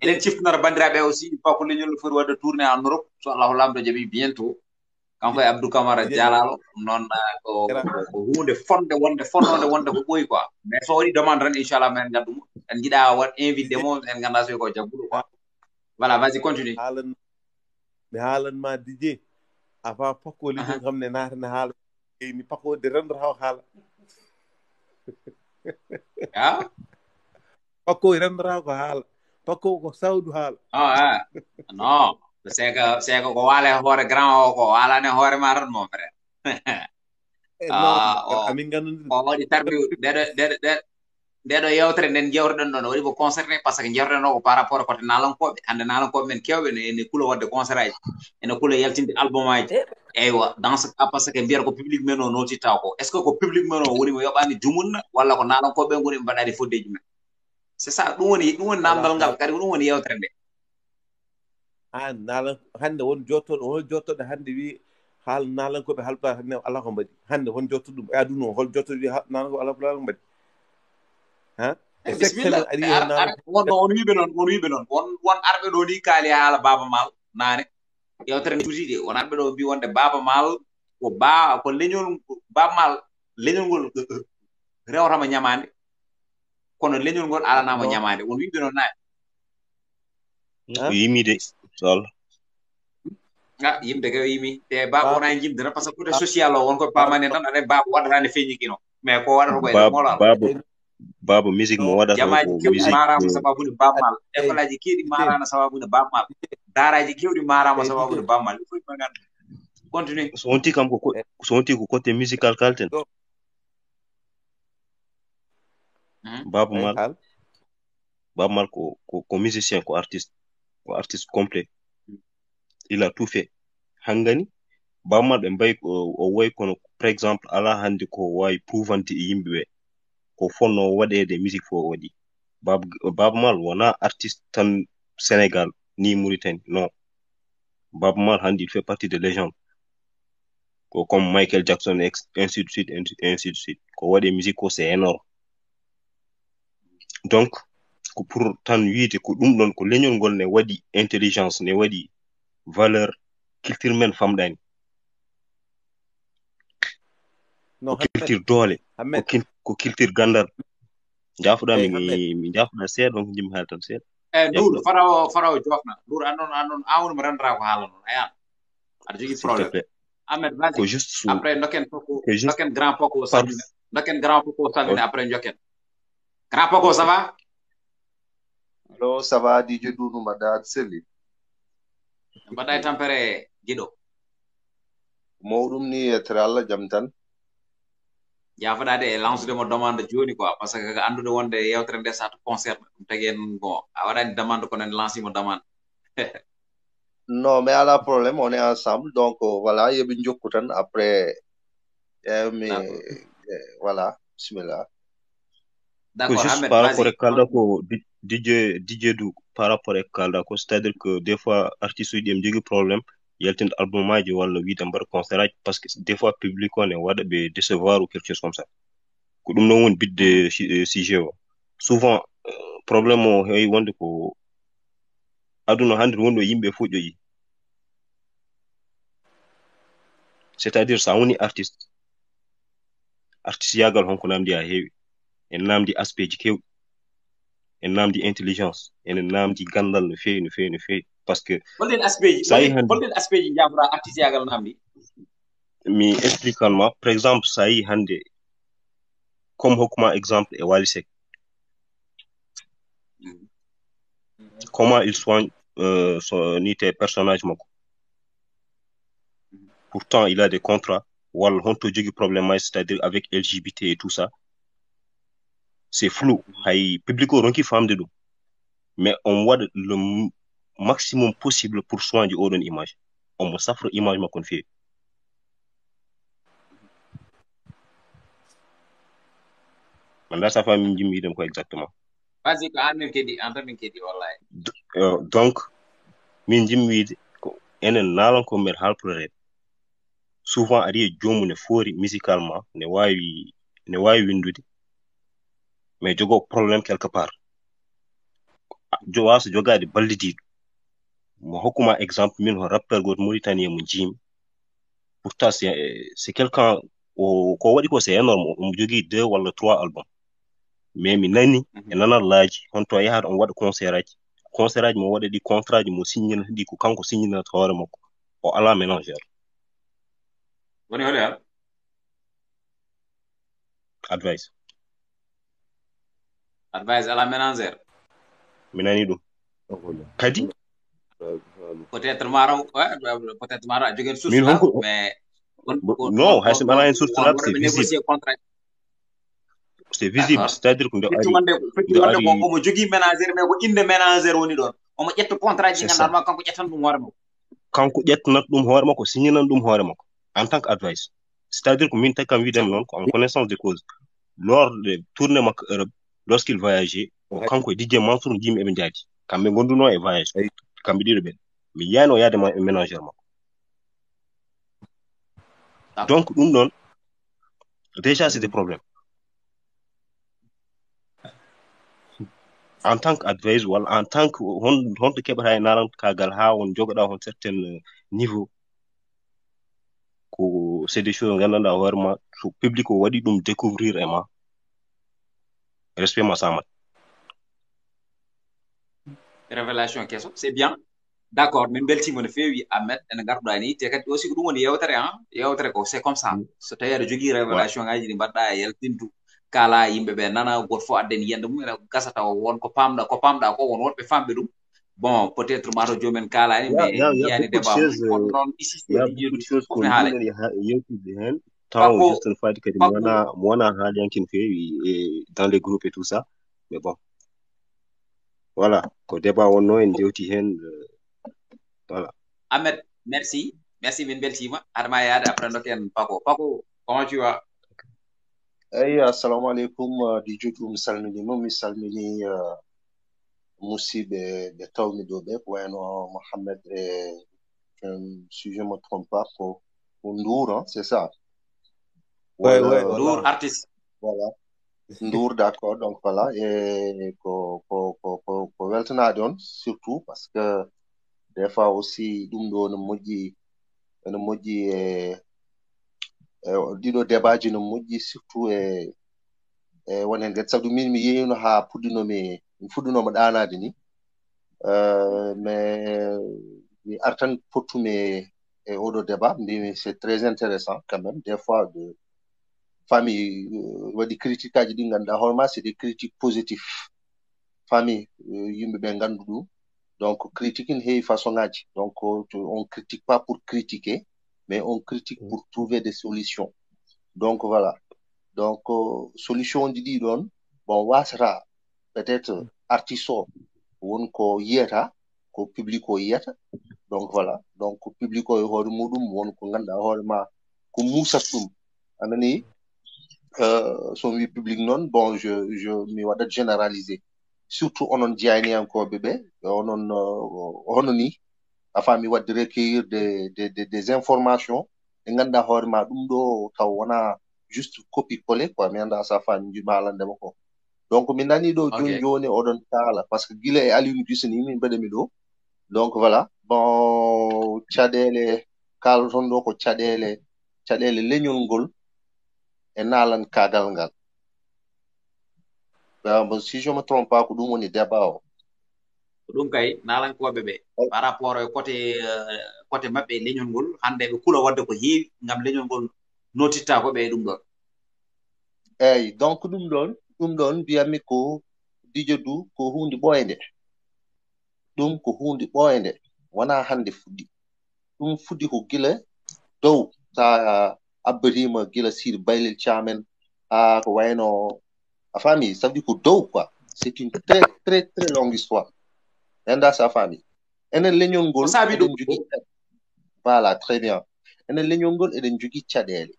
eɗen ciftanata bandiraɓe aussi Paco leñol foti wadde tourné en Europe so Allahu lamɗo jaaɓi bientôt kanko e Abdou Camara Dialalo ɗum noon ko hunde fonnode wonde ko ɓooyi quoi mais so waɗi demande tan inchallah men gaddumo en jiiɗa wat invité mo en ganda soy ko jagguɗo quoi voilà vas y continue mi haalanma DJ afa Paco leñol kam ne natana haala ni Paco de rendre haw haala Paco rendre haw ko haala Paco ko sawdu haala non c'est que ko waale hoore grand o ko walane hoore ma tan mon frère amin gandudi o waɗi tarbi ndeɗo yewtere nden jewtoɗen ɗon o waɗi ko concerné par ce que jewtoɗen o ko par rapport kote nalankoɓe hande nalankoɓe men kewɓe ene kuula wadde concert aji ene kuula yaltinde album aji eywa dans ce cas par ce que mbiyata ko public men o notittaw ko est ce que ko public men o woni mo yoɓani jumunna walla ko nalankoɓe ɓe goni ɓe mbaɗani foddeji men c'est ça ɗum woni namdal ngal kadi ko ɗum woni yewtere nde nalan hande won jottoɗo hande wi haal nalankoɓe halpulaar hande ala ko mbaɗi hande won jottoɗo ɗum aduna hol jottoɗo wi nalankoɓe halpulaar ko mbaɗi bisimilla wonno on wiɓe noon won arɓe ɗo ni kaali haala Baba Maal naane yewtere nde tuutiɗe won arɓe ɗo mbi wonde Baba Maal ko leñol Baba Maal leñol ngol rewtama ñamande kono leñol ngol alanama ñamande won wiɓe noon naane ko yimi de so Allah yimde ko yimi te Baba wona jimde tan par ce que côté social o won koye pamani tan aɗa Baba waɗata nde feññikino mais ko waɗata koye molal Baba musique mo waɗata jamaji kewɗi marama sababude Baba Maal école aji kewɗi marama sababude Baba Maal daraji kewɗi marama sababude Baba Maal fof ɓe ganda continue so wonti ko côté musical kalten Baba Maal ko musicien ko artiste complet il a tout fait hangani Baba Maal ɓe mbayi o wayi kono par exemple ala hande ko wawi prouvante e yimɓe ɓe ko fonno waɗede musique fo waɗi Baba Maal wona artiste tan Sénégal ni Mauritanie non Baba Maal hande il fait partie de légende ko comme Michael Jackson ainsi de suite ko waɗe musique ko c'est énorme donc ko pour tan wiide ko ɗum ɗon ko leñol ngol ne waɗi intelligence ne waɗi valeur culture men famɗani no ko culture doole ko culture gandal jafuɗa mi jafuɗa seeɗa donc jimi haala tan seeɗa Ndour farawo jofna Ndour andon awon mo rendra ko haala non ayan aɗa jogui problème Ahmed ko vas-y juste après ndoken grand Paco salmina ndoken grand Paco salmina après jokken grand Paco ça va allo ça va DJ Doudou mbaɗɗa selli mbaɗɗa e tampere jiɗo mawɗum ni yettere Allah jam tan jafoɗade e lancude mo demande joni quoi parce que andude wonde yewtere nde sa to concerne ɗum tagi en bon a waɗani demande kono en lanci mo demande non mais ala problème on est ensemble donc voilà yeɓe jokku tan après mi voilà bismillah d'accord juste Ahmed par rapport vas-y e kalda ko DJ du par rapport e kalda ko c'est à dire que des fois artiste uji ɗi jogui probléme yaltinde album aji walla wiide mbaɗa concert aji parce que des fois public on e waɗa ɓe décevoir ou quelque chose comme ça ko ɗum noon woni bidde sujet o souvent probléme o heewi wonde ko aduna hande wonɗo yimɓe fof ƴoƴi c'est à dire sa woni artiste yagal honko namdi ha heewi en namdi aspect ji kewɗi en namdi intelligence enen namdi gandal no feewi no feewi no feewi par ce que holɗen aspect ji jafoɗa artiste yagal namdi mi explique ma par exemple sa yi hande comme hokkuma exemple e Wally Seck comment il soigne son nité personnage makko pourtant il a des contrats walla honto jogui probléme c'est à dire avec LGBT et tout ça c'est flou hay public o ronki famde ɗum mais on waɗa le maximum possible pour soigner oɗon image on mo safra image makko no feewi manda sa fami jimmi yiɗen ko exactement vas-y ko an min keeɗi wallahi donc min jimmi wiide ko enen naalanko mbeɗa haalpulare souvent aɗa yiya jomum ne foori musicalement ne wawi windude mais jogo probléme quelque part wasa jogade ballidiɗo mo hokkuma exemple min ho rappeur goto mauritanien mo jiimi pourtant c'est quelqu'un ko waɗi ko c'est énorme omo jogui 2 walla 3 album mais mi nani e nanallaaji honto yahata on waɗa concert aji mo waɗa ɗi contrat ji mo signina ɗi ko kanko signinata hoore makko o ala ménagère woni hoɗo advice ala ménagère mi nani ɗum kadi peut-être maraw a joguen source mais non hay somi ala hen source lab c'est visible c'est-à-dire ko wonde ko omo jogui ménagère mais ko inde ménagère woni ɗon omo ƴetta contrat ji ganduɗa ma kanko ƴettan ɗum hoore makko kanko ƴettanat ɗum hoore makko signinan ɗum hoore makko en tant que advice c'est-à-dire ko min tagi kam wiidemi noon ko en connaissance de cause lors de tourné makko Europe lorsqu'il voyageait kanko e DJ Mansour jimi eɓe jaadi kamɓe gonduno e voyage kamɓe ɗiɗo ɓen mi yiyani o yaade ménagère makko donc ɗum ɗon déjà c'est des problèmes en tant que advice walla en tant que honto keɓata e narankagal ha on jogoɗa hon certain niveau ko c'est des choses gandanɗa hoore ma so public o waɗi ɗum découvrir e ma respect ma samat révélation kesso c'est bien d'accord min beltima no feewi Ahmed ene garduɗa ni te kadi aussi ko ɗum woni yewtere ko c'est comme ça so tawi aɗa jogui révélation ngaji ɗi mbaɗɗa e yaltintu kala yimɓeɓe nana goto fof addeni yiyande mum ene gasata won ko pamɗa ko won woɗɓe famɓe ɗum bon peut être mato jomumen kalani mais yiyani débat kono noon ici fof mi haala yewtude hen taw juste no fadi kadi mo wona haaliyankin feewi dans les groupes et tout ça mais bon voilà ko débat wonno en jewti hen voilà Ahmed merci min beltima adama yaade après ndoken Paco comment tu vas eyi assalamu aleykum DJ Doudou mi salmini musidɓe ɓe tawmi ɗo ɓe ko wayno Mohamed e si je me trompe pas ko Ndour c'est ça Ndour artiste voilà Ndour d'accord donc voilà et ko weltanade on surtout parce que des fois aussi ɗum ɗo no moƴƴi ɗiɗo débat ji no moƴƴi surtout e won hen gueɗe sabu min mi yeeyino ha puɗɗinomi mi fuɗɗinoma ɗanade ni mais mi artan pottumi e oɗo débat mbimi c'est très intéressant quand même des fois de famille waɗi critique aji ɗi ganduɗa hoorema c'est des critiques positifs famille yimɓe ɓe gandu ɗum donc critique ne heewi façon ngaji donc on critique pas pour critiquer mais on critique pour trouver des solutions donc voilà donc solution ji ɗi ɗon bon wasata peut-être artiste o won ko yiyata ko public o yiyata donc voilà donc public o e hoore muɗum won ko ganduɗa hoorema ko musat ɗum anani so wi public noon bon je mi waɗat généraliser surtout onon jeyaniyankoɓe ɓe onon hono ni a faami wadde recueillir des informations ɗe ganduɗa hoorema ɗum ɗo taw wona juste copie collé quoi mi anda sa faami jima haalandema ko donc mi nani ɗo joni joni oɗon kaala par ce que guila e Alioune Guissé ni min mbaɗami ɗo donc voilà bon caɗele kalaton ɗo ko caɗele leñol ngol e naalan kagal ngal si je me trompe pas ko ɗum woni débat o ɗum kay naalankoɓe ɓe par rapport e côté maɓɓe leñol ngol hande ɓe kula wadde ko heewi ngam leñol ngol notitta ko ɓe e ɗum ɗon eyyi donc ɗum ɗon mbiyatmi ko Didier Dou ko hunde ɓoyde ɗum ko hunde ɓoyde wona hande fuɗɗi ɗum fuɗɗi ko gila dow sa abbatima gila Sir Baylel Thiamen ha ko wayno a faami ça veut dire ko dow quoi c'est une très très très longue histoire enda sa faami enen leñol ngol eɗen jogui voilà très bien enen leñol ngol eɗen jogui caɗele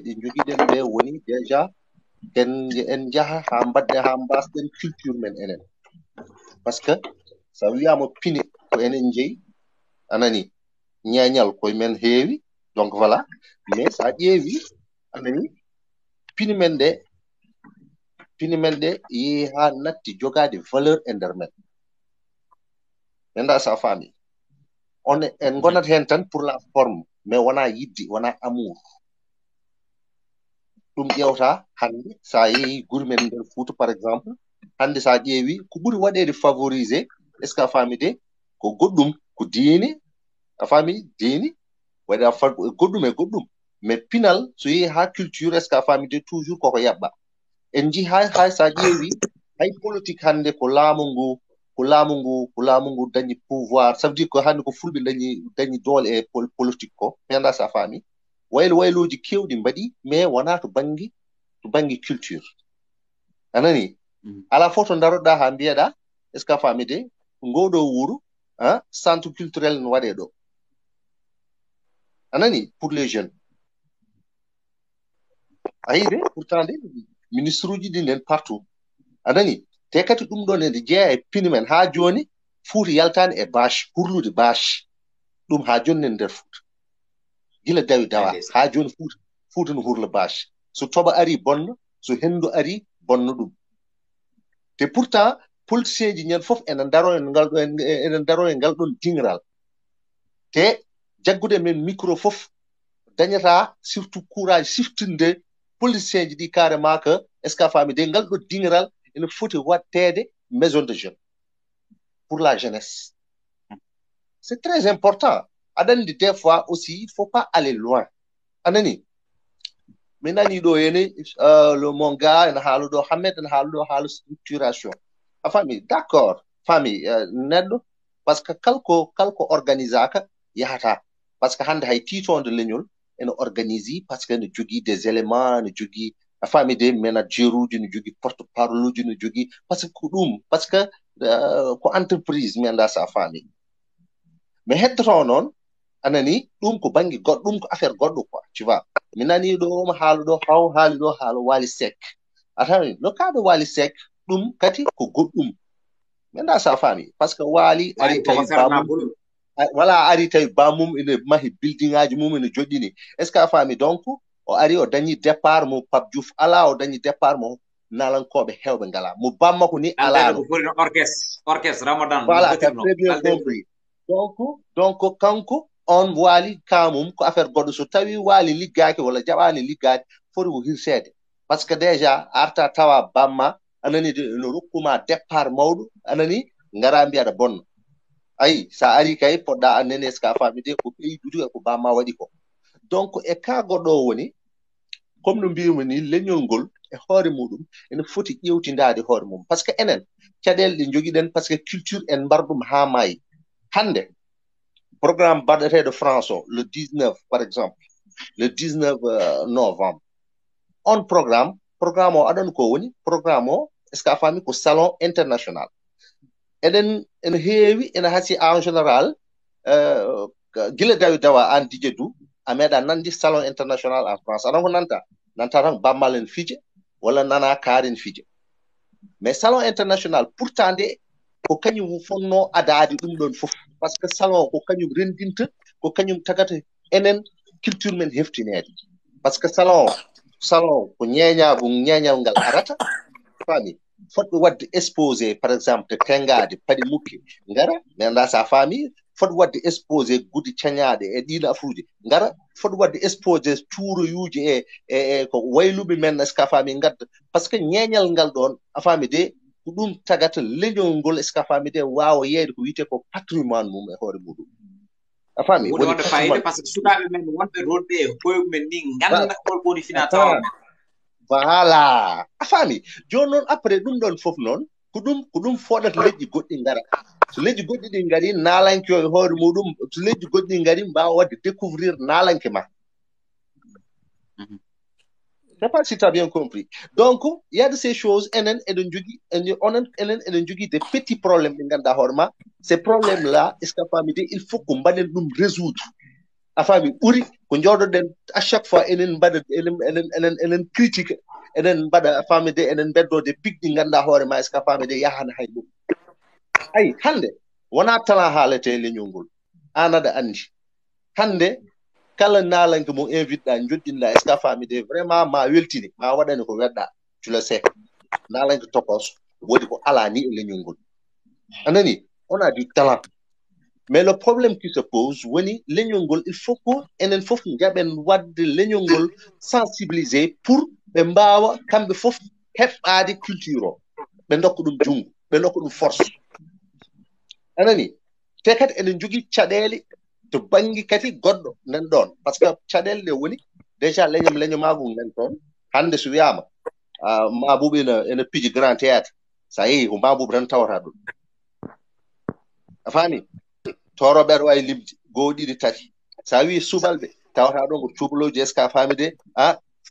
ɗe jogiɗen ɓe woni déjà en jaaha ha mbadde ha mbasɗen culture men enen par ce que sa wiyama pine ko enen jeeyi anani ñeñal koye men heewi donc voilà mais sa ƴeewi anani pine men ɗe yeehi ha natti jogade valeur e nder men enda sa faami en gonat hen tan pour la forme mais wona yidde wona amour ɗum ƴewta hande sa yeehi guri men nder Fouta par exemple hande sa ƴeewi ko ɓuri waɗede favoriser est ce que a faami de ko goɗɗum ko diine a faami diine waɗa goɗɗum mais pinal so yeehi ha culture est ce que a faami de toujours koko yaɓɓa en jii hay sa ƴeewi hay politique hande ko laamu ngu dañi pouvoir ça veut dire ko hande ko fulɓe dañi doole e politique ko anda sa faami wayloji kewɗi mbaɗi mais wona to banggue culture anani ala fof to daroɗa ha mbiyeɗa est ce que a faami de ngoɗo wuuro centre culturel no waɗe ɗo anani pour les jeunes ayi de pourtant de ministre uji ɗi nden partout anani te kadi ɗum ɗon ende jeeya e pini men ha joni Fouta yaltani e bâche hurlude bâche ɗum ha joni nen nder Fouta gila dawi dawa ha joni Fouta no hurla bâche so toɓa ari bonno so hendu ari bonno ɗum te pourtant politicien ji ñen foof ene daro e ngal ɗon dingiral te jaggude men micro foof dañata surtout courage siftinde politicien ji ɗi carrément que est ce que a faami de ngal ɗo dingiral ene foti wattede maison de jeunes pour la jeunesse c'est très important aɗandi des fois aussi il faut pas aller loin anani mi nani ɗo ene le mon gars ene haala ɗo Hammed ene haala ɗo haala structuration a faami d'accord faami neɗɗo par ce que kalko organisaka yahata par ce que hande hay titonde leñol ene organise par ce que ne jogui des éléments ne jogui a faami de manager uji ne jogui porte parole uji ne jogui par ce que ko ɗum par ce que ko entreprise mi anda sa faami mais heddoto noon anani ɗum ko banggue goɗɗo ɗum ko affaire goɗɗo quoi tu vois mi nani ɗo mo haala ɗo haali ɗo haala Wally Seck atani no kaɗo Wally Seck ɗum kadi ko goɗɗum mi anda sa faami par ce que Wally ari tawi bamum wala ari tawi bamum ene mahi building aji mum ene joɗɗini est ce que a faami donc o ari o dañi départ mo Pape Diouf ala o dañi départ mo nalankoɓe hewɓe ngala mo bamma ko ni alano orchestre Ramadan voilà très bien compris donc kanko on waali kamum ko affaire goɗɗo so tawi waali liggaaki walla jaɓaani liggaade foti ko hirseede par ce que déjà arta tawa bamma anani de no rokkuma départ mawɗo anani ngara mbiya aɗa bonna ayi sa ari kay poɗɗa annene ska famide ko ɓeydude e ko bamma waɗi ko donc e ka goɗɗo o woni comme no mbiyumi ni leñol ngol e hoore muɗum ene foti ƴewtindade hoore mum par ce que enen caɗele ɗe jogiɗen par ce que culture en mbar ɗum ha maayi hande programme baɗeteɗo France o le 19 par exemple le 19 novembre on programme o aɗon ko woni programme o est ce que a faami ko salon international eɗen ene heewi ene hasi en général gila dawi dawa an dije du a meeɗa nandi salon international en France aɗon ko nanta tan bammal en fije walla nana kaaren fije mais salon international pourtant de ko kañum fonno adaade ɗum ɗon fof par ce que salon ko kañum rendinta ko kañum tagata enen culture men heftineede par ce que salon ko ñeeñal ngal arata faami fotɓe wadde exposé par exemple de tengade paɗi mukki ngara mi annda sa faami foti wadde exposé gudi cañaaɗe e ɗiino afuuji ngara foti wadde exposé tuuroyuuji e ko wayluɓe men est ce que a faami ngadda par ce que ñeeñal ngal ɗon a faami de ko ɗum tagata leñol ngol est ce que a faami de waawa yeeyde ko wiyete ko patrimoine mum e hoore muɗum a faami wonde fayde par ce que sukaaɓe men wonɓe ronɓe e koyɓe men ni ngannda holko woni fina tawa men voilà a faami jooni noon après ɗum ɗon fof noon ko ɗum foɗata leƴƴi goɗɗi ngara so leƴƴi goɗɗi ɗi ngari naalanke o e hoore muɗum so leƴƴi goɗɗi ɗi ngari mbawa wadde découvrir naalanke ma c'est pas si tu as bien compris donc il y a de ces choses enen eɗen jogui enen eɗen jogui des petits problèmes ɗi ganduɗa hoore ma ces problèmes là est ce que a faami de il faut ko mbaɗen ɗum résoudre a faami ɓuri ko jooɗoɗen à chaque fois enen mbaɗa enen critique enen mbaɗa a faami de enen beddode pic ɗi ganduɗa hoore ma est ce que a faami de yahana hay ɗum ayi hande wona talent haalete leñol ngol an aɗa andi hande kala naalanke mo invite ɗa joɗɗinɗa est ce que a faami de vraiment ma weltini ma waɗani ko weɗɗa tu le sais naalanke tokos woodi ko ala ni e leñol ngol anani on a du talent mais le problème qui se pose woni leñol ngol il faut que enen fof jaɓen wadde leñol ngol sensibiliser pour ɓe mbawa kamɓe fof heɓɓade culture o ɓe dokka ɗum jungo ɓe dokka ɗum force anani te kadi eɗen jogui caɗele to banggue kadi goɗɗo nan ɗon par ce que caɗele ɗe woni déjà leñomagol nan toon hande so wiyama Mabouba ene piji grand théâtre sa yeehi ko Mabouba tan tawata ɗum a faami toroɓe aɗa wawi limde goo ɗiɗi tati sa wi subalɓe tawata ɗon ko cubalowji est ce que a faami de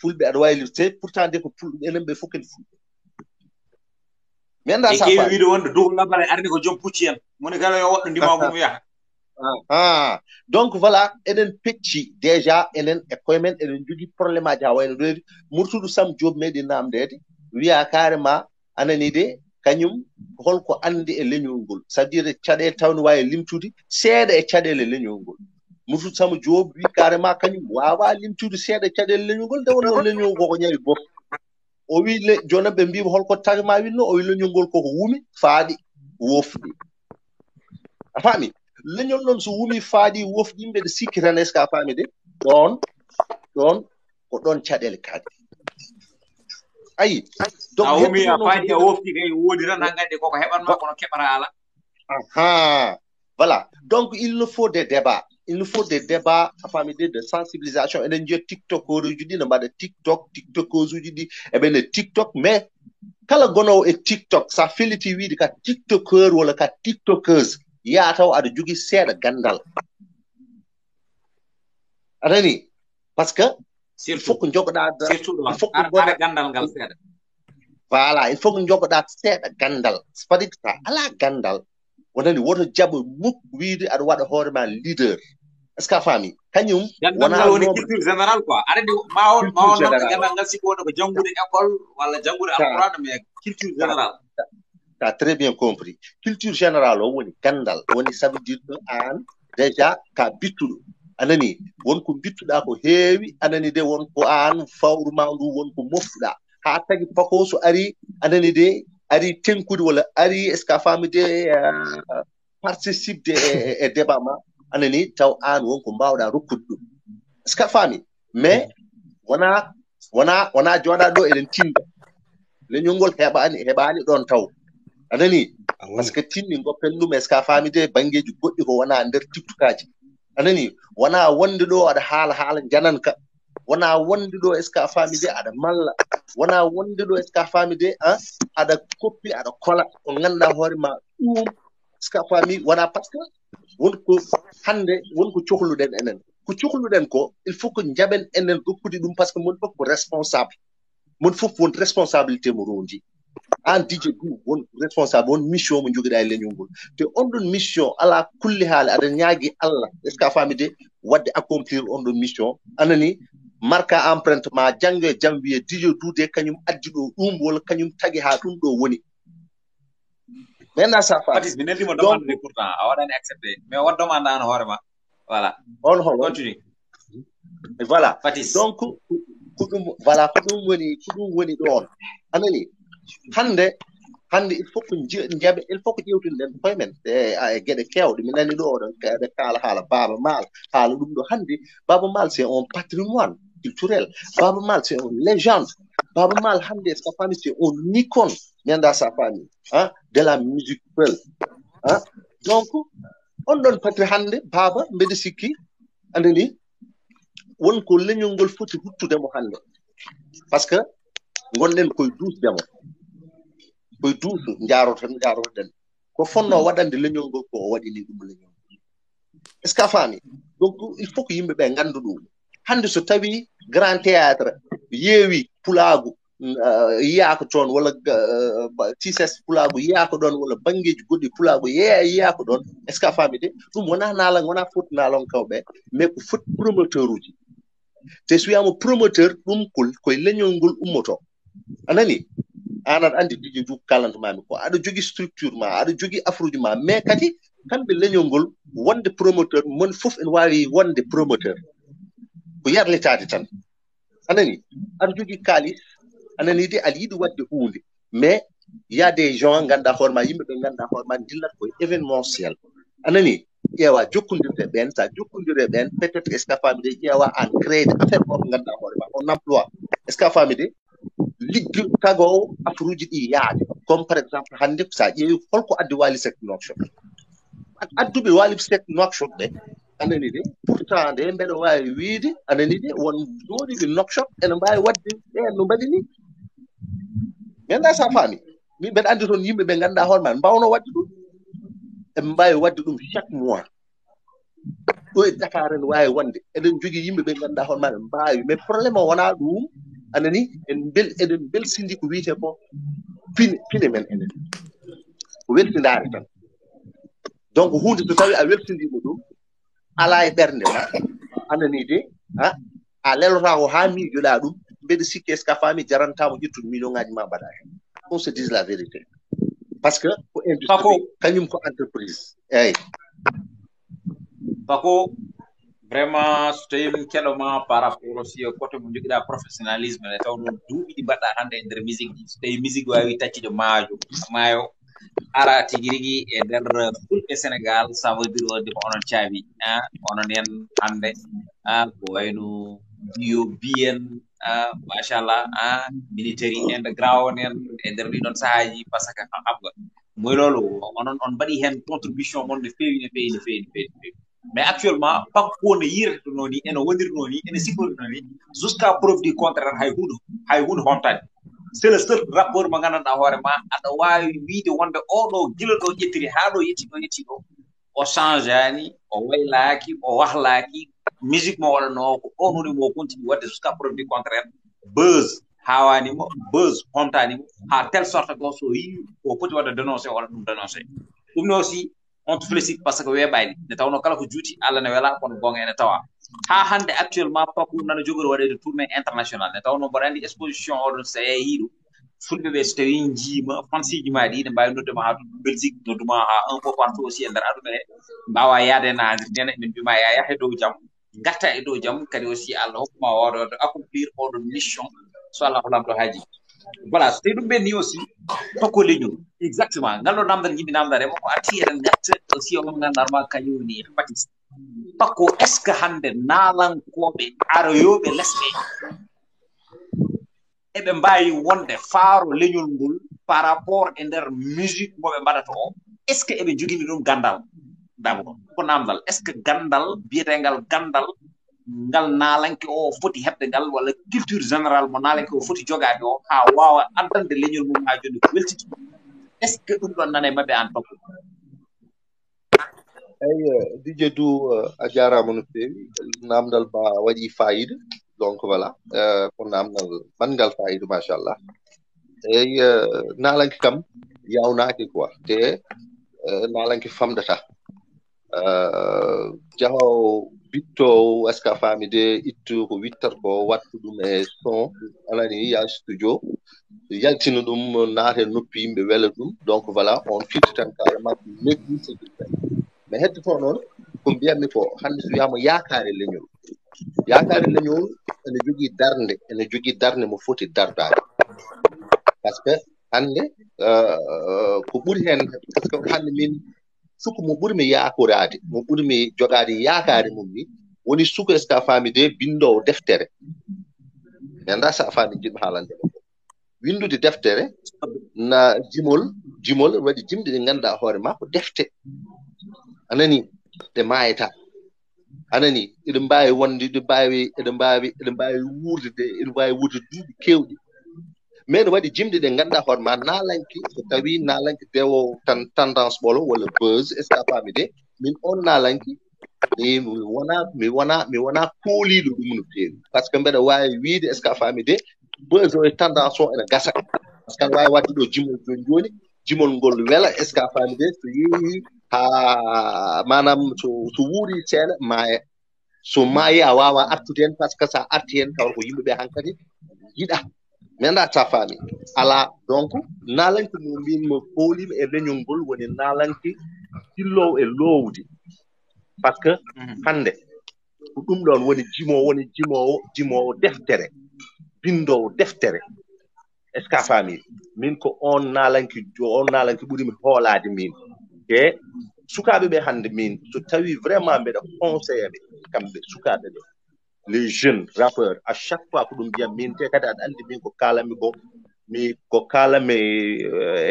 fulɓe aɗa wawi limde pourtant de ko fulɓe enen ɓe fof ken fulɓe mi anda sa keewi wiide wonde dow labare arde ko joom pucci en moni kala yo woɗɗo ndima mum yaha donc voilà eɗen pecci déjà enen e koye men eɗen jogui probléme aji ha wayno ɗoyde murtuɗo Sam Diop meeɗi namdede wiya carrément anani de kañum holko andi e leñol ngol ça veut dire caɗele tawne wawi limtude seeɗa e caɗele leñol ngol murtuɗo Sam Diop wi carrément kañum wawa limtude seeɗa caɗele leñol ngol nde wonno leñol koko ñawi bof o wi joni ɓe mbima holko tagma winno o wi leñol ngol koko wumi faaɗi wofɗi a faami leñol noon so wumi faaɗi wofɗi yimɓe ɗe sikki tan est ce que a faami de ɗon ko ɗon caɗele kaaɗi ayi donc a wumi a faaɗi a wofti kay woodi tan ha gandi koko heɓanma kono keɓata ala voilà donc il nous faut des débats a faami de sensibilisation eɗen jiya tiktokeruji ɗi no mbaɗa tiktokeuse uji ɗi eɓene tiktok mais kala gonowo e tiktok sa feliti wiide ka tiktokeur walla ka tiktokeuse yaa taw aɗa jogui seeɗa gandal aɗani par ce que il faut ko jogoɗa gandal ngal seeɗa voilà il faut ko jogoɗa seeɗa gandal c'est pas dire que sa ala gandal wonani woto jaɓo mukk wiide aɗa waɗa hoore ma leader est ce que a faami kañum gandal woni culture général quoi aɗa ma on noon gandal ngal siko wonde ko janggude école walla janggude alqur'an mais culture général t'as très bien compris culture générale o woni gandal woni ça veut dire que an déjà ka bittuɗo anani wonko bittuɗa ko heewi anani de wonko an fawru ma ndu wonko moftuɗa ha tagi Paco so ari anani de ari tenkude walla ari est ce que a faami de participe de e débat ma anani taw an wonko mbawɗa rokkude ɗum est ce que faami mais wona joɗa ɗo eɗen tinda leñol ngol heɓani ɗon taw anani par ce que tinni goppen ɗum est ce que faami de bangeji goɗɗi ko wona nder tiktukaji anani wona wonde ɗo aɗa haala jananka wona wonde ɗo est ce que a faami de aɗa malla wona wonde ɗo est ce que a faami de aɗa koppi aɗa kola ko ganduɗa hoore ma ɗum est ce que a faami wona par ce que wonko hande wonko cohluɗen enen ko cohluɗen ko il faut que jaɓen enen rokkude ɗum par ce que mon fof ko responsable mon fof won responsabilité mo rondi an dije ɗum won responsable won mission mo joguiɗa e leñol ngol te on ɗon mission ala kulli haale aɗa ñaagui Allah est ce que a faami de wadde accomplir on ɗon mission anani marque empreinte ma janggo e jam wiye dije duude kañum addi ɗo ɗum walla kañum tagi ha ɗum ɗo woni maintenant ça Fatis mi neldimo demande pourtant a waɗani accepté mais wat demande an hoorema voilà on hol continue voilà Fatis donc ko ɗum woni ɗon anani hande il faut que jaɓe il faut que ƴewtunden koye men e gueɗe kewɗe mi nani ɗo oɗon ɓe kaala haala Baba Maal haala ɗum ɗo hande Baba Maal c'est un patrimoine culturel Baba Maal c'est une légende Baba Maal hande est ce que famille c'est un icône mi anda sa famille de la musique peul donc on ɗon patri hande Baba mbeɗa sikki andani wonko leñol ngol foti huttudemo hande par ce que gonɗen koye duusdemo koye duusu jarotoɗen ko fonno waɗande leñol ngol ko o waɗini ɗum leñol est ce que a faami donc il faut que yimɓeɓe gandu ɗum hande so tawi grand théâtre yeewi pulaagu yiyaka toon walla tises pulaagu yiyaka ɗon walla bangeji goɗɗi pulaagu yiyaka ɗon est ce que a faami de ɗum wona foti naalon kawɓe mais ko foti promoteur uji te so wiyama promoteur ɗum koye leñol ngol ummoto anani an aɗa andi dije du kalantomami ko aɗa jogui structure ma aɗa jogui afruji ma mais kadi kamɓe leñol ngol wonde promoteur mon fof en wawi wonde promoteur ko yarletade tan anani aɗa jogui kalis anani de aɗa yiɗi wadde hunde mais y a des gens ganduɗa hoorema yimɓeɓe ganduɗa hoorema dillat koye événementiel anani ƴeewa jokkodirde ɓen sa jokkodiri ɓen peut être est ce que a faami de ƴeewa an créede affaire o ko ganduɗa hoorema on emploi est ce que a faami de liggo tagowo affaire ɗi yaade comme par exemple hande sa ƴeewi holko addi Wally Seck Nouakchott adduɓe Wally Seck Nouakchott ɓe anani de pourtant de mbeɗa wawi wiide anani de won jooɗiɓe Nouakchott ene mbawi wadde ɓen no mbaɗi ni ganda sa faami min mbeɗa andi toon yimɓe ɓe ganduɗa hoorema mbawno wadde ɗum eɓe mbawi wadde ɗum chaque mois ɗo e Dakar ene wawi wonde eɗen jogui yimɓe ɓe ganduɗa hoorema ɓe mbawi mais probléme o wona ɗum anani eɗen belsidi ko wiyete ko pine men enen ko weltidare tan donc hunde so tawi a weltidimo ɗum ala e ɓernde ma anani de a lelotako ha miijoɗa ɗum mbeɗa sikki est ce que a faami jarantamo ƴettude million ngaji ma mbaɗa hen on se dise la vérité par ce que ko industrie kañum ko entreprise eyyi Paco vraiment so tawi min keɗoma par rapport aussi côté mo joguiɗa professionnalisme ne taw noon duuɓi ɗi mbaɗɗa hannde e nder musique ɗi so tawi musique wawi taccude maayo ara tigi rigui e nder fulɓe Sénégal ça veut dire wadde ko onon caabi onon en hannde ko wayno biyen machallah military underground en e nder ɗiɗon sahaji par ce que hamga moy lolu onon on mbaɗi hen contribution mon no feewi no feewi no feewi no feewi mais actuellement Paco ne yirata noni ene wondirno ni ene siforino ni jusqu'à preuve du contraire hay hunde homtade c'est le seul rapport mo gandanɗa hoore ma aɗa wawi wiide wonde oɗo gila ɗo ƴettiri ha ɗo yetti ɗo o change ani o waylaki o wahlaki musique mo waɗano ko ɗon woni mo continue wadde jusqu'à preuve du contraire buzz hawanimo buzz homtanimo ha telle sorte que so yi o poti wadde dénoncé walla ɗum dénoncé ɗum no aussi on te félicite parce que weeɓani nde tawno kala ko juuti Allah ne wela kono gonga ene tawa ha hande actuellement Paco nana jogori waɗede tournée international nde tawno mboɗa andi exposition oɗon so yeehi ɗum fulɓe ɓe so tawi jiima fansiji ma ɗi ne mbawi noddema ha Belgique nodduma ha un peu partout aussi e nder aduna he mbawa yaade nadirnene min mbima ya yahe dow jaam gatta e dow jaam kadi aussi Allah hokkuma wawde accomplir oɗon mission so Allah ko lamɗo haaji voilà so tawi ɗum ɓenni aussi Paco leñol exactement ngal ɗo namdal jiɗi namdare mo ko arti eɗen gatta aussi o ganduɗa normal kañum woni Fatis Paco est-ce que hande naalankoɓe aroyoɓe lesɓe eɓe mbawi wonde faaro leñol ngol par rapport e nder musique moɓe mbaɗata o est ce que eɓe jogini ɗum gandal d'abord ko namdal est ce que gandal biyetengal gandal ngal naalanke o foti heɓde ngal walla culture générale mo naalanke o foti jogade o ha wawa addande leñol mum ha joni ko weltiti est ce que ɗum ɗon nane mabɓe an Paco eyi DJ du a jarama no fewi namdal ma waɗi fayida donc voilà ko namdal bangal fayida machallah eyi naalanke kam yawnaki quoi te naalanke famdata jahow bittowo est ce que a faami de ittu ko wittat ko wattu ɗum e son anani ya studio yaltina ɗum naate noppi yimɓe wela ɗum donc voilà on firti tan carrément neggi ce qu'il fait mais heddoto noon ko mbiyatmi ko hannde so wiyama yakare leñol ene jogii darnde mo foti dardade par ce que hannde ko ɓuri hen par ce que hannde min suku mo ɓurmi yakorade mo ɓurmi jogade yakare mum ni woni suku est ce que a faami de bindowo deftere mi anda sa a faami jiɗmi haalande windude deftere na jimol waɗi jimɗe ɗe ganduɗa hoore ma ko defte anani ɗe mayata anani eɗen mbawi wonde eɗen mbawi wurde duuɓi kewɗi mais ne waɗi jimɗe ɗe ganduɗa hoore ma naalanki so tawi naalanki dewo tan tendance ɓolo walla buzz est ce que a faami de min on naalanki mi wona kooliɗo ɗum no feewi par ce que mbeɗa wawi wiide est ce que a faami de buzz o e tendance o ene gasa par ce que aɗa wawi wadde ɗo jimol joni jimol ngol wela est ce que a faami de so yeehi ha manam so wuuri seeɗa maaya so maayi a wawa artude hen par ce que sa arti hen tawa ko yimɓeɓe hankkadi yiɗa mi anda sa faami ala donc naalanki mo mbinmo koolima e leñol ngol woni naalanki dillowo e lowdi par ce que hande ko ɗum ɗon woni jimowo deftere bindowo deftere est ce que a faami min ko on naalanki ɓurimi hoolade min te sukaɓe ɓe hande min so tawi vraiment mbeɗa conseille ɓe kamɓe sukaɓe ɓe les jeunes rappeurs à chaque fois ko ɗum mbiyam min te kadi aɗa andi min ko kalanmi ko kalanmi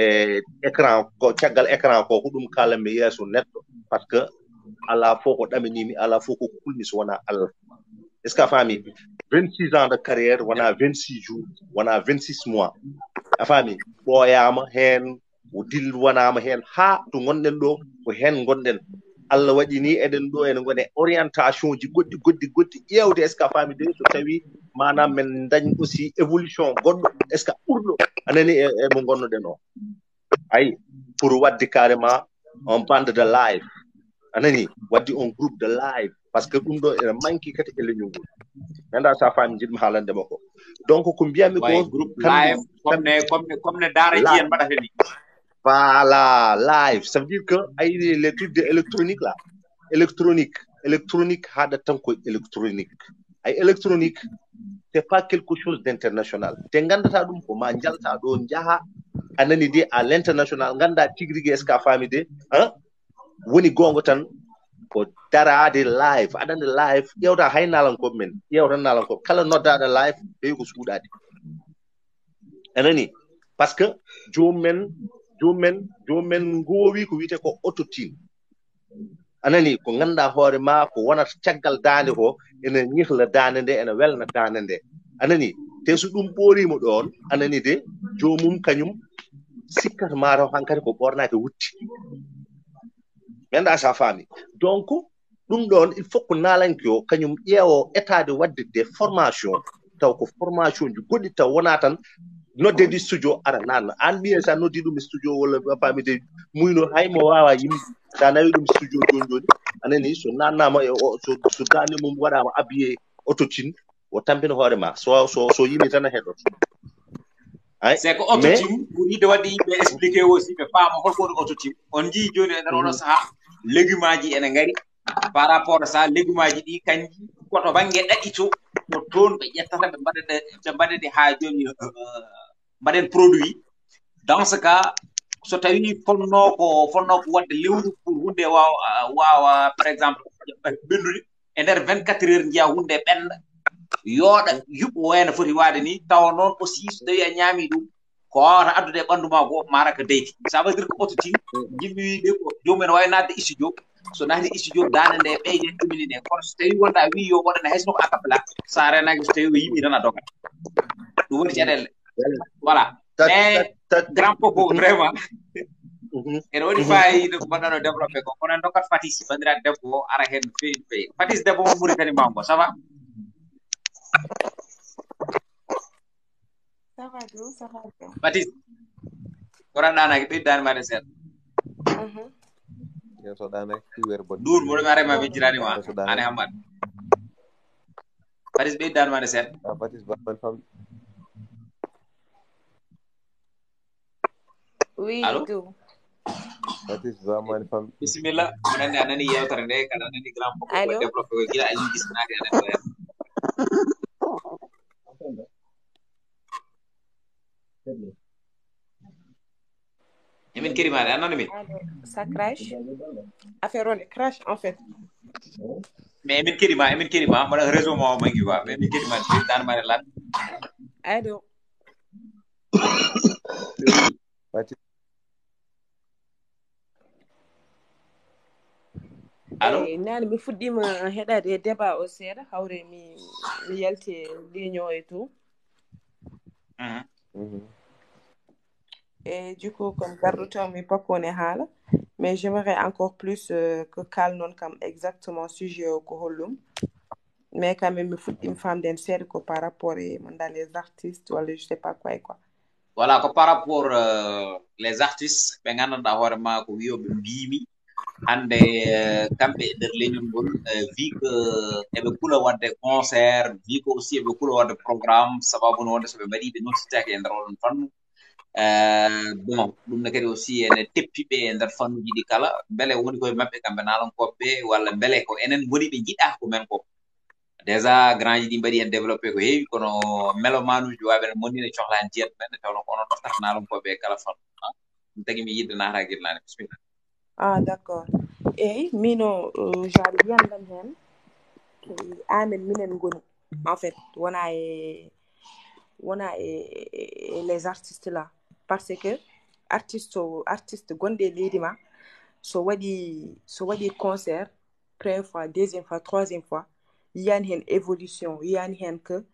e écran ko caggal écran ko ɗum kalanmi yeeso neɗɗo par ce que ala fof ko ɗaminimi ala fof ko kulmi so wona Allah est ce que a faami 26 ans de carrière wona 26 jours wona 26 mois a faami ɓooyama hen o dilwanama hen ha to gonɗen ɗo ko hen gonɗen Allah waɗi ni eɗen ɗo ene gone orientation ji goɗɗi ƴewde est ce que a faami de so tawi manam men dañ aussi évolution goɗɗo est ce que ɓurɗo anani mo gonnoɗen o ayi pour wadde carrément un bande de live anani waddi on groupe de live par ce que ɗum ɗo ene manqui kadi e leñol ngol anda sa faami jiɗmi haalandema ko donc ko mbiyami ko groupe live comme ne daaraji en mbaɗata ni voilà live ça veut dire que les trucs de électronique là électronique haɗa tan ko électronique ay électronique c'est pas quelque chose d'international te gandata ɗum ko ma jalta ɗo jaaha anani de à l'international ganda tigui rigui est ce que a faami de woni gonga tan ko darade live aɗande live ƴewta hay nalankoɓe men ƴewtan nalankoɓe kala noddaɗo live ɓeyi ko suuɗade anani par ce que jomumen goowi ko wiyete ko autotune anani ko ganduɗa hoore ma ko wonata caggal dande ko ene ñihla dande nde ene welna dande nde anani te so ɗum ɓoorima ɗon anani de jomum kañum sikkata mataw hankkadi ko ɓornake wutti mi anda sa faami donc ɗum ɗon il faut ko naalanki o kañum ƴeewo état de wadde des formation taw ko formation ji goɗɗi taw wona tan nodde ɗi studio ara nanna an mbiye sa noddi ɗum studio walla famide muyno hay mo wawa yimɓe sa nawi ɗum studio joni anani so nannama so dande mum waɗama habillé autotune o tampina hoore ma so yimi tan a heɗot c'est que autotune ko yidde wadde yimɓe expliqué aussi ɓe paama holko woni autotune on jii joni e nder oɗo saaha légume aji ene ngari par rapport à ça légume aji ɗi kanji koto banggue ɗaɗi to ko toon ɓe ƴettata ɓe mbaɗaɗe ha joni mbaɗen produit dans ce cas so tawi fonno ko wadde lewru pour hunde wawa par exemple bendude e nder 24 heures njiya hunde ɓenda yooɗa yuɓɓo wayno foti waade ni tawa noon aussi so tawi a ñaami ɗum ko wawata addude e ɓanndu ma goo mara ko deyti ça veut dire que auto tin yimɓe wiide ko jomumen wawi nadde studio so nahdi studio daande nde ɓeyde ɗumini nde kono so tawi wonɗa wi yo waɗane hay sinoko acapella sa renaki so tawi o yiɓi tan a dogat ɗum woni caɗele voilà mais grand Paco vraiment ene waɗi fayida ko mbaɗɗano développé ko kono dokkat Fatis bandiraɗo debbo o ara hen no fewi no fewi Fatis debbo mo Mauritanie mambo ça va Ça va bien, ça va bien. Fatis ko ranɗanaki ɓeydani maɗe seeɗa So ɗanak fiwer bon dur moɗo mi arema fejjirani ma ane Hamad Fatis ɓeydani maɗe seeɗa Fatis baman fam Oui, du. Fatis baman fam bisimilla mo nandi a nani yewtere nde kada nani grand Paco ko développé ko gila Alioune Guissé naati anen ɗo hen emin kerimaɗe annani min Ça crache. Affaire on crash en fait. mais emin kerima mbaɗa réseau ma o mangi quoi mais emin kerima ɓeydani maɗe lan Allo. Fatis allo nani mi fuɗɗima heɗade débat o seeɗa hawre mi yalti ligne et tout et du coup comme garɗo mi pakkone haala mais j'aimerais encore plus que kalnon kam exactement sujet o ko hollum mais quand même mi fuɗɗima famden seeɗa ko par rapport e dans les artistes walla je sais pas quoi et quoi voilà ko par rapport les artistes ɓe gandanɗa hoore ma ko wiyoɓe mbimi hande kamɓe e nder leñol ngol vi que eɓe kula wadde concert vi que aussi eɓe kula wadde programme sababu no wonde soɓe mbaɗi ɓe nottitaki e nder oɗon fannu bon ɗum ne kadi aussi ene teppiɓe e nder fannuji ɗi kala beele woni koye maɓɓe kamɓe naalankoɓe walla beele ko enen goni ɓe jiɗa ko men ko déjà grand ji ɗi mbaɗi hen développé ko heewi kono melomanuji waɓe ne monni ne cohla hen jiyat men tawno ko onon ɗoftata naalankoɓe e kala fannu ɗum tagui mi yidde naata guirlande bisimilla d'accord eyyi mino genre yiyandam hen amen minen goni en fait wona e les artistes là parce que artiste gonɗe leydi ma so waɗi concert première fois deuxième fois troisième fois yiyani hen évolution yiyani hen que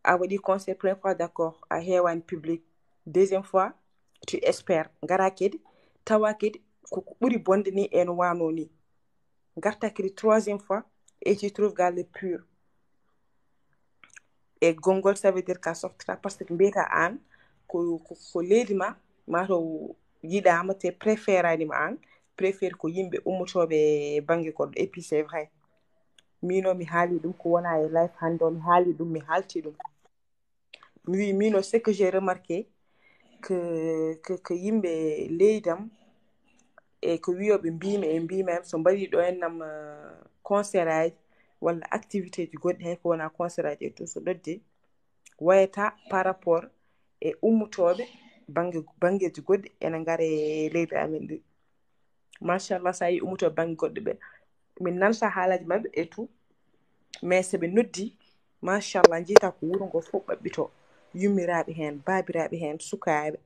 a waɗi concert première fois d'accord a heewani public deuxième fois tu espères ngara kedi tawa kedi ko ɓuri bonde ni en wano ni garta kedi troisième fois et tu trouves galle pur et gongol ça veut dire qu'à sortira parce que mbiyata an ko leydi ma mato yiɗama te préféranima an préfére ko yimɓe ummotoɓe banggue goɗɗo et puis c'est vrai mino mi haali ɗum ko wona e life hande o mi haali ɗum mi halti ɗum mi wi mino ce que j'ai remarqué que yimɓe leydam e ko wiyoɓe mbimi so mbaɗi ɗo ennam concert aji walla activité ji goɗɗi hay ko wona concert aji et tout so ɗoddi wayata par rapport e ummotoɓe banggueji goɗɗi ene ngara e leydi amen ndi machallah sa yi ummotoɓe banggue goɗɗo ɓe min nanta haalaji mabɓe et tout mais soɓe noddi machallah jiita ko wuro ngo fof ɓaɓɓito yummiraɓe hen babiraɓe hen sukaɓe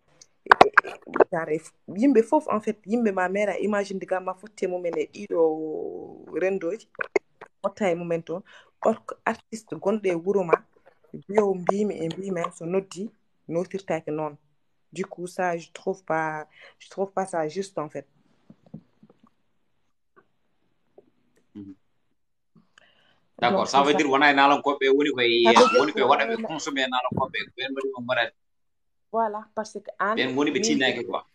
yimɓe fof en fait yimɓe ma meeɗa imagine de gamma fotte mumen e ɗiɗo rendoji fotta e mumen toon or que artiste gonɗo e wuuro ma biyowo mbimi so noddi notirtake noon du coup ça je trouve pas ça juste en fait d'accord ça veut dire wona e naalankoɓe woni koye waɗaɓe consommé naalankoɓe ɓen mbaɗi on mbaɗani voilà parce que an ɓen goni ɓe tinnaki quoi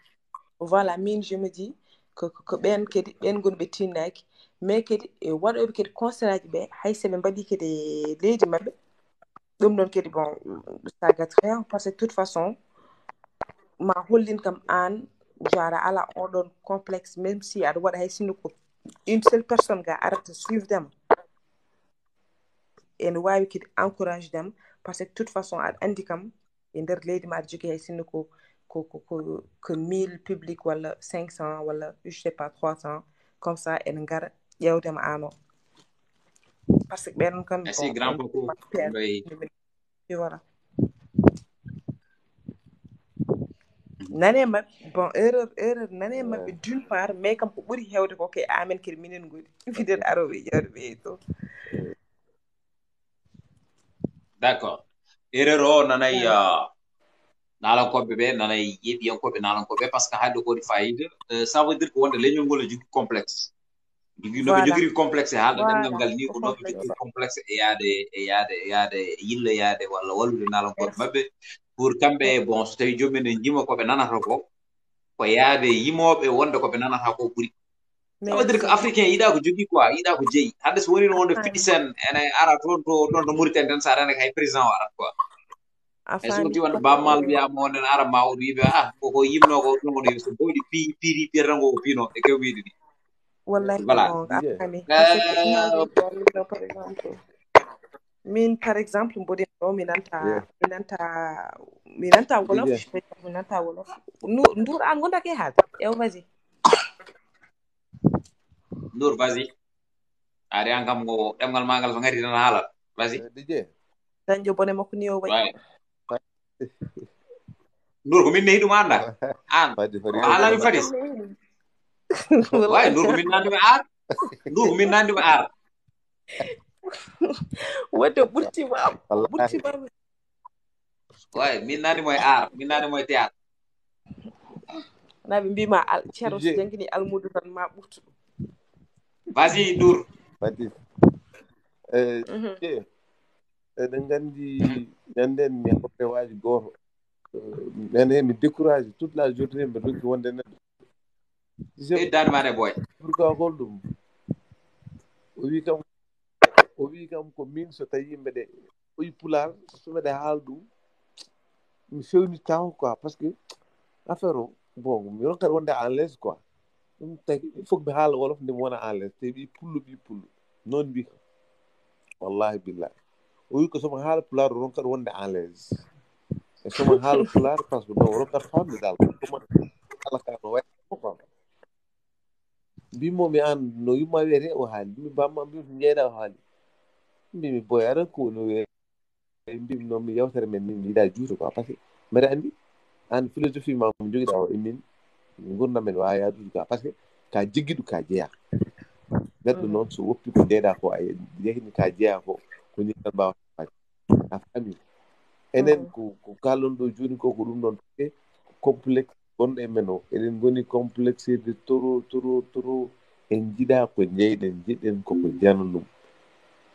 voilà min je me dis que ɓen kadi ɓen goni ɓe tinnaki mais kadi waɗoɓe kadi concert aji ɓe hay soɓe mbaɗi kadi leydi mabɓe ɗum ɗon kadi bon ça gâte rien parce que de toute façon ma hollin kam an jara ala oɗon complexe même si aɗa waɗa hay sinno ko une seule personne ga arata suivre dema ene wawi kadi encourage dema parce que de toute façon aɗa andi kam e nder leydi ma aɗa jogui hay sinno ko 1000 public walla 500 walla je sais pas 300 comme ça ene ngara ƴewdema an o par ce que ɓeɗon kam merci grand Paco voilà nane mabɓe bon erreur nane mabɓe d'une part mais kam ko ɓuri hewde ko ke amen kadi minen goni fiɗen aroɓe ƴewde ɓe to d'accord erreur o nanay nalankoɓe ɓe nanay yeɓiyankoɓe nalankoɓe parce que haalde kodi fayida ça veut dire ko wonde leñol ngol e jogui complexe noɓe jogiri complexe haalde ɗemgal ngal ni ko noɓe jogiri complexe e yaade yilla yaade walla wallude nalankoɓe mabɓe pour kamɓe bon so tawi jomumen en jima koɓe nanata ko yaade yimoɓe wonde koɓe nanata ko ɓuuri ça veut dire que africain yiɗa ko jogui quoi yiɗa ko jeeyi hande so woni no wonde fiɗi sen ene ara toon to Mauritanie tan sa arani hay président o arat quoi e so ti wonde bammal wiyama onen ara mawɗo wiɓe koko yimno ko ɗum woni so bowɗi piiri pierrango ko piino e kew wiide ni wallahi voilà min par exemple mboɗen ɗo mi nanta wolof mi nanta wolof Ndour an gondake haalde ƴew vas-y Ndour vas-y ari an kam ko ɗemgal magal so ngari tan haalat vas-y dañƴo bone makko ni o wayi Ndour ko min nehi ɗum anda an haalami fadi way Ndour ko min nandimi ar Ndour ko min nandimi ar wonde ɓurtima way min nandimo e ar min nandimo e théâtre naɓe mbima ceero so jangguini almudo tan ma ɓurtu vas-y Ndour eɗen gandi ñanden mi hoppe waji goto nane mi décourage toute la journée mbe dokki wonde neɗɗo dani mane boy pourquoi holɗum o wi kam ko min so tawi yimɓe ɗe oyi pular someɗe haal ɗum mi fewni taw quoi parce que affaire o bon mi ronkata wonde en l'aise quoi ɗum tagi il faut que mi haala wolof nde mi wona en l'aise te ɓi pullo noon mbi kam wallahi billahi o wi ko somo haala pular o ronkata wonde en l'aise e somo haala pular par ce que non o ronkata famde dal koma kala ka no wayi quoi mbimomi an no yumma wiyete o haali mbimi bamma mbimi jeyɗa o haali mbimi boy aɗa ko no wiye mbimi noon mi yewtere men ni mi yiɗa juuto quoi par ce que mbeɗa andi an philosophie ma mo joguiɗa o emin gurdam men wawi yadude quoi par ce que ka jigguiɗo ka jeeya neɗɗo noon so woppi ko jeyɗa ko a yehini ka jeeya ko ni tan mbawa a faami enen ko kallon ɗo joni ko ɗum ɗon complexe gonɗo e men o eɗen goni complexe de trop en jiiɗa ko jeyɗen jiɗɗen koko jananum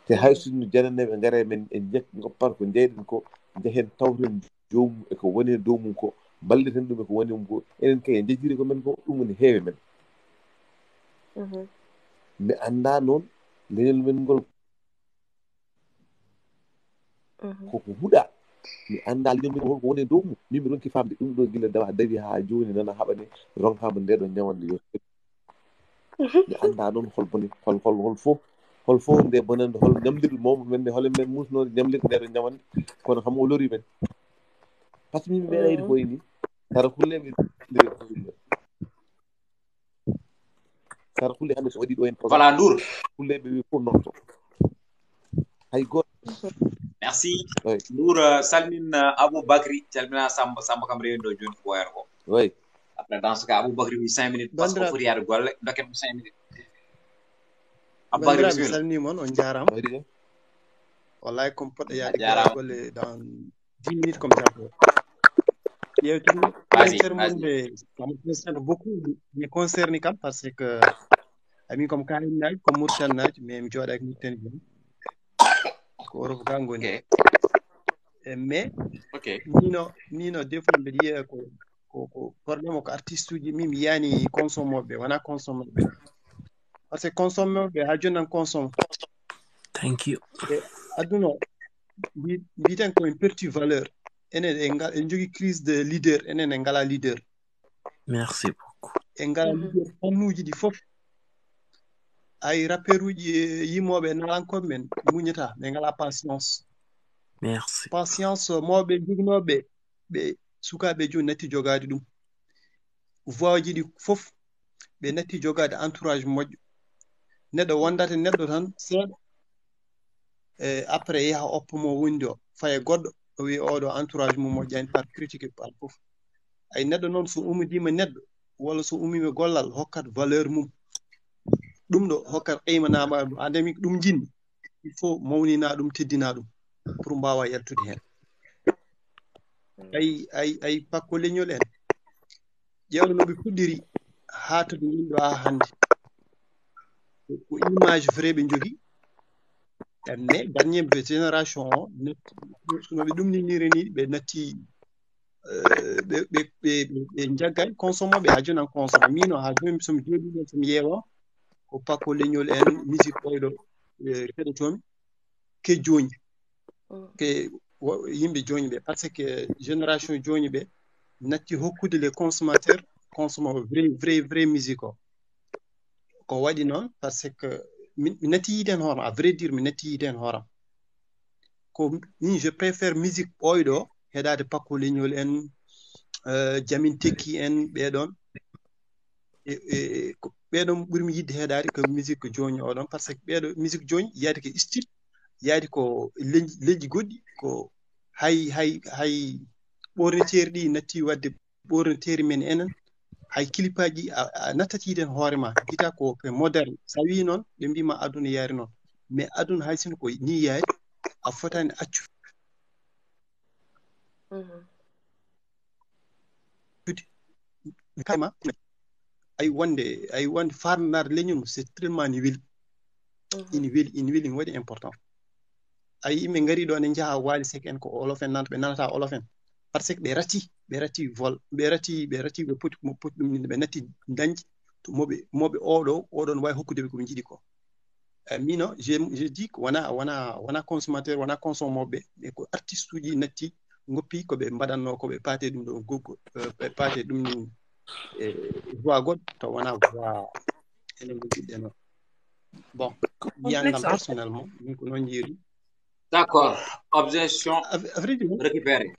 te hay sinno jananeɓe gaare men en goppat ko jeyɗen ko jehen tawten jomum eko woni dow mum ko balliten ɗum eko woni mum ko enen kay en jejjiri ko men ko ɗum woni heewe men mi anda noon leñol men ngol koko huuɗa mi anda leñol men holko woni dow mum min mi ronki famde ɗum ɗo gila dawa dawi ha joni nana haɓane ronkama ndeɗo ñawande yo mi anda noon hol bone hol fof nde bonande hol ñamdirɗe mawɓe men nde hole men musnode ñamdirɗe ndeɗo ñawande kono kam o lori men par ce que min meeɗa yiɗi koye ni sara hulleɓe sara hulle hande so waɗi ɗo en voilà Ndour hulleɓe wi fof notto hay goto merci Ndour salmin Aboubacry calmina Samba kam rewi ɗo joni ko wayata ko oui après dans ce cas Aboubacry wi 5 minutes parce que foti yaade golle dokken mo 5 minutes bandiraɓe mi salmini moon on jarama wallahi comme poɗɗo yaade golle dans 10 minutes comme ça yewtere mon beaucoup me concerne kam parce que ami comme kayen naji comme Mauritanie naji mais mi jooɗaki Mauritanie joni ko Europe ga goni mais mino des fois mbeɗa yiya ko probléme ko artiste uji min mi yiyani consommoɓe wona consommoɓe par ce que consommoɓe ha joni nan consomme thank you aduna mbiten koyen perti valeur enen en jogui crise de leader enen en ngala leader merci beaucoup en ngala leader fannuji ɗi foof ay rappeur uji yimmoɓe nalankoɓe men muñata ɓe ngala patience merci patience mawɓe joginoɓe ɓe sukaɓe joni natti jogade ɗum voix ji ɗi foof ɓe natti jogade entourage moƴƴo neɗɗo wondata neɗɗo tan seeɗa après yaha oppa mo wondi o faye goɗɗo o wi oɗo entourage mum moƴƴani par critique par fof ay neɗɗo noon so umidima neɗɗo walla so umima gollal hokkat valeur mum ɗum ɗo hokkat qeymanama ɗum andemi ɗum jinmi il faut mawnina ɗum teddina ɗum pour mbawa yaltude hen ay Paco leñol en ƴewde noɓe puɗɗiri ha to ɓe ɗo ha hande ko image vrai ɓe jogui mais dernier génération o noɓe ɗumniniri ni ɓe natti ɓe jaggani consommoɓe ha joni an consomme mino ha joni somi jooɗi ɗon somi ƴeewa ko Paco leñol en musique ɓoyɗo keɗotomi ke joni ke yimɓe joni ɓe par ce que génération joni ɓe natti hokkude les consommateurs consomme vrai musique o ko waɗi noon par ce que mi natti yiiden hooram à vrai dire mi natti yiiden hooram ko min je préfère musique ɓoyɗo heɗade Paco leñol en Jamin Tekki en ɓeɗon ɓeɗon ɓurmi yidde heɗade ko musique joni oɗon par ce que ɓeɗo musique joni yaadi ko style yaadi ko leƴƴi goɗɗi ko hay ɓorniteeri ɗi natti wadde ɓorniteeri men enen hay kilipaji a nattati yiiden hoore ma gita ko moderne sa wi noon ɓe mbima aduna yaari noon mais aduna hay sinno ko ni yaari a fotani accu kama ay wonde farnare leñol c'est tellement ni weli ina weli ina waɗi important ay yimɓe ngari ɗo ne jaha Wally Seck en ko olof en nanta ɓe nanata olof en par ce que ɓe rati vol ɓe rati ɓe poti ɗum ɓe natti dañde to moɓe oɗon wawi hokkude ɓe koɓe jiiɗi ko mino je dis ko wona consommateur wona consommoɓe ɓe ko artiste uji natti goppi koɓe mbaɗanno koɓe paate ɗum ɗo goggo ɓe paate ɗum ni voix goɗɗo taw wona voix enen goggiɗe noon bon yiyangam personnellement min ko noon jiiri. D'accord. Objection récupérée.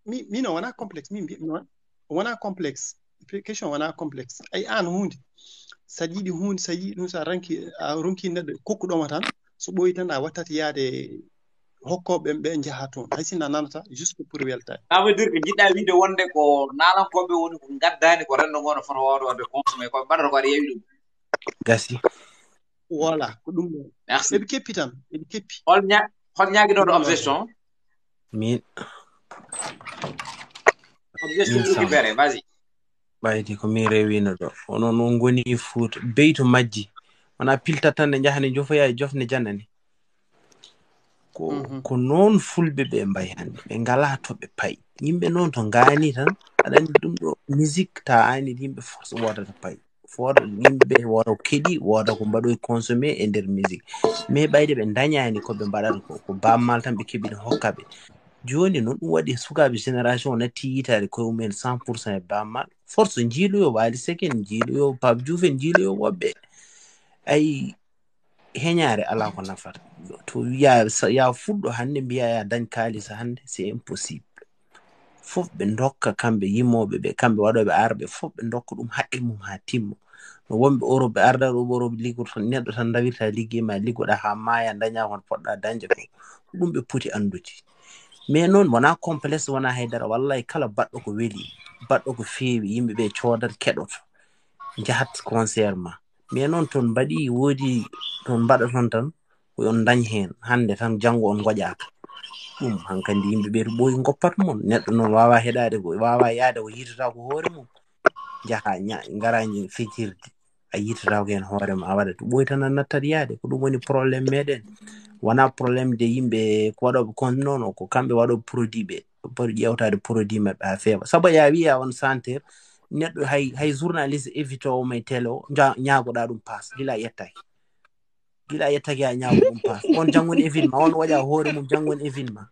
Mino wona complexe min wona complexe question wona complexe ay an hunde sa yiɗi hunde sa yiɗi ɗum sa ronki neɗɗo kokkuɗoma tan so ɓooyi tan a wattata yaade hokkoɓe ɓe jaha toon hay sinno a nanata juste pour weltade ça veut dire que jiɗɗa wiide wonde ko nalankoɓe woni ko gaddani ko renndo ngono fota wawde wadde consommé koɓe mbaɗata ko aɗa yewi ɗum gasi voilà ko ɗum ɗo merci eɓe keppi tan eɓe keppi hol ñaguinoɗo objection min objection récupéré vas-y ɓaydi ko min rewino ɗo onon on goni Fuuta beyto majji wona pilta tan ne jahane jofoya e jofne janane ko noon fulɓe ɓe mbayi hande ɓe ngala to ɓe payi yimɓe noon to ngani tan aɗa andi ɗum ɗo musique ta ani yimɓe force wodata payi yimɓe woda ko keeɗi woda ko mbaɗoy consommé e nder musique mais ɓayde ɓe dañani koɓe mbaɗata ko bammal tan ɓe keeɓi hokkaɓe joni noon ɗum waɗi sukaɓe génération natti yitade koye mumen 100% e bammal force jiiloyo Wally Seck en jiiloyo Pape Diouf en jiiloyo woɓɓe ay heñare ala ko nafata to ya fuɗɗo hande mbiya ya dañ kalisa hande c'est impossible fof ɓe dokka kamɓe yimmoɓe ɓe kamɓe waɗoɓe arɓe fof ɓe dokka ɗum haqqe mum ha timmo no wonɓe Europe ɓe arda ɗo Europe liggoto neɗɗo tan dawirta liggey ma liggoɗa ha maya daña kon poɗɗa dañde ko ɗum ɓe poti andude mais noon wona complexe wona haydara wallahi kala baɗɗo ko weeli baɗɗo ko feewi yimɓeɓe coodata keɗoto jahat concert ma mais noon toon mbaɗi woodi toon mbaɗa toon tan yon dañ hen hande tan janggo on goƴaka ɗum hankandi yimɓeɓe to ɓooyi goppat mon neɗɗo noon wawa heɗade ko wawa yaade ko yitata ko hoore mum jaha garaji fijirde a yitata ko hen hoore ma a waɗa to ɓooyi tan a nattat yaade ko ɗum woni probléme meɗen wona probléme de yimɓe ko waɗoɓe kon noon ko kamɓe waɗoɓe produit ɓe poti ƴewtade produit maɓɓe ha feewa saabu ya wiya on santer neɗɗo hay journaliste évite o may télé o ñaagoɗa ɗum passe gila yettaki ha ñaago ɗum passe on janggoni événement on waɗa hoore mum janggoni événement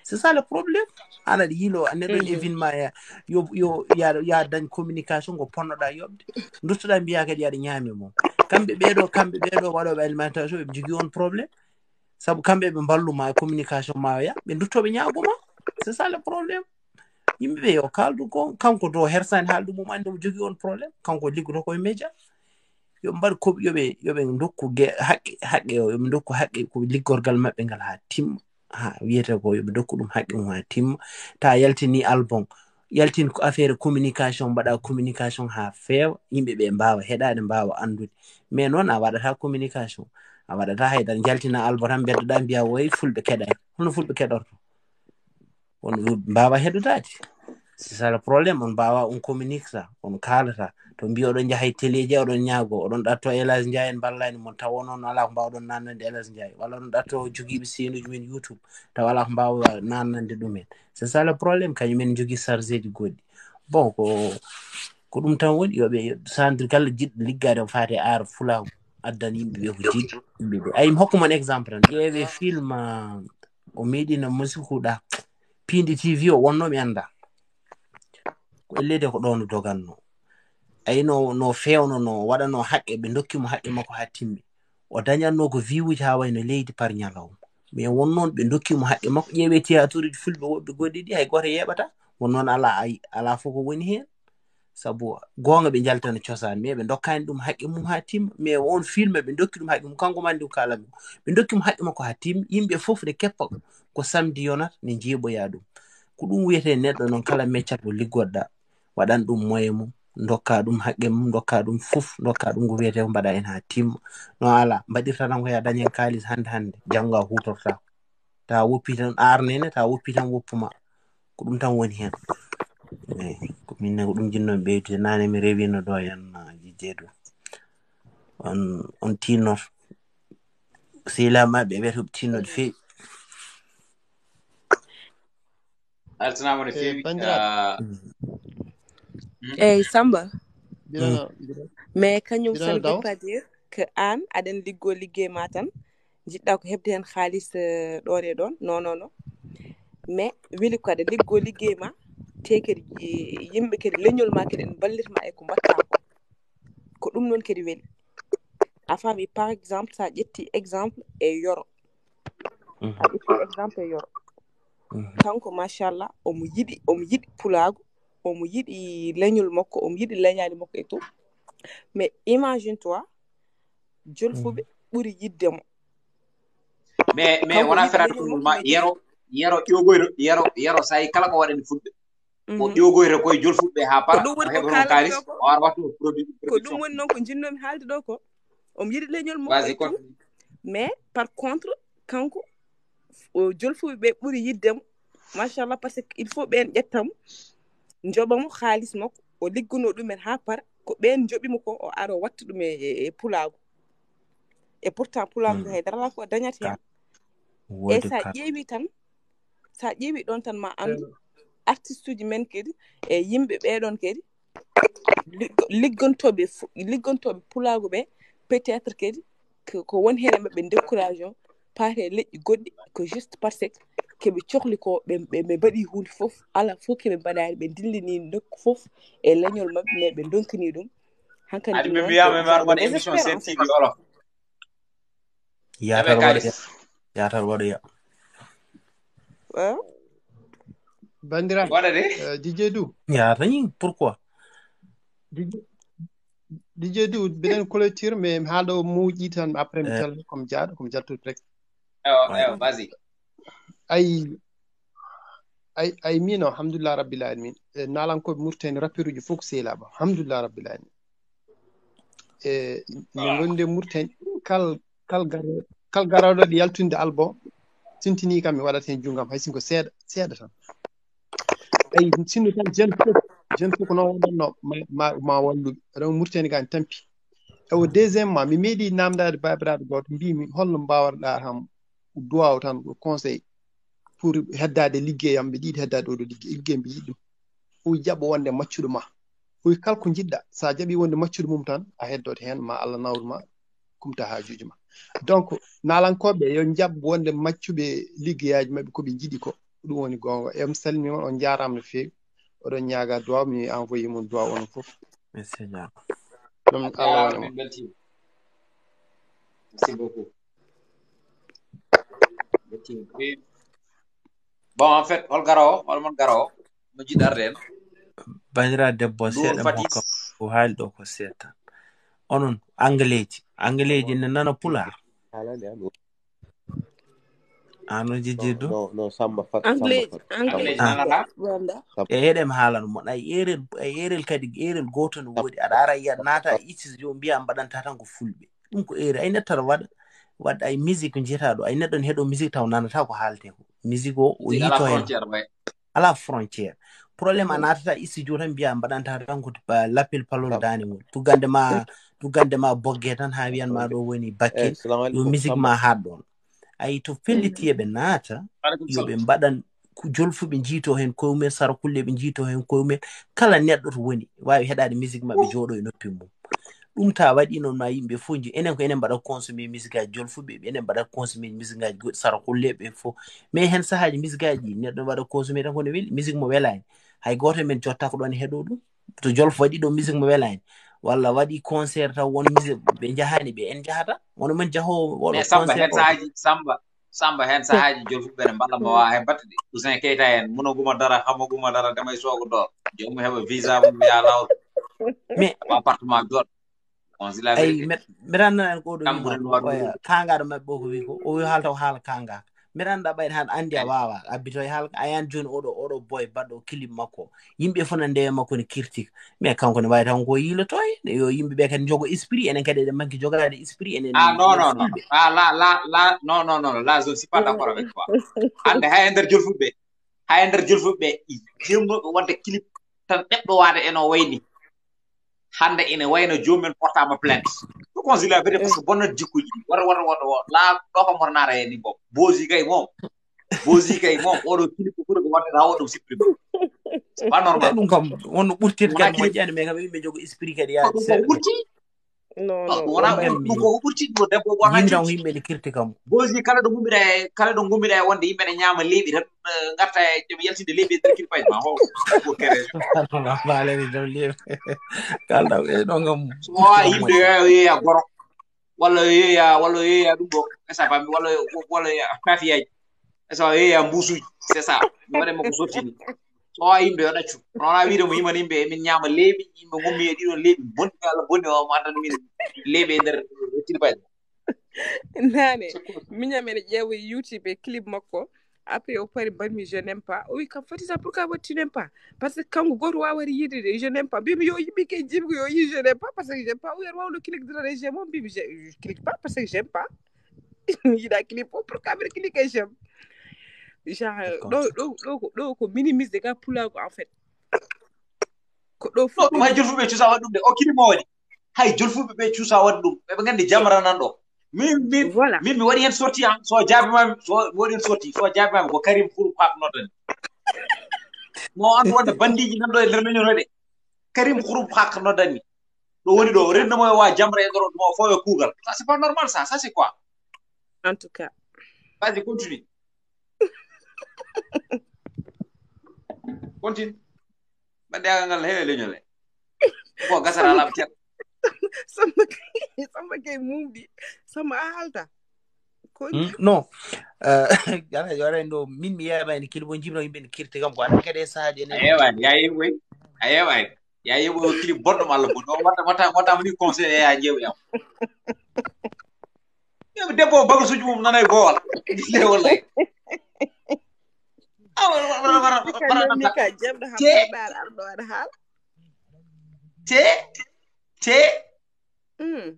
c'est ça le problème an aɗa yiilo neɗɗo événement yo ya dañ communication ko ponnoɗa yoɓde duttoɗa mbiya kadi yaɗa ñaami mum kamɓe ɓeɗo waɗoɓe alimentation ɓe jogui on probléme saabu kamɓe ɓe mballuma e communication ma ya ɓe duttoɓe ñaagoma c'est ça le problème yimɓe ɓe yo kaldu gon kanko to hersani haaldu mum ande mo jogui on probléme kanko liggoto koye média yo mbaɗ koɓe yoɓe dokku haqqe o yoɓe dokku haqqe ko liggorgal maɓɓe ngal ha timma ha wiyete ko yoɓe dokku ɗum haqqe mum ha timma ta yaltini album yaltin ko affaire communication mbaɗa communication ha feewa yimɓe ɓe mbawa heɗade mbawa andude mais noon a waɗata communication a waɗata haydara jaltina album tan beddoɗa mbiya woy fulɓe keɗani hono fulɓe keɗorto on mbawa heɗodade c'est ça le problème on mbawa on communique ça on kalata to mbi oɗon jahay téléji oɗon ñaago oɗon ɗatto Elage Ndiaye en ballani mon taw noon ala ko mbawɗon nannande Elage Ndiaye walla oɗon ɗatto joguiɓe senuji men YouTube taw ala ko mbawa nannande ɗumen c'est ça le problème kañumen jogui chargé ji goɗɗi bon ko ɗum tan woni yoɓe sandri kala jiɗɗo liggade o faate aar fulaw addan yimɓeɓe ko jiɗi yimɓeɓe ayi mi hokkuma exemple tan ƴeewe film o meɗino musikuɗa Pindi TV o wonno mi anda ko ellede ko ɗon doganno ayi no fewno no waɗano haqqe ɓe dokkimo haqqe makko ha timmi o dañatno ko viwuji ha wayno leydi par ñalawma mais wonnoon ɓe dokkimo haqqe makko ƴeewe théâtre uji fulɓe woɓɓe goɗɗi ɗi hay goto yeɓata wonnoon ala fof ko woni hen saabu gonga ɓe jaltano cosaan mais ɓe dokkani ɗum haqqe mum ha timma mais on film ɓe dokki ɗum haqqe mum kanko mandi ko kalami ɓe dokkimo haqqe makko ha timma yimɓe fof ne keppa ko samedi yonata ne jeeɓoya ɗum ko ɗum wiyete neɗɗo noon kala meccat ko liggoɗɗa waɗan ɗum moye mum dokka ɗum haqqe mum dokka ɗum fof dokka ɗum ko wiyete ko mbaɗa hen ha timma no ala mbaɗirta tan ko ya dañen kalis hande janggo a hutorta ta woppi tan arnene ta woppi tan woppuma ko ɗum tan woni hen eyi ko minne ko ɗum jinnomi ɓeydude nane mi rewino ɗo hen jijjeeɗo on tinnor sehlamaɓe wiyata ko tinnode feewi altanama no feewi eyyi Samba Birano mais kañum ça ne daw veut pas dire que an aɗen liggey ma tan jiɗɗa ko hebde hen haalis ɗon e ɗon non mais weli ko aɗa liggey ma te kadi yimɓe kadi leñol ma kadi en ballitma e ko mbatta ko ɗum noon kadi weli a faami par exemple sa ƴetti exemple e yoro a ƴetti exemple e yoro kanko machallah omo yiɗi pulago omo yiɗi leñol makko omo yiɗi leñade makko et tout mais imagine toi jolfuɓe ɓuri yiddemo mais wona ferata kongol ma yero ƴogoyro sa yi kala ko waɗani fulɓe o ƴogoyta koye jolfuɓe ha para o heɓa noon kalis o ara wattu produit ko ɗum woni noon ko jinnomi haalde ɗo ko omo yiɗi leñol makko et tout mais par contre kanko jolfuɓe ɓe ɓuri yiddemo machallah par ce que il faut ɓen ƴettamo joɓamo haalis makko o ligguno ɗumen ha para ko ɓen joɓimo ko o ara o watta ɗum e pulago et pourtant pulago ko haydara ala ko dañata hen e sa ƴeewi ɗon tan ma andu artiste uji men kadi e yimɓe ɓeɗon kadi liggontoɓe pulago ɓe peut-être kadi ko woni hen e mabɓe découragé o paate leƴƴi goɗɗi ko juste par ce que keɓe cohli ko ɓe mbaɗi hunde fof ala fof keɓe mbaɗani ɓe dillini nokku fof e leñol mabɓe mais ɓe donkini ɗum adi mi wiyama waɗa émission Sen TV olof yatar waɗoya bandiraɓe waɗade DJ Du yatañi pourquoi DJ Du biɗen clôture mais mi haala o muuƴi tan après mi tello komi jaaɗo komi jaltude rek ewa vas-y ay min alhamdulillah rabbil alamin nalankoɓe Mauritanie rappiruji fof ko sehlaɓe alhamdulillah rabbil alamin e no gonde Mauritanie kal garoɗo ɗe yaltunde album sintini kam mi waɗat hen junggam hay sinko seeɗa tan ay sinno tan jeune fof ko noon waɗanno ma walluɓe aɗa Mauritanie ga tampi ewo deuxiémement mi meeɗi namdade babiraɗo goto mbimi holno mbawrɗa ham duwaw tan conseil pour heddade liggeyam mbiɗa yiɗi heddade oɗo liggey mbi yiɗi ɗum o jaɓa wonde maccuɗo ma o kala ko jiɗɗa sa jaɓi wonde maccuɗo mum tan a heddote hen ma Allah nawruma kumta hajuji ma donc nalankoɓe yo jaɓ wonde maccuɓe liggeyaji mabɓe koɓe jiiɗi ko ɗum woni gonga e mi salmini on on jarama no fewi oɗon ñaaga duwaw mi envoyé mon duwaw onon fof ɗum Allah waɗa mo merci beaucoup bon en fait hol garowo holmon garowo mo jiɗarde en bandira debbo seeɗa mo kam ko haali ɗo ko seeɗa onon angleji ne nana pular ano jijidu no samba fat eɗem haalan mo ay erel kadi erel goto no woodi aɗa ara yiya naata isis jo mbiya mbaɗanta tan ko fulɓe ɗum ko ere ay nettata waɗa ay musique jiyataɗo ay neɗɗo ne heɗo musique taw nanata ko haalte ko musique o yito hen ala frontiére probléme a natata studio tan mbiya mbaɗanta tan ko l'appel palol dani ngol tuggande ma bogge tan ha wiyan ma ɗo woni bakke yo musique ma haat ɗon ay to fellitiyeɓe naata yoɓe mbaɗan jolfuɓe jiito hen koymumen sarakulle ɓe jiito hen koymumen kala neɗɗo to woni wawi heɗade musique maɓɓe jooɗo e noppi mum ɗum ta waɗi noon ma yimɓe fof enen ko enen mbaɗa consommé musique aji jolfuɓe enen mbaɗa consommé musique aji goɗɗi sarakulle ɓe fof mais hen sahaji musique aji neɗɗo waɗa consommé tan kono weeli musique mo welani hay goto men jotta ko ɗon heɗo ɗum to jolfo waɗi ɗo musique mo welani walla waɗi concert taw won musique ɓe jahani ɓe en jahata wono men jahowo woɗo concert samba hen sahaji jolfuɓe ne mballa mo wawa heɓɓata de Ousseyn Keita en muno guma dara hamo guma dara damay soogo ɗo jomu heɓa visa mum wiya lawol mais appartement joɗ ay mbiɗa anndana ko ɗo wima kangaɗo maɓɓe o ko wi ko o wi haalta ko haala kangaka mbiɗa annda ɓayde han andi a wawa abbito e haala a yan joni oɗo boy baɗɗo clip makko yimɓe fof na ndewe makko ne kirtika mais kanko ne wawi tan ko yiilotoye yo yimɓeɓe kadi jogo esprit enen kadi eɗen manque jogade esprit enen non là je ne suis pas d'accord avec toi hande hay e nder jolfuɓe jemnoɓe wadde clip tan ɗeɓɗo wade eno wayni hande ene wayno jomumen portama plainte ko consila vérité parce que bonnat jikkuji wara la ɗo ko mornara hen ni bob bozi kay moom oɗo clip ko ɓuri ko wadde ha waɗum supprime c'est pas normal ɗum kam wonno ɓurtirde kadi moƴƴani mais kam yimɓe jogo esprit kadi yaade seeɗa ɓurti wona ɗum koko ɓurti ɗo debbo yimɗan ko yimɓe ne kirti kam bozi kala ɗo gummiɗa e wonde yimɓe ne ñaama leeɓi tan garta e jomi yaltinde leeɓi e nder kilpaji ma ho ko kerejo baleni dow leeɓi kalɗa ɗon kam so yimɓe yeeya goro walla yeeya ɗum ɗo esa fami walla kafiyaji esa yeeya mbusuji c'est ça mi waɗanma ko sottini so yimɓe yo ɗaccu wona wiide mo yimani yimɓe emin ñaama leeɓi yimɓe gummi e ɗiɗon leeɓi bonni Allah bonni o mo andan min leeɓi e nder kilpaji nane miñam ene ƴeewa YouTube clip makko après o pari mbarmi je n'aime pas o wi kam Fatisa pourquoi wat tu n'aimes pas parce que kanko goto wawata yiide de je n'aime pas mbimi yo yimɓe ke jimgo yo yi je n'aime pas parce que j'aime pas o wiyat wawno clique dara j'aime o mbimi je clique pas parce que j'aime pas yiɗa clip o pourquoi mbiɗa clique e j'aime genre ɗo ko minimise ga pulago en fait ko ɗo fof ɗum hay jolfuɓe cuusa waɗi ɗum de o kilimo waɗi hay jolfuɓe ɓe cuusa waɗi ɗum ɓeɓe gandi jamra nan ɗo min mi waɗi hen sorti am so jaabimami mi waɗi hen sorti so jaabimami ko Karim Xurum Pak noddani mo andu wonde bandiji nan ɗo e nder leñol ɗe Karim Xurum Pak noddani ɗo woni ɗo rennamo e wa jamra e ɗoro ɗum fof e kuugal ça c'est pas normal ça c'est quoi en tout cas vas-y continue continue bandiyagal ngal heewe leñol e ko gasara laaɓa ceerno samba kay mumɗi samba a halta non yora ɗo min mi yeeɓani kilibo jimno yimɓe ne kirti kam ko aɗa kadi e sahaji ene yeewani ya yeeɓoy a yeewani ya yeeɓo o kilib bonɗo Allah bon o wattama ni conseil ya ƴeew yam yeɓe debbo bagasuji mum nana e boowal le wallahi te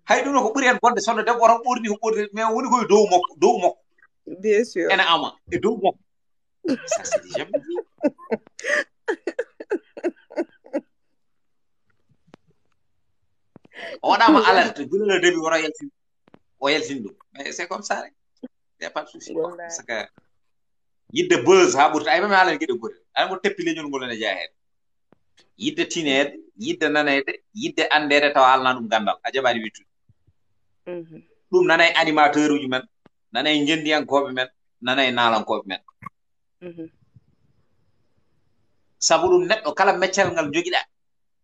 hay ɗum no ko ɓuri hen bonde sonno debbo oto ɓurni ko ɓurdi mais woni koye dow makko bien sûr ene ama e dow makko ça c'est jamais dit o waɗama alerte gulole debi woto yaltin ɗum mais c'est comme ça rek y a pas de souci parce que yidde buzz ha ɓurta ay mami haalani gueɗe gotel ay mo teppi leñol ngol ene jeeya hen yidde tinede yidde nanede yidde andede taw haalna ɗum gandal a jaɓani wittude ɗum nana e animateur uji men nana e jendiyankoɓe men nana e naalankoɓe men sabu ɗum neɗɗo kala meccal ngal joguiɗa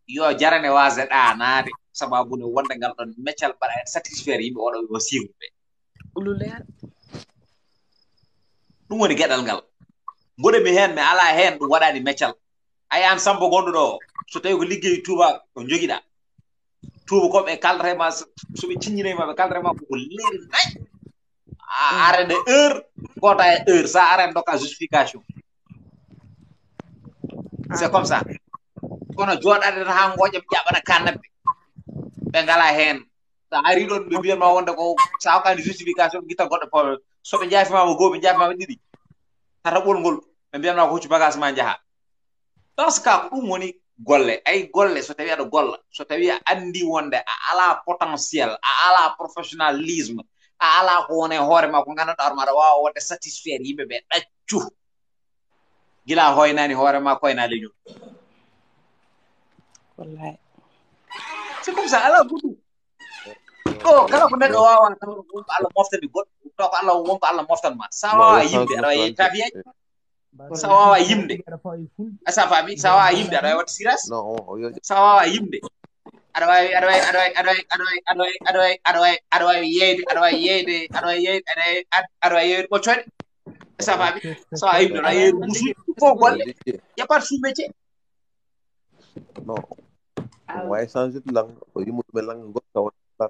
yo jarane wase ɗanade sababude wonde ngal ɗon meccal mbaɗa en satisfaire yimɓe oɗo yo sivre ɓe ɗum woni gueɗal ngal mboɗo mi hen mi ala hen ɗum waɗani meccal ayan sambo gondo do so tawi ko liggey tuba ko jogiɗa tuba ko ɓe kaldrema soɓe ciññinema ɓe kaldrema koko leeri nayi a arede heure gota e heure sa aren dokka justification c'est comme ça kono joɗade tan ha goƴa ɓe ƴaɓana kannabɓe ɓe ngala hen sa ari ɗon ɓe mbiyatma wonde ko sa hokkani justification ɓe guitta goɗɗo poɓe soɓe jaafimama goo ɓe jaafimama ɗiɗi tata ɓolngol ɓe mbiyatma ko huccu bagage ma jaaha dans ce cas ko ɗum woni golle ay golle so tawi aɗa golla so tawi a andi wonde a ala potentiel a ala professionnalisme a ala ko woni hoore ma ko ganduɗa hoore ma aɗa wawa wonde satisfaire yimɓe ɓe ɗaccu gila hoynani hoore ma koyna leñol wallahi c'est comme ça ala goɗɗum ɗo kala ko neɗɗo wawa taw wonko Allah moftani goɗɗo taw ko Allah wonko Allah moftanma sa wawa yimde aɗa wawi tafiyaji sa wawa yimde asa fami sa wawa yimde aɗa wawi wadde siras sa wawa yimde aɗa wawi yeyde ɓoccoɗe asa fami sa wawa yimde aɗa yeyde musuɗi fof golle y a pas de sous-métier non on va changer de langue o yimɓe ɓe langue goɗɗo waɗa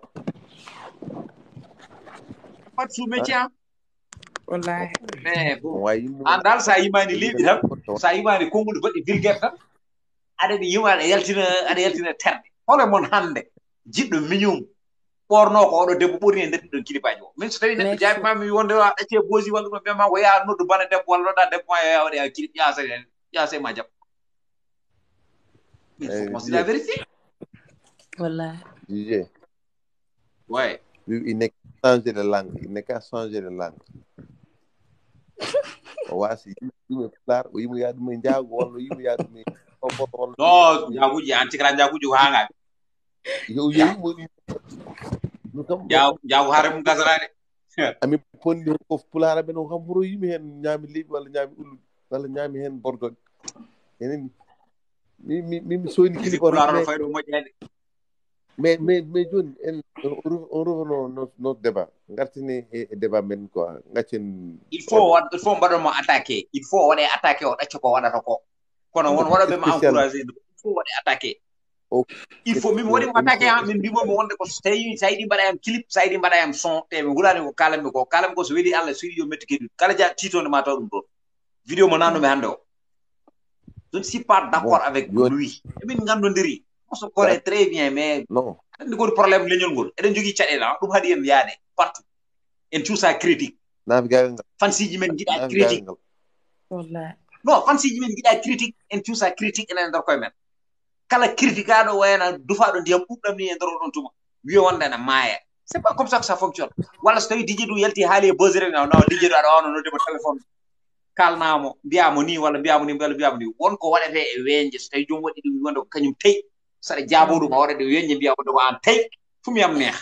pas de sous-métier wallahi mais bon an dal sa yimani liɓi tan sa yimani kongude baɗɗi vulgaire tan aɗa yima aɗa yaltina terde hole mon hande jiɗɗo miñum ɓorno ko oɗo debbo ɓurni e nder ɗiɗon kilipaji o min so tawi neɗɗo jaabimami wonde a ɗacce bosi walla ɗum mbiyama ko yaa noddu bana debbo walla ɗoɗa debbo ma yo yawde a kilip yaase ma jaɓ il faut considérer la vérité wallahi ouais il n'est qu'à changer de langue il n'est qu'à changer de langue o wasi yimɓe pular o yimo yaha ɗum e jaago walla yimo yaha ɗum e non jaaguji an tikra jaaguji ko hangaɓe yo yeyimo jaago haare mum gasarade ami ponndi ko pulaara ɓe no kam horo yimi hen ñaami leɓi walla ñaami ulluɗi walla ñaami hen bordoɗe enen mi soyni kilipaaro fayɗo moƴƴede mais joni en on revenons notre débat gartini e débat men quoi gaccen il faut mbaɗonmo attaqué il faut waɗe attaqué o ɗacca ko waɗata ko kono won waɗoɓe ma encouragé il faut waɗe attaqué il faut min waɗimo attaqué ha min mbimomi wonde ko so tawi sa yiɗi mbaɗa yam clip sa yiɗi mbaɗa yam son te mi hulani ko kalanmi ko so weeli Allah so yiɗi yo metti keɗuɗi kala ja titonde ma taw ɗum ɗon vidéo mo nannomi hannde o je ne suis pas d'accord avec lui emin gandodiri on se connaît très bien mais andi goni probléme leñol ngol eɗen jogui caɗele ɗum haadi en yaade partout en cuusa critique fansiji men jiɗa critique non fansiji men jiɗa critique en cuusa critique enen nder koye men kala critique aɗo wayna dufaɗo ndiyam ɓuɓɗam ni e nder oɗon tuma wiyo wonde ene maaya c'est pas comme ça que ça fonctionne walla so tawi DJ du yalti haali e bosere non DJ du aɗa wawno noddema téléphone kalnamo mbiyamo ni walla mbiyamo ni wonko waɗete e weñje so tawi jomum waɗi ɗum wonde ko kañum tawi saɗa jaabo ɗum a waɗade weñje mbiya wonde ko an tawi fum yam neex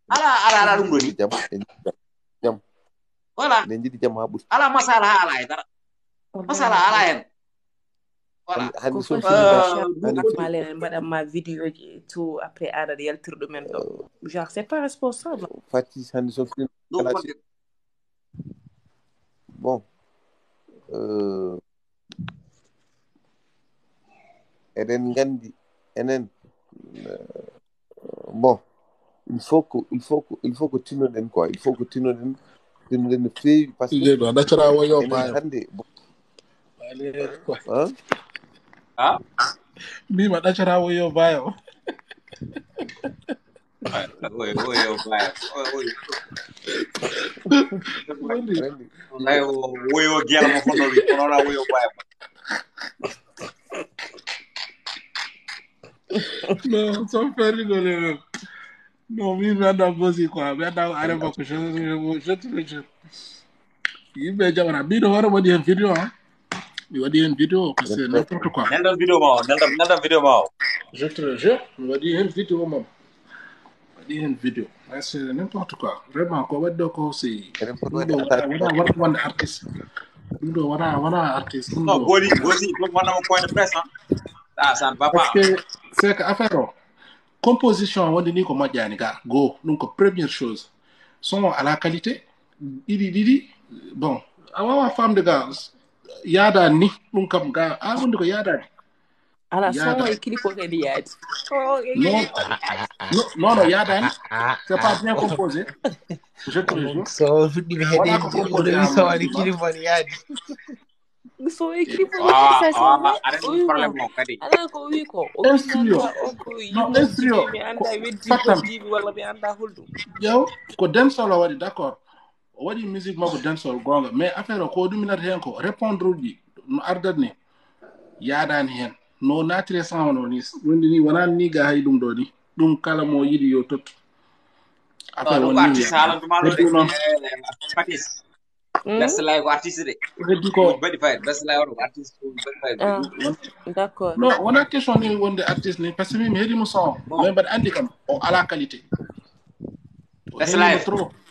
ala ɗum ɗo ni jam voilà ɓe jiɗi jam ha ɓuuri ala masala ha ala e dara masala ala hen voilà mbaɗanma vidéo ji tout après an aɗa yaltir ɗumen ɗo genre c'est pas responsable fatis hande so film bon eɗen gandi enen bon il faut que tinnoɗen quoi il faut que tinnoɗen no feewi par ce que ɗaccata woyo bayo hande mbima ɗaccata woyo bayo woyo guela mo fonno wi onona woyo bayo non sans faire rigoler non mi anda bosi quoi mi anda arema ko je yimɓe jaɓata mbiɗo hoore waɗi hen vidéo mi waɗi hen vidéo par ce que n'importe quoi neldan vidéo ma o je te jure mi waɗi hen vidéo mom waɗi hen vidéo c'est n'importe quoi vraiment ko waɗi ɗo ko si ɗum ɗo wona wonde artiste ɗum ɗo wona artiste ɗum ɗo gosi ɗum wonnamo point de presse ça ne va pas parce que c'est que affaire o composition wonde ni ko moƴƴani ga goo ɗum ko première chose son à la qualité ɗiɗi bon a wawa famde ga yaadani ni ɗum kam ga wonde ko yaadani ala son e clip o kadi yaadi non yaadani c'est pas bien composé je te le jure so fuɗɗi ɓe heɗede oɗo wi sowani clip on yaadi so e clip o yaadi ça c'est vrai problème o kadi ala ko wi ko o instrio o ko yimmo mi anda weddi hoddiɓe walla mi anda holɗum ƴeew ko dancehall o waɗi d'accord o waɗi musique makko dancehall gonga mais affaire o ko ɗuminata hen ko répondre uji no ardat ni yaadani hen no natire sound o ni wonde ni wonani ni ga hay ɗum ɗo ni ɗum kala mo yiɗi yo tottu affaire ɗum won artiste haalandumalo de Patis Besselay ko artiste de heddi ko baɗi fayde Besselay oɗo ko artiste baɗi fayde d'accord non wona question ni wonde artiste ni par ce que mi heeɗimo son mais mbaɗa andi kam o ala qualité Besselay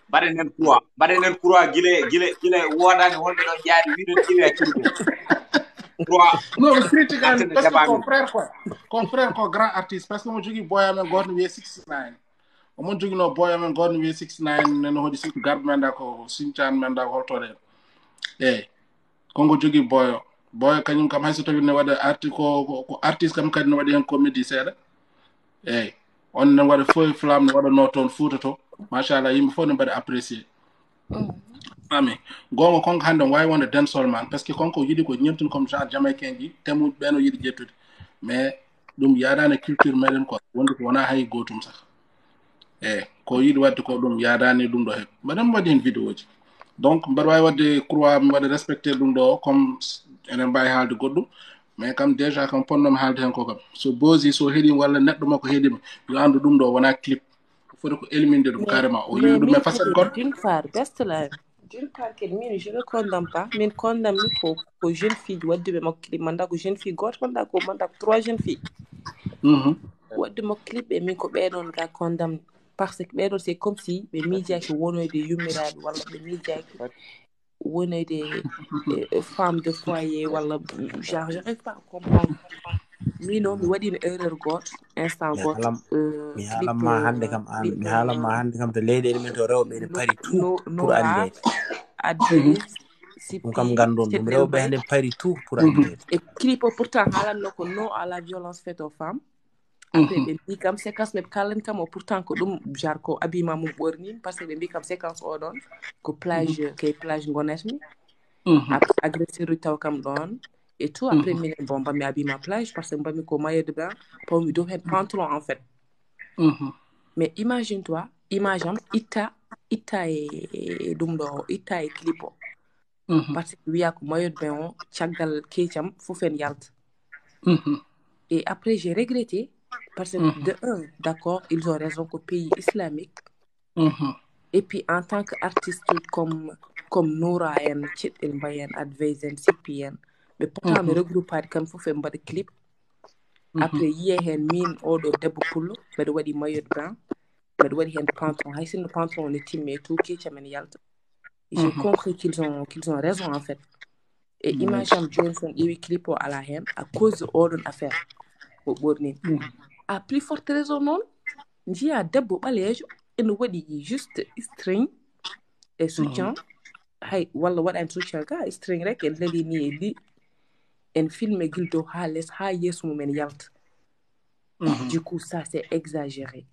mbaɗen nen courant gile wodani wonɓe ɗon jaadi wiɗon ƴiwi hakkille non critique an parce que confrère ko grand artiste parce que mo jogui boyamen goto wiye 69 omon joguino boyamen goto wiye 69 neno hoɗi sikku garbe men da ko sintiane men da ko holtore eyyi konko jogui boyo kañum kam hayso tawi ne waɗa ko artiste kam kadi ne waɗi hen comédie seeɗa eyyi on ne waɗa feu flamme ne waɗano toon Fouta to machallah yimɓe fof ne mbaɗa apprécié ami gonga konko hande wawi wonde dancehall man parce que konko yiɗi ko ñemtun comme genre jamaïcain ji temuɗe ɓeno yiɗi ƴettude mais ɗum yaadani culture meɗen quoi wonde ko wona hay gotum sah eyyi ko yiɗi wadde ko ɗum yaadani ɗum ɗo heɓ mbaɗen waɗi hen vidéo ji donc mbaɗa wawi wadde croix mi waɗa respecté ɗum ɗo comme enen mbawi haalde goɗɗum mais kam déjà kam ponnomi haalde hen ko kam so boosi so heeɗima walla neɗɗo makko heeɗima yo andu ɗum ɗo wona clip foti ko éliminer ɗum carrément o yiwi ɗum e facette goɗɗo d'une part bestala d'une part kadi min je ne condamne pas min condamne ko jeune fille wadduɓe makko clip manda ko jeune fille goto manda ko 3 jeune fille wadde makko clip ɓe min ko ɓeɗon ga condamne parce que ɓeɗon c'est comme si ɓe miijaki wonoyde yummiraɓe walla ɓe miijaki wonoyde femme de foyer walla genre j'arrive pas à comprendre mino mi waɗino erreur goto instant goto mi haalanma hande kam an mi haalanma hande kam to leyɗele men to rewɓe ne pari tout pour andede ɗum kam gandon ɗum rewɓe hande pari tout pour andede et clip o pourtant haalanno ko non à la violence faite aux femmes après ɓe mbi kam séquence ɓe kalani kam o pourtant ko ɗum genre ko abima mum ɓornima par ce que ɓe mbi kam séquence o ɗon ko plage kay plage gonatmi après agresseur uji taw kam ɗon et tout après minen bon mbami abima plage parce que mbami ko maillot de bain pawmi dow hen pantalon en fait mais imagine toi image am itta e ɗum ɗo itta e clip o parce que wiya ko maillot de bain o caggal keecam fof en yalta et après j'ai regretté parce que de un d'accord ils ont raison qu'au pays islamique et puis en tant qu'artiste comme Noura en Ceɗɗel Mbaye en Advez en Sippi en mais pourtant mi regroupade kam fof en mbaɗa clip après yiye hen min oɗo debbo pullo mbeɗa waɗi maillot de bain mbeɗa waɗi hen pantalon hay sinno pantalon ne timmi et tout keecam en yalta j'ai compris qu'ils ont raison en fait et image am joni son ƴeewi clip o ala hen à cause de oɗon affaire o ɓornin à plus forte raison noon jiya debbo ɓaleejo ene waɗi juste string et soutien hay walla waɗani soutien ka string rek en leli ni e li en filme guil dow ha less ha yeeso mumen yalta du coup ça c'est exagéré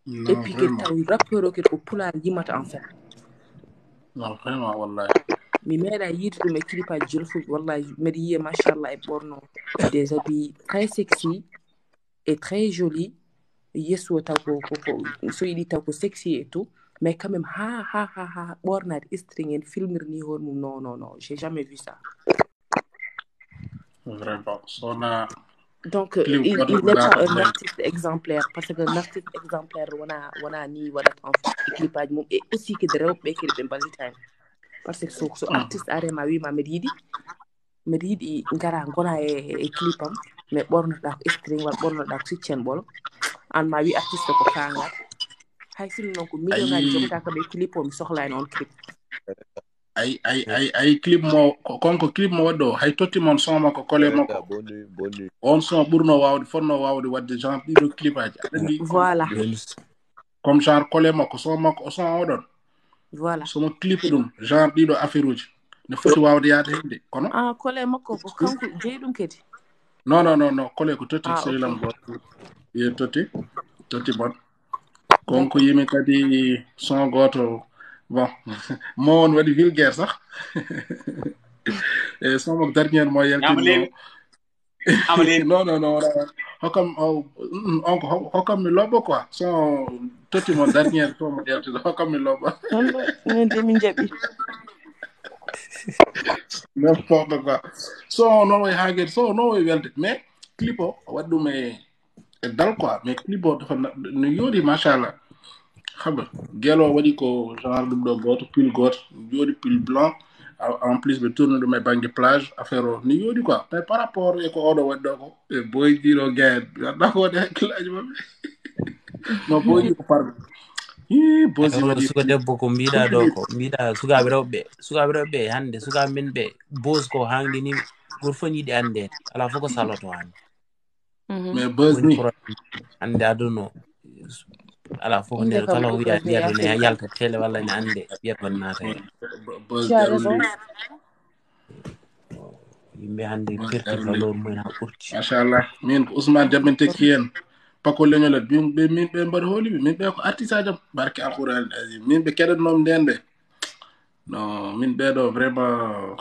et puis que tawi rappeur o kadi ko pulaar yimata en fait non vraiment wallahi mi meeɗa yiide ɗum e clipaji jolfuɓe wallahi mbeɗa yiya machallah e ɓorno des habits très sexy et très joli yesso taw ko so yiɗi taw ko sexy et tout mais quand même ha ɓornade string en filmir ni hoore mum non j'ai jamais vu ça vraiment sona donc il n'est pas un artiste exemplaire parce que un artiste exemplaire wona ni waɗata en fait clipaji mum et aussi kede rewɓe kede ɓe mballitani par ce que so artiste arema wima mbeɗa yiɗi gara gona e clip am mais ɓornotoɗa ko string walla ɓornotoɗa ko siccen ɓolo an ma wi artiste ko kangal hay sinno noon ko million ngaji jogota kam e clip o mi sohlani on clip ay clip mo konko clip mo waɗɗo hay totti mon son makko kole makko on son ɓurno wawde fonno wawde wadde genre ɗiɗo clip aji aɗandi voilà comme genre kole makko son makko o son oɗon voilà somo clip ɗum genre ɗiɗo affaire uji ne foti wawde yaade hende kono kole makko ko kanko jeeɗum kedi non kole ko toti okay. sehilam goto ye toti bon konko yimi kadi son goto bon mo on waɗi vulgaire sax e son mo dernier mo yaltinno non hokkam mi lobbo quoi son toti mo dernier to mo yaltino hokkam mi lobbo min de min jaɓi n'importe quoi so non way haget so non way welde mais clip o waɗi ɗum e dal quoi mais clip o dafa no yoodi machallah xam nga gelo waɗi ko genre ɗum ɗo goto pull goto joɗi pull blanc en plus ɓe tourne ɗum e banggue plage affaire o ni yoodi quoi mais par rapport e ko oɗo waɗi ɗo ko e boydiɗo gaed waɗɗa ko waɗi hakkillaji maɓɓe no boydi ko parɓe suka debbo ko mbiɗa ɗo ko mbiɗa sukaɓe rewɓe hande sukaɓe men ɓe bose ko hangɗini goto fof yiiɗi andede ala fof ko saloto hande mais bose ni hande aduno ala fof ko nder kala wiya ɗo ne yalta télé walla ne ande ɓiyata on naata hen yimɓe hande perti valeur mumen ha ɓurti machallah min ko Ousmane Diamen tekki hen Paco leñol min ɓe mbaɗi hooliɓe min ɓe ko artiste ajam barke alqouran azim min ɓe keɗatnom nden ɓe non min ɓeɗo vraiment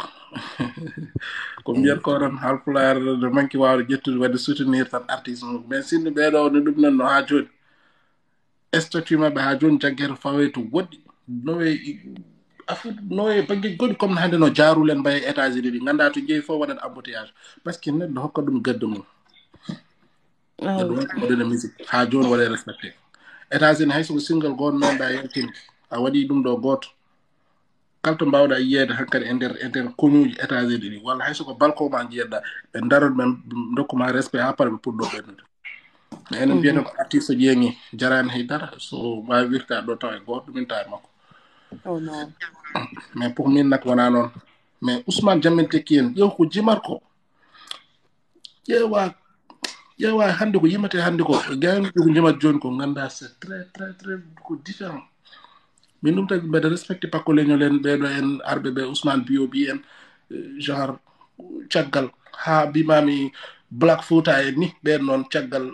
ko mbiyat ko tan halpulaar no manki wawde ƴettude wadde soutenir tan artiste mum mais sinno ɓeɗo no ɗum nan no ha joni statut maɓɓe ha joni jagguete fawe to woɗɗi noye banggue goɗɗi comme hande no jarulen mbaye États-Unis ɗi ganda to jeeyi fof waɗat embouteillage par ce que neɗɗo hokka ɗum gadde mum neɗɗo wonko waɗene musique ha joni waɗe respecté États-Unis hay soko single goto nanɗa yaltinde a waɗi ɗum ɗo goto kalto mbawɗa yiyede hankkadi e nder koñuji États-Unis ɗi walla hay soko balcon ma jiyeɗɗa ɓe darat ɓe dokkuma respect ha paara ɓe puɗɗo ɓennude mais enen mbiyata ko artiste ƴeeŋi jarani haydara so wawi wirta ɗo taw e goto ɗumin tawa e makko mais pour min nak wona noon mais Ousmane Diamen tekki en ƴeew ko jimar ko ƴeewa hande ko yimate hande ko gaynuɗi ko jimat joni ko ganda c'est très ko différent min ɗum tagi mbeɗa respecté Paco leñol en ɓeɗo en arɓe ɓe Ousmane Biobi en genre caggal ha mbimami Black Fouta en ni ɓen noon caggal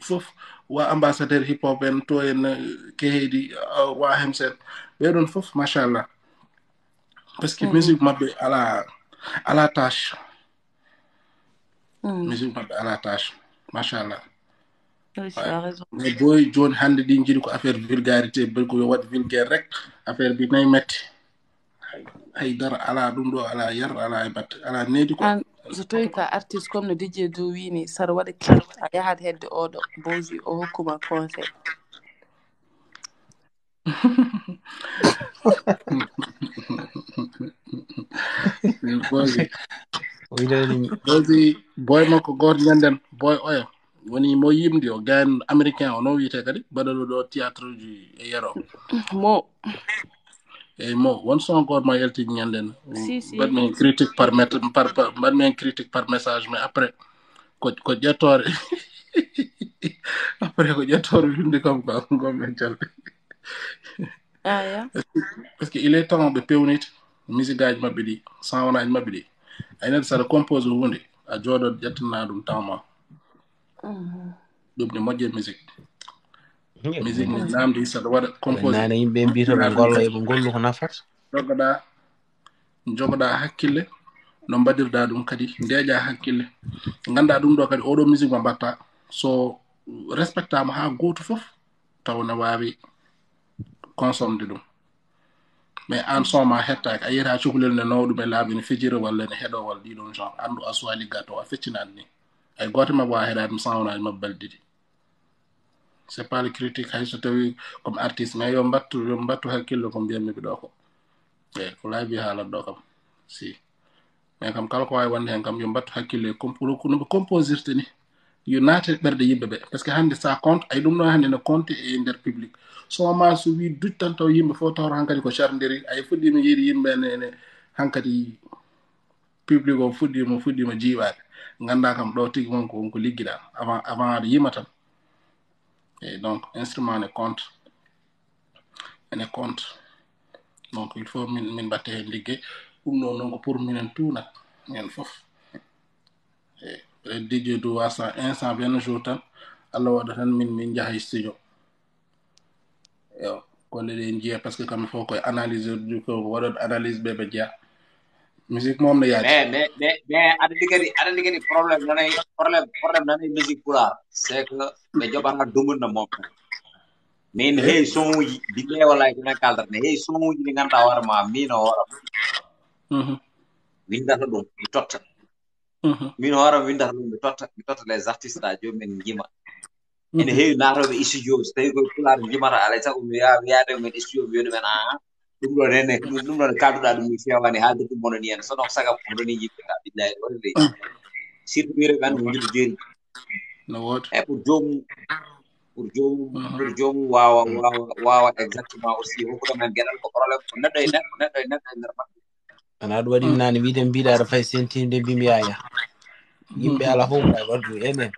fof wa ambassadeur hip hop en to en kehedi wa hemsen ɓeɗon fof machallah parce que musique mabɓe ala tâche musique mabɓe ala tâche machallah mais boy joni hande ɗi jiiɗi ko affaire vulgarité ko yo waɗ vulgaire rek affaire bi nayi metti haydara ala ɗum ɗo ala yar ala e batte ala needi ko so tawi ka artiste comme no DJ Do wini saɗa waɗa clip a yahat hedde oɗo bosi o hokkuma conseil bosi boy makko goto ñanden boy oyo woni mo yimdi o gayan américain o no wiyete kadi baɗaɗo ɗo théâtre ji e yero mo eyyi mo won son goto mo yaltiji ñanden mbaɗmi critique mbaɗmi critique par message mais après ko ƴettore après ko ƴettore windi kam quoi gommen calde parce que il est temps ɓe pewnite musique aji mabɓe ɗi sawnaji mabɓe ɗi aynen saɗa compose hunde a jooɗot ƴettana ɗum temps ma ɗum ne moƴƴe musique ni namdi saɗa waɗa compose nane yimɓe mbiyata ɓe golla yoɓe gollu ko nafata jogoɗa hakkille no mbaɗirɗa ɗum kadi ndeeƴa hakkille ganda ɗum ɗo kadi oɗo musique mo mbatta so respectama ha goto foof taw ne wawi consommede ɗum mais an son ma hettaki a yiyata cukalel ne nawa ɗum e laabi ne fijira walla ne heeɗo walla ɗiɗon genre andu a suwa liggato a feccinani ni ay goto mabɓe wawa heeɗade ɗum sawnaji mabɓe balɗiɗi c'est pas le critique hay so tawi comme artiste mais yo mbattu hakkille ko mbiyammi ɓe ɗo ko eyi ko laabi haalat ɗo kam si mais kam kala ko wawi wonde hen kam yo mbattu hakkille noɓe composirte ni yo naate ɓerɗe yimɓe ɓe par ce que hande ça compte ay ɗum ɗo hande ne compte e nder public so ma so wi duj tan taw yimɓe fof tawata hankkadi ko charndiri ay fuɗɗima yiide yimɓe ne hankkadi public o fuɗɗima jiiwade ganda kam ɗo tigui wonko ligguiɗa avant aɗa yima tan et donc instrument ne compte ene compte donc il faut min mbatte hen ligguey ɗum ɗo noon ko pour minen tout nak men fof eyi DJ du wasa instant benn jour tan Allah waɗa tan min jaha studio yo kolle ɗe jiya par ce que kamɓe fof koye analyse du ko waɗat analyse ɓe jeeya musique moom ne yaadi mais aɗa kadi probléme nanay musique pulaar c'est que ɓe joɓata dumurna moom min hey son uji billahi wallahi kona kaldata ne hey son uji ɗi ganduɗa hoorema min o hoorema windata ɗum mi totta min hoorema windata ɗum mi totta les artistes ɗa jomumen jima ene heewi naatoɓe studio so tawi koye pulaar jimata alay sago mi yaade men studio mi wiya ɗumen ɗum ɗo nene ɗum ɗo ne kalduɗa ɗum mi fewani haalde ɗum mono ni hen sono sagam hononi yimɓe ka billahi waɗi leydi surtout wireɓe ande ko jiɗo jeeri no woodi e pour jomum wawa exactement aussi hokkuɗo men gueɗal ko probléme ko neɗɗo e neɗɗo e nder maɓɓe ana ɗum waɗi nane wiide mbiɗa aɗa fayi sentinde mbimi yaya yimɓe ala fof mbawi waddu enen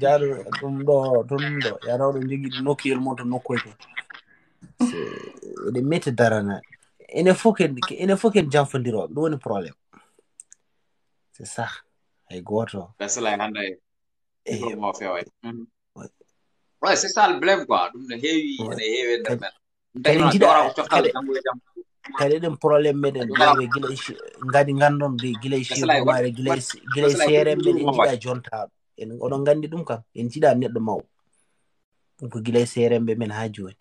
jaaɗo ɗum ɗo to ɗum ɗo yataw ɗo jogui ɗo nokkuyel mon to nokkoy to eɗen mette darana enen fof ken janfodiroɓe ɗum woni probléme c'est ça hay goto besala hande mo feway ouais c'est ça le blème quoi ɗum ne heewi ene heewi nder men kadi jiɗa kadi eɗen probléme meɗen ƴeewe guila gadi gandon de guila e chefomare guila e seremɓe en jiiɗa jontaɗo en oɗon gandi ɗum kam en jiiɗa neɗɗo mawɗo ɗum ko guila e seremɓe men ha joni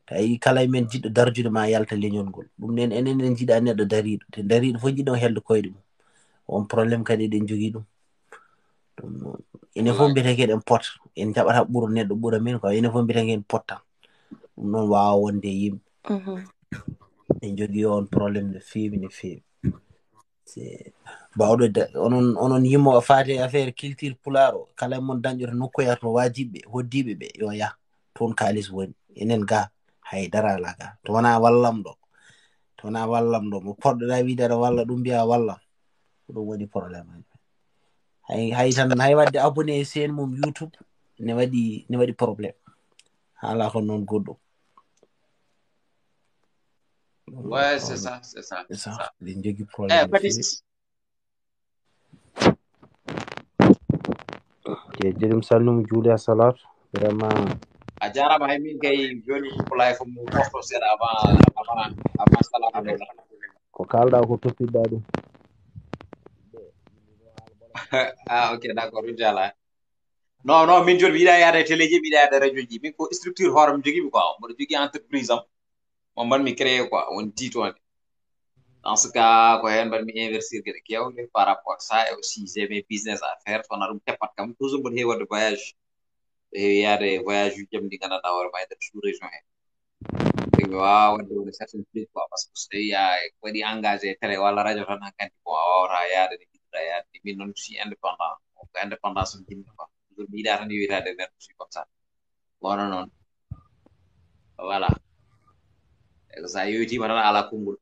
tawi kala men jiɗɗo darjude ma yalta leñol ngol ɗum nen enen en jiiɗa neɗɗo dariɗo te dariɗo fof jiɗon helde koyɗe mum on probléme kadi eɗen jogui ɗum enen fof mbiyete keɗen pota en jaɓata ɓuuro neɗɗo ɓuura men quoi enen fof mbiyete ken pottan ɗum noon wawa wonde yimɓe en jogui on probléme no fewi bawɗo onon yimmoɓe faate affaire culture pulaar o kala mon dañƴoto nokkoyata to wajiɓe hoddiɓe ɓe yo yah toon kalis woni enen ga haydara ala ga to wona wallam ɗo mo poɗɗoɗa wiide aɗa walla ɗum mbiya wallam ko ɗum woni probléme hay tan hay wadde abonné sen mum YouTube ne waɗi probléme haala ko noon goɗɗum ouais c'est ça ɗen jogui probléme jeeɗum salnum juuli a salatu vraiment a jarama hay min kay joni kulay fo mo pofto seeɗa avant salatu ɗo ko kalɗa ko toppitɗa ɗum ok d'accord ɗum jala non min joni mi yiɗa yaade télé ji mi yiɗa yaade radio ji min ko structure hoore mi joguimi quoi mboɗo jogui entreprise am mo mbanmi créé quoi woni titonde dans ce cas ko hen mbanmi investir gueɗe kewɗe par rapport ça et aussi j'ai mes business à faire sowona ɗum teppat kam toujours mboɗo heewi wadde voyage heewi yaade voyage uji jam ɗi gandanɗa hoore ma e nder sous région he mi wawa wadde woni certain place quoi par ce que so tawi a waɗi engagé télé walla radio tan hankkandi bon a wawata yaade nde jiɗɗa yaade min noon je suis indépendant ko indépendance on jinmi quoi toujours mi yiɗa tan yewitade nder aussi comme ça wono noon voilà e sa yewitima tan ala konngol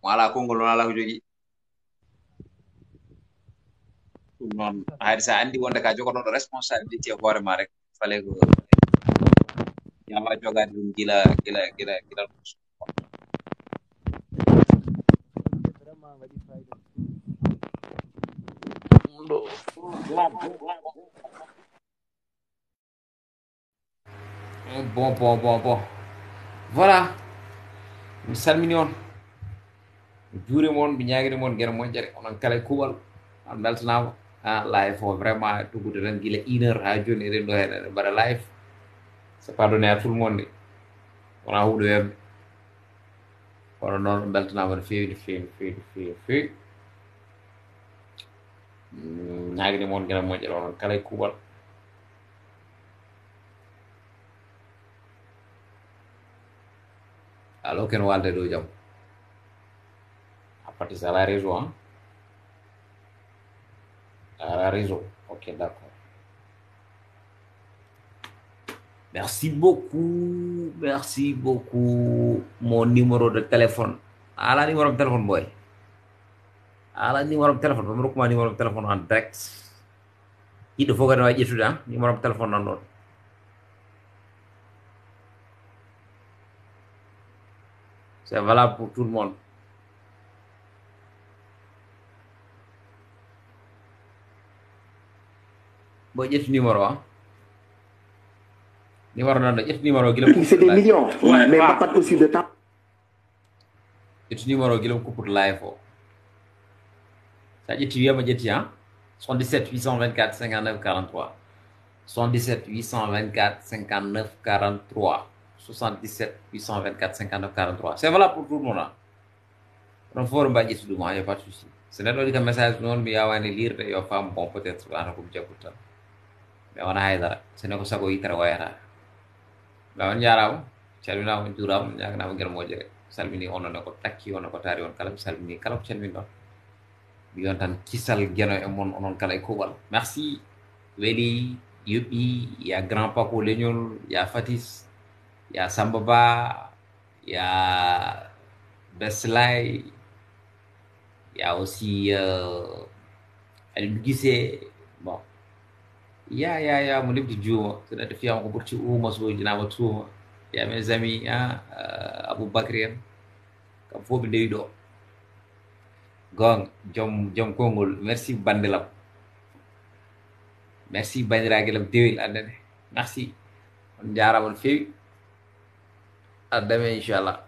mo ala konngol noon ala ko jogui ɗum noon hayde sa andi wonde ka jogotoɗo responsabilité hoore ma rek fale ko yawa jogade ɗum gila bon voilà mi salmini on mi juurima on mi ñaguirima on gueɗe moƴƴere onon kala e kuuɓal on beltanama live o vraiment tuggude tan guila 1 heure ha joni eɗen ɗo hen eɗen mbaɗa live c'est pardonné à tout le monde wona huuɗo webde kono noon on beltanama no fewi ñaguirima on gueɗe moƴƴere onon kala e kuuɓal alors ken walde dow jaam apati c'est la réseau la réseau ok d'accord merci beaucoup mon numéro de téléphone ala numéro de téléphone boy ala numéro de téléphone bam rokkuma numéro de téléphone en direct yiɗɗo fof kadi wawi ƴettude numéro de téléphone nan ɗon c'est valable pour tout le monde bo ƴetti numéro numéro non ɗo ƴetti numéro guila c'est des millions mais pas aussi de temps ƴetti numéro guila coupe live o sa ƴetti wiyama ƴetti 77 824 59 43 77 824 59 43 77 824 59 43 c'est valable pour tout le monde on faut mba ƴetti ɗum y a pas de souci so neɗɗo waɗi ka message noon mi yawani lire yo fam bon peut être ana ko jaggu tan mais wona haydara sene ko sago yitere wayata mais on jarama calminama on juurama ñaganama guel moƴƴere salmini onone ko takki on ko taari on kala mi salmini kala ko calmin ɗon mi yon tan kisal gueno e mon onon kala e kuuɓal merci weeli yuɓɓi ya grand Paco leñol ya Fatis ya Samba Ba ya Beslay ya aussi Alioune Guissé bon ya mo lebdi juuma so neɗɗo fiyama ko ɓurti uuma so jinama tuuma ya mes amis Aboubacry en kam fof ɓe ndewi ɗo gonga joom konngol merci bandelam merci bandiraguelam dewel andene merci on jarama no fewi addame inchallah